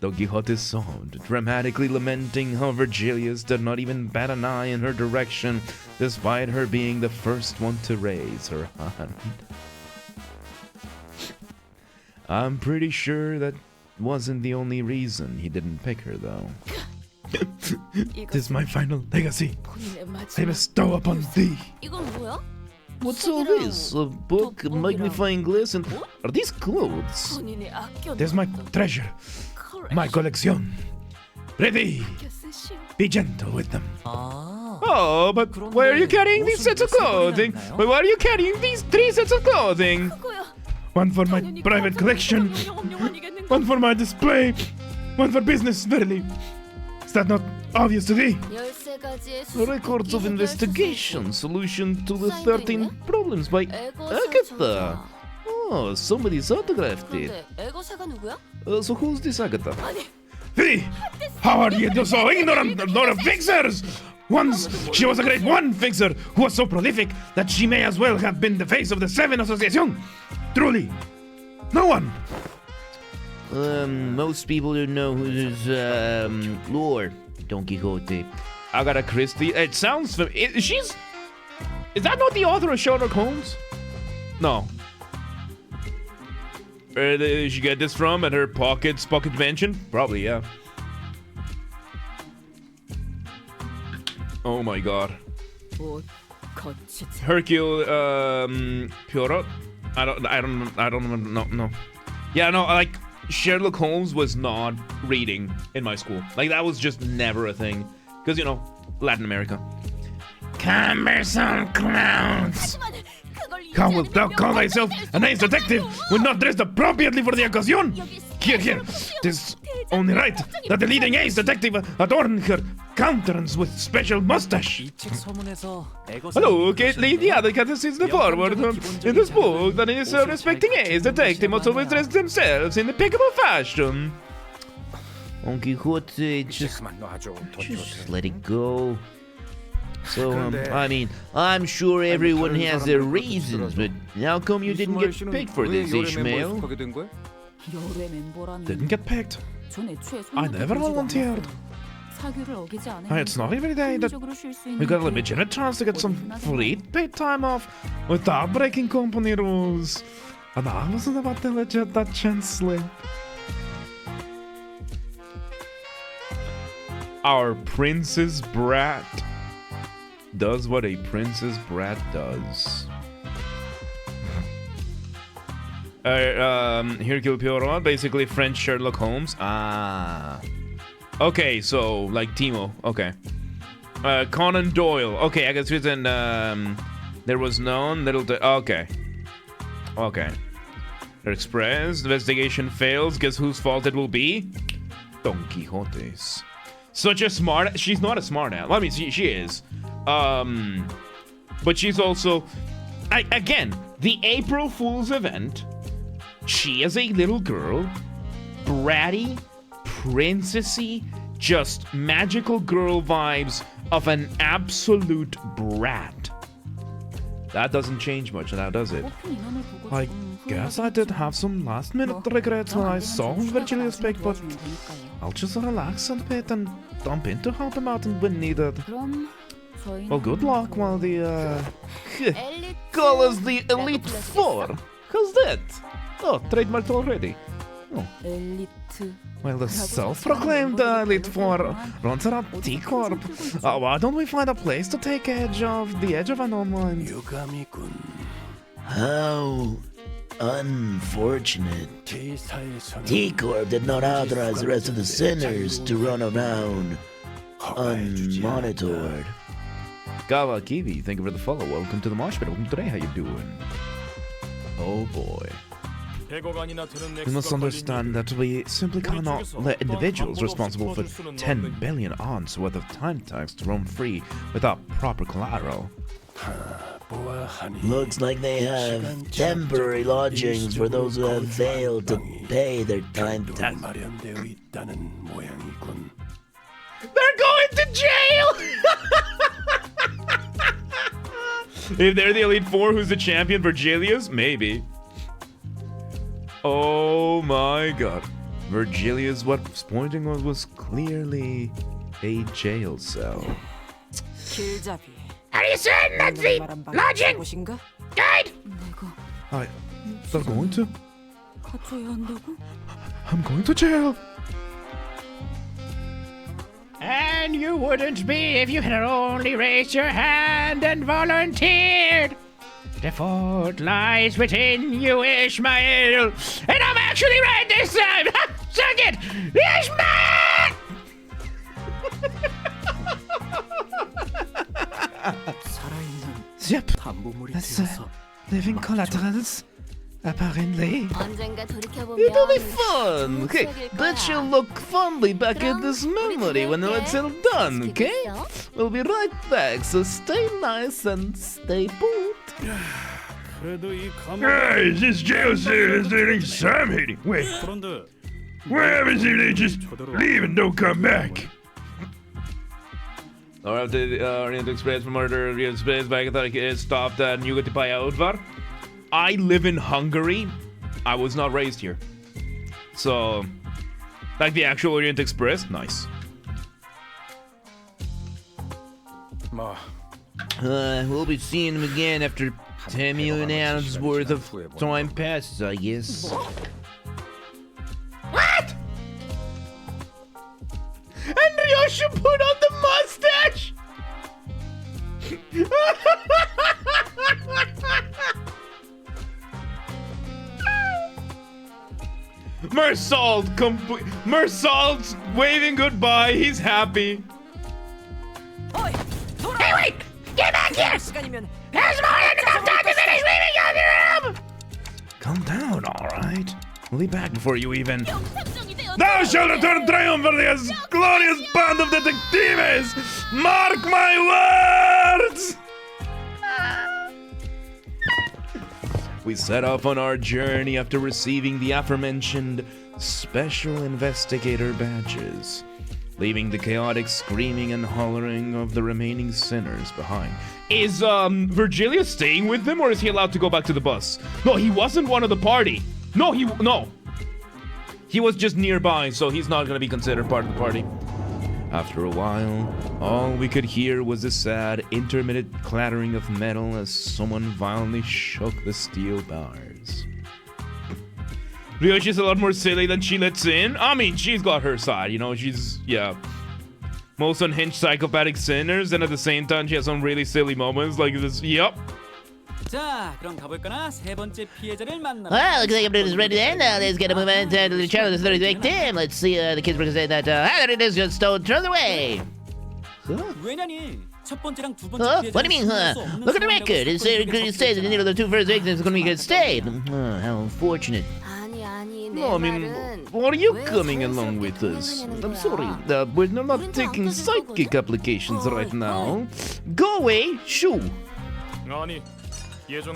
Don Quixote sobbed, dramatically lamenting how Virgilius did not even bat an eye in her direction, despite her being the first one to raise her hand. I'm pretty sure that wasn't the only reason he didn't pick her, though. This is my final legacy. I bestow upon thee. What's all this? A book, a magnifying glass, and are these clothes? There's my treasure, my collection. Ready? Be gentle with them. Oh, but why are you carrying these sets of clothing? Why are you carrying these 3 sets of clothing? One for my private collection, one for my display, one for business, verily. Is that not obvious to thee? Records of investigation, solution to the 13 problems by Agatha. Oh, somebody's autographed it. So who's this Agatha? Thee! How are you so ignorant of the fixers? Once she was a great one fixer who was so prolific that she may as well have been the face of the 7 Association. Truly, no one. Most people don't know who's Lord Don Quixote. Agatha Christie. It sounds she's... Is that not the author of Sherlock Holmes? No. Where did she get this from? At her pocket dimension? Probably, yeah. Oh my god. Hercule Poirot? I don't know. Yeah, no, like Sherlock Holmes was not reading in my school. Like that was just never a thing. Because, you know, Latin America. Cumbersome clowns. How wilt thou call thyself an ace detective when not dressed appropriately for the occasion? Here, 'tis only right that the leading ace detective adorn her countenance with special mustache. Hello, Caitlin. The other cat is the forward. In this book, that is a respecting ace detective must always dress themselves in impeccable fashion. Don Quixote, just let it go. So, I mean, I'm sure everyone has their reasons, but how come you didn't get picked for this, Ishmael? Didn't get picked. I never volunteered. It's not every day that we got a legitimate chance to get some free paid time off without breaking company rules. And I wasn't about to let that chance slip. Our princess brat does what a princess brat does. Hercule Poirot, basically French Sherlock Holmes. Ah. Okay, so like Timo. Okay. Conan Doyle. Okay, I guess it's in. There was none. Okay. Okay. Express. Investigation fails. Guess whose fault it will be? Don Quixote's. Such a smart. She's not a smart ass. I mean, she is. But she's also. Again, the April Fool's event. She is a little girl, bratty, princessy, just magical girl vibes of an absolute brat. That doesn't change much now, does it? I guess I did have some last-minute regrets when I saw Virgilius pick, but I'll just relax a bit and dump in to help him out and when needed. Well, good luck while the, call us the Elite Four. How's that? Oh, trademarked already. Oh. Well, the self-proclaimed Elite Four runs around T-Corp. Why don't we find a place to take edge of the edge of an online? How unfortunate. T-Corp did not authorize the rest of the sinners to run around unmonitored. Gawa Kiwi, thank you for the follow. Welcome to the Mosh Pit. Welcome today. How you doing? Oh boy. We must understand that we simply cannot let individuals responsible for 10 billion aunts worth of time tax roam free without proper collateral. Looks like they have temporary lodgings for those who have failed to pay their time tax. They're going to jail! If they're the Elite Four, who's the champion? Virgilius? Maybe. Oh my god. Virgilius, what was pointing was clearly a jail cell. Are you certain that's the lodging? Guide! They're going to? I'm going to jail. And you wouldn't be if you had only raised your hand and volunteered. The fault lies within you, Ishmael. And I'm actually right this time. Suck it, Ishmael! Yep, that's living collaterals, apparently. It'll be fun, okay? Bet you'll look fondly back at this memory when it's all done, okay? We'll be right back, so stay nice and stay put. Guys, this jail cell is getting some hating. Wait, what happens if they just leave and don't come back? Alright, Orient Express for murder, Orient Express back at the stopped at Nugati Payaudvar. I live in Hungary. I was not raised here. So, like the actual Orient Express, nice. We'll be seeing him again after 10 million hours worth of time passes, I guess. What? And Ryoshu put on the mustache! Mersault's waving goodbye. He's happy. Hey, wait! Get back here! There's more than enough time to finish leaving out the room! Calm down, alright? We'll be back before you even... Thou shalt return triumphant this glorious band of detectives! Mark my words! We set off on our journey after receiving the aforementioned Special Investigator badges, leaving the chaotic screaming and hollering of the remaining sinners behind. Is, Virgilius staying with them, or is he allowed to go back to the bus? No, he wasn't one of the party. No. He was just nearby, so he's not gonna be considered part of the party. After a while, all we could hear was the sad, intermittent clattering of metal as someone violently shook the steel bars. Ryoshi's a lot more silly than she lets in. I mean, she's got her side, you know, yeah. most unhinged psychopathic sinners, and at the same time she has some really silly moments like this. Yup. 자, 그럼 가볼까나? 세 번째 피해자를 만나. Well, looks like everybody's ready to end now. Let's get a move on to the channel. This 30 victim. Let's see. The kids were gonna say that. There it is, just stole the away. 왜냐니? 첫 번째랑 두 번째 Huh? 피해자는 What do you mean, huh? Look at the record. It says that the two first victims are gonna be good stayed. How unfortunate. 아니 아니 내 No, I mean, 말은 what are you 왜 coming 서로 along 서로 with us? 변명하는 I'm 거야? sorry, we're not taking psychic applications right now. Go away, shoo. 아니,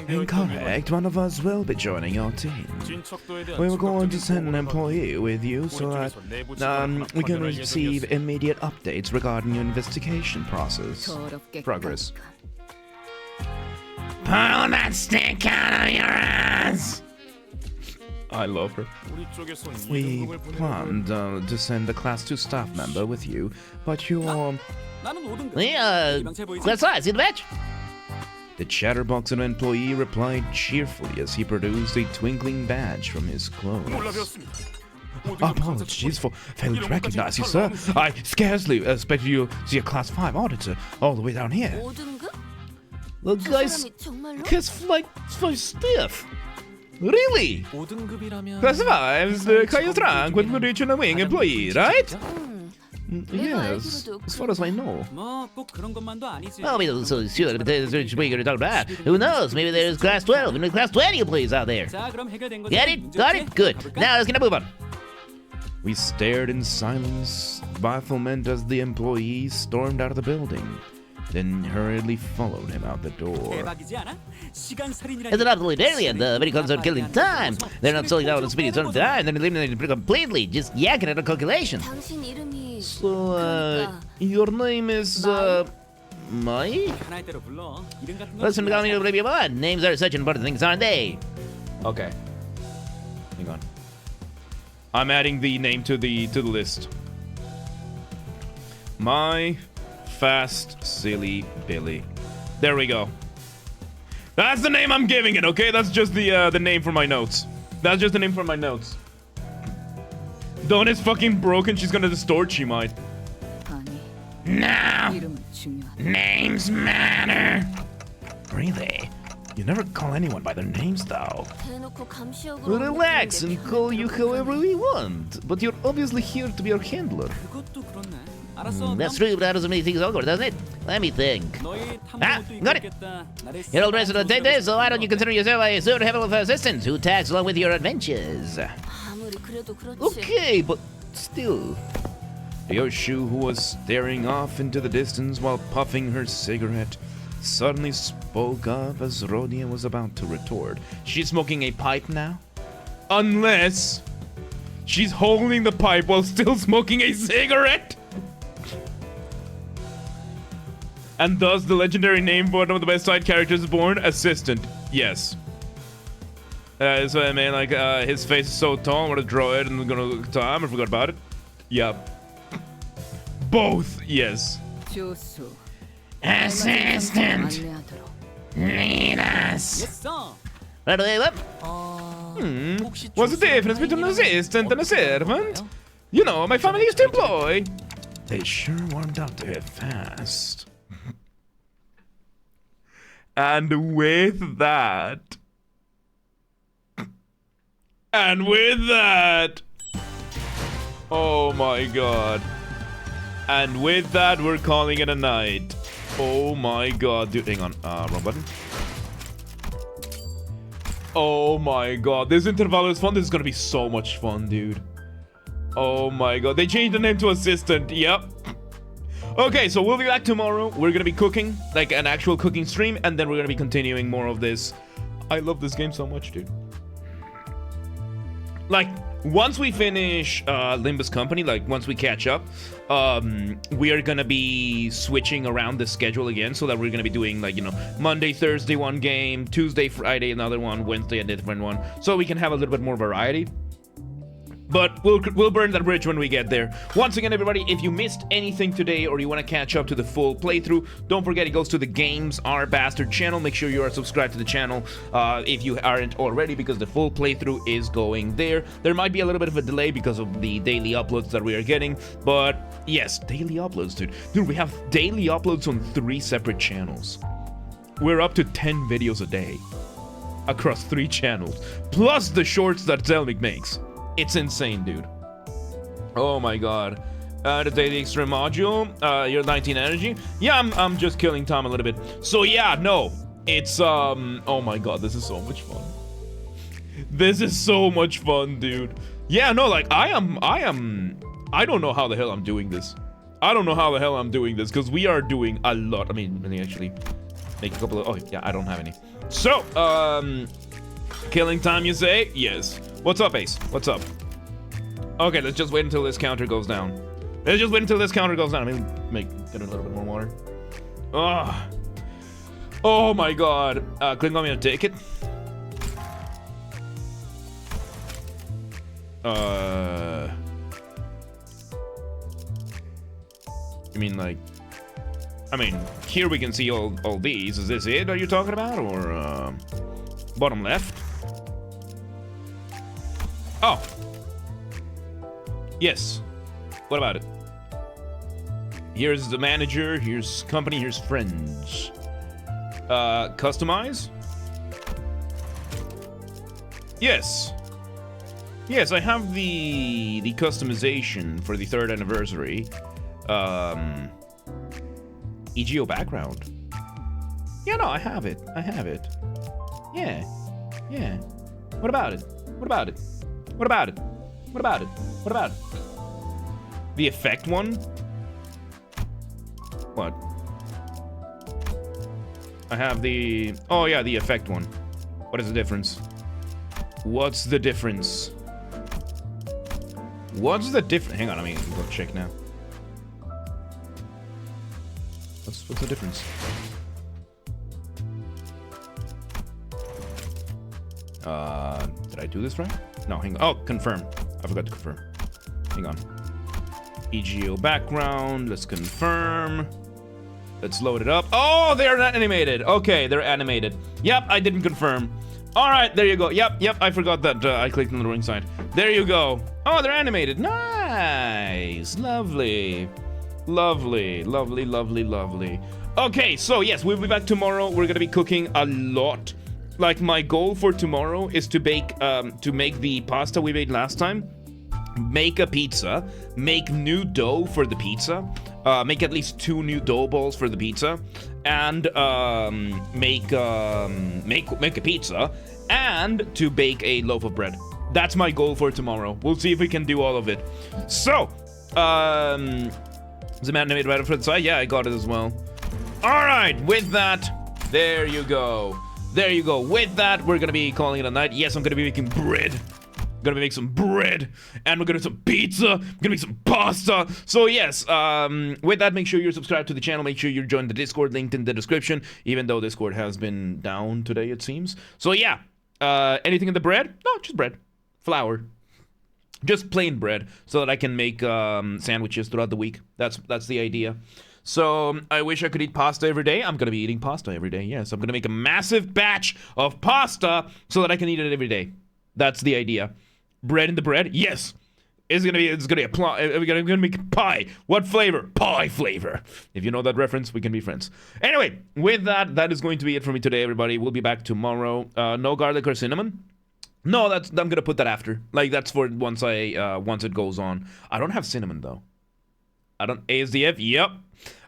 Incorrect, one of us will be joining your team. We were going to send an employee with you so that we can receive immediate updates regarding your investigation progress. Pull that stick out of your ass! I love her. We planned to send a Class 2 staff member with you, but you're... 나는 5등급. Yeah, let's see the match. The Chatterbox employee replied cheerfully as he produced a twinkling badge from his clothes. Apologies for failing to recognize you, sir. I scarcely expected you to see a Class 5 auditor all the way down here. 5등급? The guy's like so stiff. Really? 5등급이라면 Class 5 is the highest rank with reaching a wing employee, right? Yes, as far as I know. 뭐꼭 그런 것만도 아니지. Well, we don't so sure, but there's what you're talking about. Who knows? Maybe there's Class 12 and Class 20 employees out there. 자, 그럼 해결된 거죠? Get it? Got it? Good. Now let's get a move on. We stared in silence, bafflement as the employee stormed out of the building, then hurriedly followed him out the door. 대박이지 않아? 시간살인이라니. It's an absolute alien, very concerned killing time. They're not slowing down the speed of time, they're eliminating it completely, just yakking at a calculation. 당신 이름이 So, your name is, Mai? 하나의 대로 불러. 이름 같은 거. Listen, call me baby boy. Names are such important things, aren't they? Okay. Hang on. I'm adding the name to the list. My Fast Silly Billy. There we go. That's the name I'm giving it, okay? That's just the name for my notes. That's just the name for my notes. Dawn is fucking broken. She's gonna distort. She might. No! Names matter! Really? You never call anyone by their names, though. 대놓고 감시역으로 Relax and call you however we want. But you're obviously here to be our handler. 그것도 그렇네. 알았어. That's true, but how does many things awkward, doesn't it? Let me think. 너희 Ah, 탐정도 got it. 있겠다. 나를 You're all dressed to take this, so why don't you consider yourself a sort of heaven of assistant who tags along with your adventures? 아무리 그래도 그렇지. Okay, but still. Ryoshu, who was staring off into the distance while puffing her cigarette, suddenly spoke up as Rodia was about to retort. She's smoking a pipe now? Unless she's holding the pipe while still smoking a cigarette? And thus the legendary name for one of the best side characters born, Assistant. Yes. So I mean, like, his face is so tall, I'm gonna draw it and I'm gonna look at time, I forgot about it. Yep. Both, yes. Assistant! Lead us! 했어. Right away, up. What's the difference between an assistant and a servant? You know, my family used to employ. They sure warmed up to it fast. And with that... Oh my god. And with that, we're calling it a night. Oh my god, dude, hang on, wrong button. Oh my god, this Intervallo is fun. This is gonna be so much fun, dude. Oh my god, they changed the name to Assistant, yep. Okay, so we'll be back tomorrow. We're gonna be cooking, like an actual cooking stream, and then we're gonna be continuing more of this. I love this game so much, dude. Like, once we finish Limbus Company, like once we catch up, we are gonna be switching around the schedule again, so that we're gonna be doing, like, you know, Monday, Thursday one game, Tuesday, Friday another one, Wednesday a different one, so we can have a little bit more variety. But we'll burn that bridge when we get there. Once again, everybody, if you missed anything today or you want to catch up to the full playthrough, don't forget it goes to the Games Are Bastard channel. Make sure you are subscribed to the channel if you aren't already, because the full playthrough is going there. There might be a little bit of a delay because of the daily uploads that we are getting, but yes, daily uploads, dude. Dude, we have daily uploads on 3 separate channels. We're up to 10 videos a day across 3 channels, plus the shorts that Zelmic makes. It's insane, dude. Oh my god. The daily extra module, you're 19 energy. Yeah, I'm just killing time a little bit. So yeah, no. It's oh my god, this is so much fun. This is so much fun, dude. Yeah, no, like I don't know how the hell I'm doing this. I don't know how the hell I'm doing this, because we are doing a lot. I mean, let me actually make a couple of, oh yeah, I don't have any. So, killing time, you say? Yes. What's up, Ace? What's up? Okay, let's just wait until this counter goes down. Let's just wait until this counter goes down. Let me get a little bit more water. Oh my god. Click on me to take it. You mean like... I mean, here we can see all these. Is this it? Are you talking about? Or, bottom left? Oh. Yes. What about it? Here's the manager, here's company, here's friends. Customize? Yes. Yes, I have the customization for the 3rd anniversary. EGO background. Yeah, no, I have it. I have it. Yeah. Yeah. What about it? What about it? What about it? What about it? What about it? The effect one? What? I have the... Oh, yeah, the effect one. What is the difference? What's the difference? What's the difference? Hang on, I mean, go check now. What's the difference? Did I do this right? No, hang on. Oh, confirm. I forgot to confirm. Hang on. EGO background. Let's confirm. Let's load it up. Oh, they're not animated. Okay, they're animated. Yep, I didn't confirm. All right, there you go. Yep, I forgot that I clicked on the wrong side. There you go. Oh, they're animated. Nice. Lovely. Lovely, lovely, lovely, lovely. Okay, so yes, we'll be back tomorrow. We're gonna be cooking a lot. Like, my goal for tomorrow is to bake, to make the pasta we made last time, make a pizza, make new dough for the pizza, make at least 2 new dough balls for the pizza, and make a pizza, and to bake a loaf of bread. That's my goal for tomorrow. We'll see if we can do all of it. So, is the animated right for the side? Yeah, I got it as well. All right, with that, there you go. There you go. With that, we're gonna be calling it a night. Yes, I'm gonna be making bread. Gonna make some bread, and we're gonna do some pizza. I'm gonna make some pasta. So yes, with that, make sure you're subscribed to the channel. Make sure you join the Discord, linked in the description. Even though Discord has been down today, it seems. So yeah, anything in the bread? No, just bread, flour, just plain bread, so that I can make sandwiches throughout the week. That's the idea. So, I wish I could eat pasta every day. I'm gonna be eating pasta every day, yes. I'm gonna make a massive batch of pasta so that I can eat it every day. That's the idea. Bread in the bread? Yes. It's gonna be we're gonna make pie. What flavor? Pie flavor. If you know that reference, we can be friends. Anyway, with that, that is going to be it for me today, everybody. We'll be back tomorrow. No garlic or cinnamon? No, I'm gonna put that after. Like, that's for once it goes on. I don't have cinnamon, though. I don't... ASDF? Yep.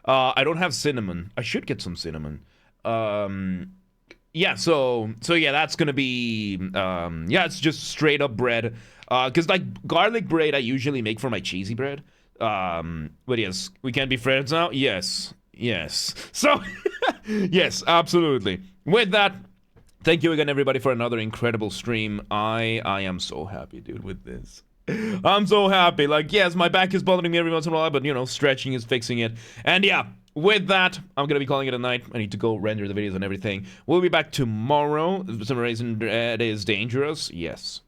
I don't have cinnamon. I should get some cinnamon. Yeah, so yeah, that's gonna be... yeah, it's just straight up bread. Because, like, garlic bread I usually make for my cheesy bread. But yes, we can be friends now? Yes. Yes. So, yes, absolutely. With that, thank you again, everybody, for another incredible stream. I am so happy, dude, with this. I'm so happy. Like, yes, my back is bothering me every once in a while, but, you know, stretching is fixing it. And yeah, with that, I'm gonna be calling it a night. I need to go render the videos and everything. We'll be back tomorrow. For some reason, it is dangerous. Yes.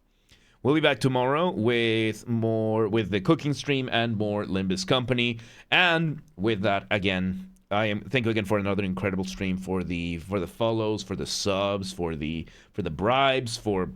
We'll be back tomorrow with the cooking stream and more Limbus Company. And with that, again, thank you again for another incredible stream, for the follows, for the subs, for the bribes, for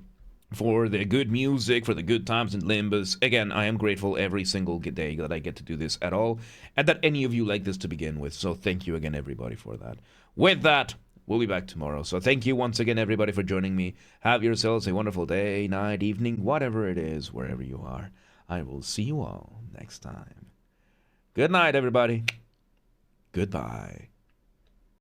the good music, for the good times in Limbus. Again, I am grateful every single day that I get to do this at all, and that any of you like this to begin with. So thank you again, everybody, for that. With that, we'll be back tomorrow. So thank you once again, everybody, for joining me. Have yourselves a wonderful day, night, evening, whatever it is, wherever you are. I will see you all next time. Good night, everybody. Goodbye.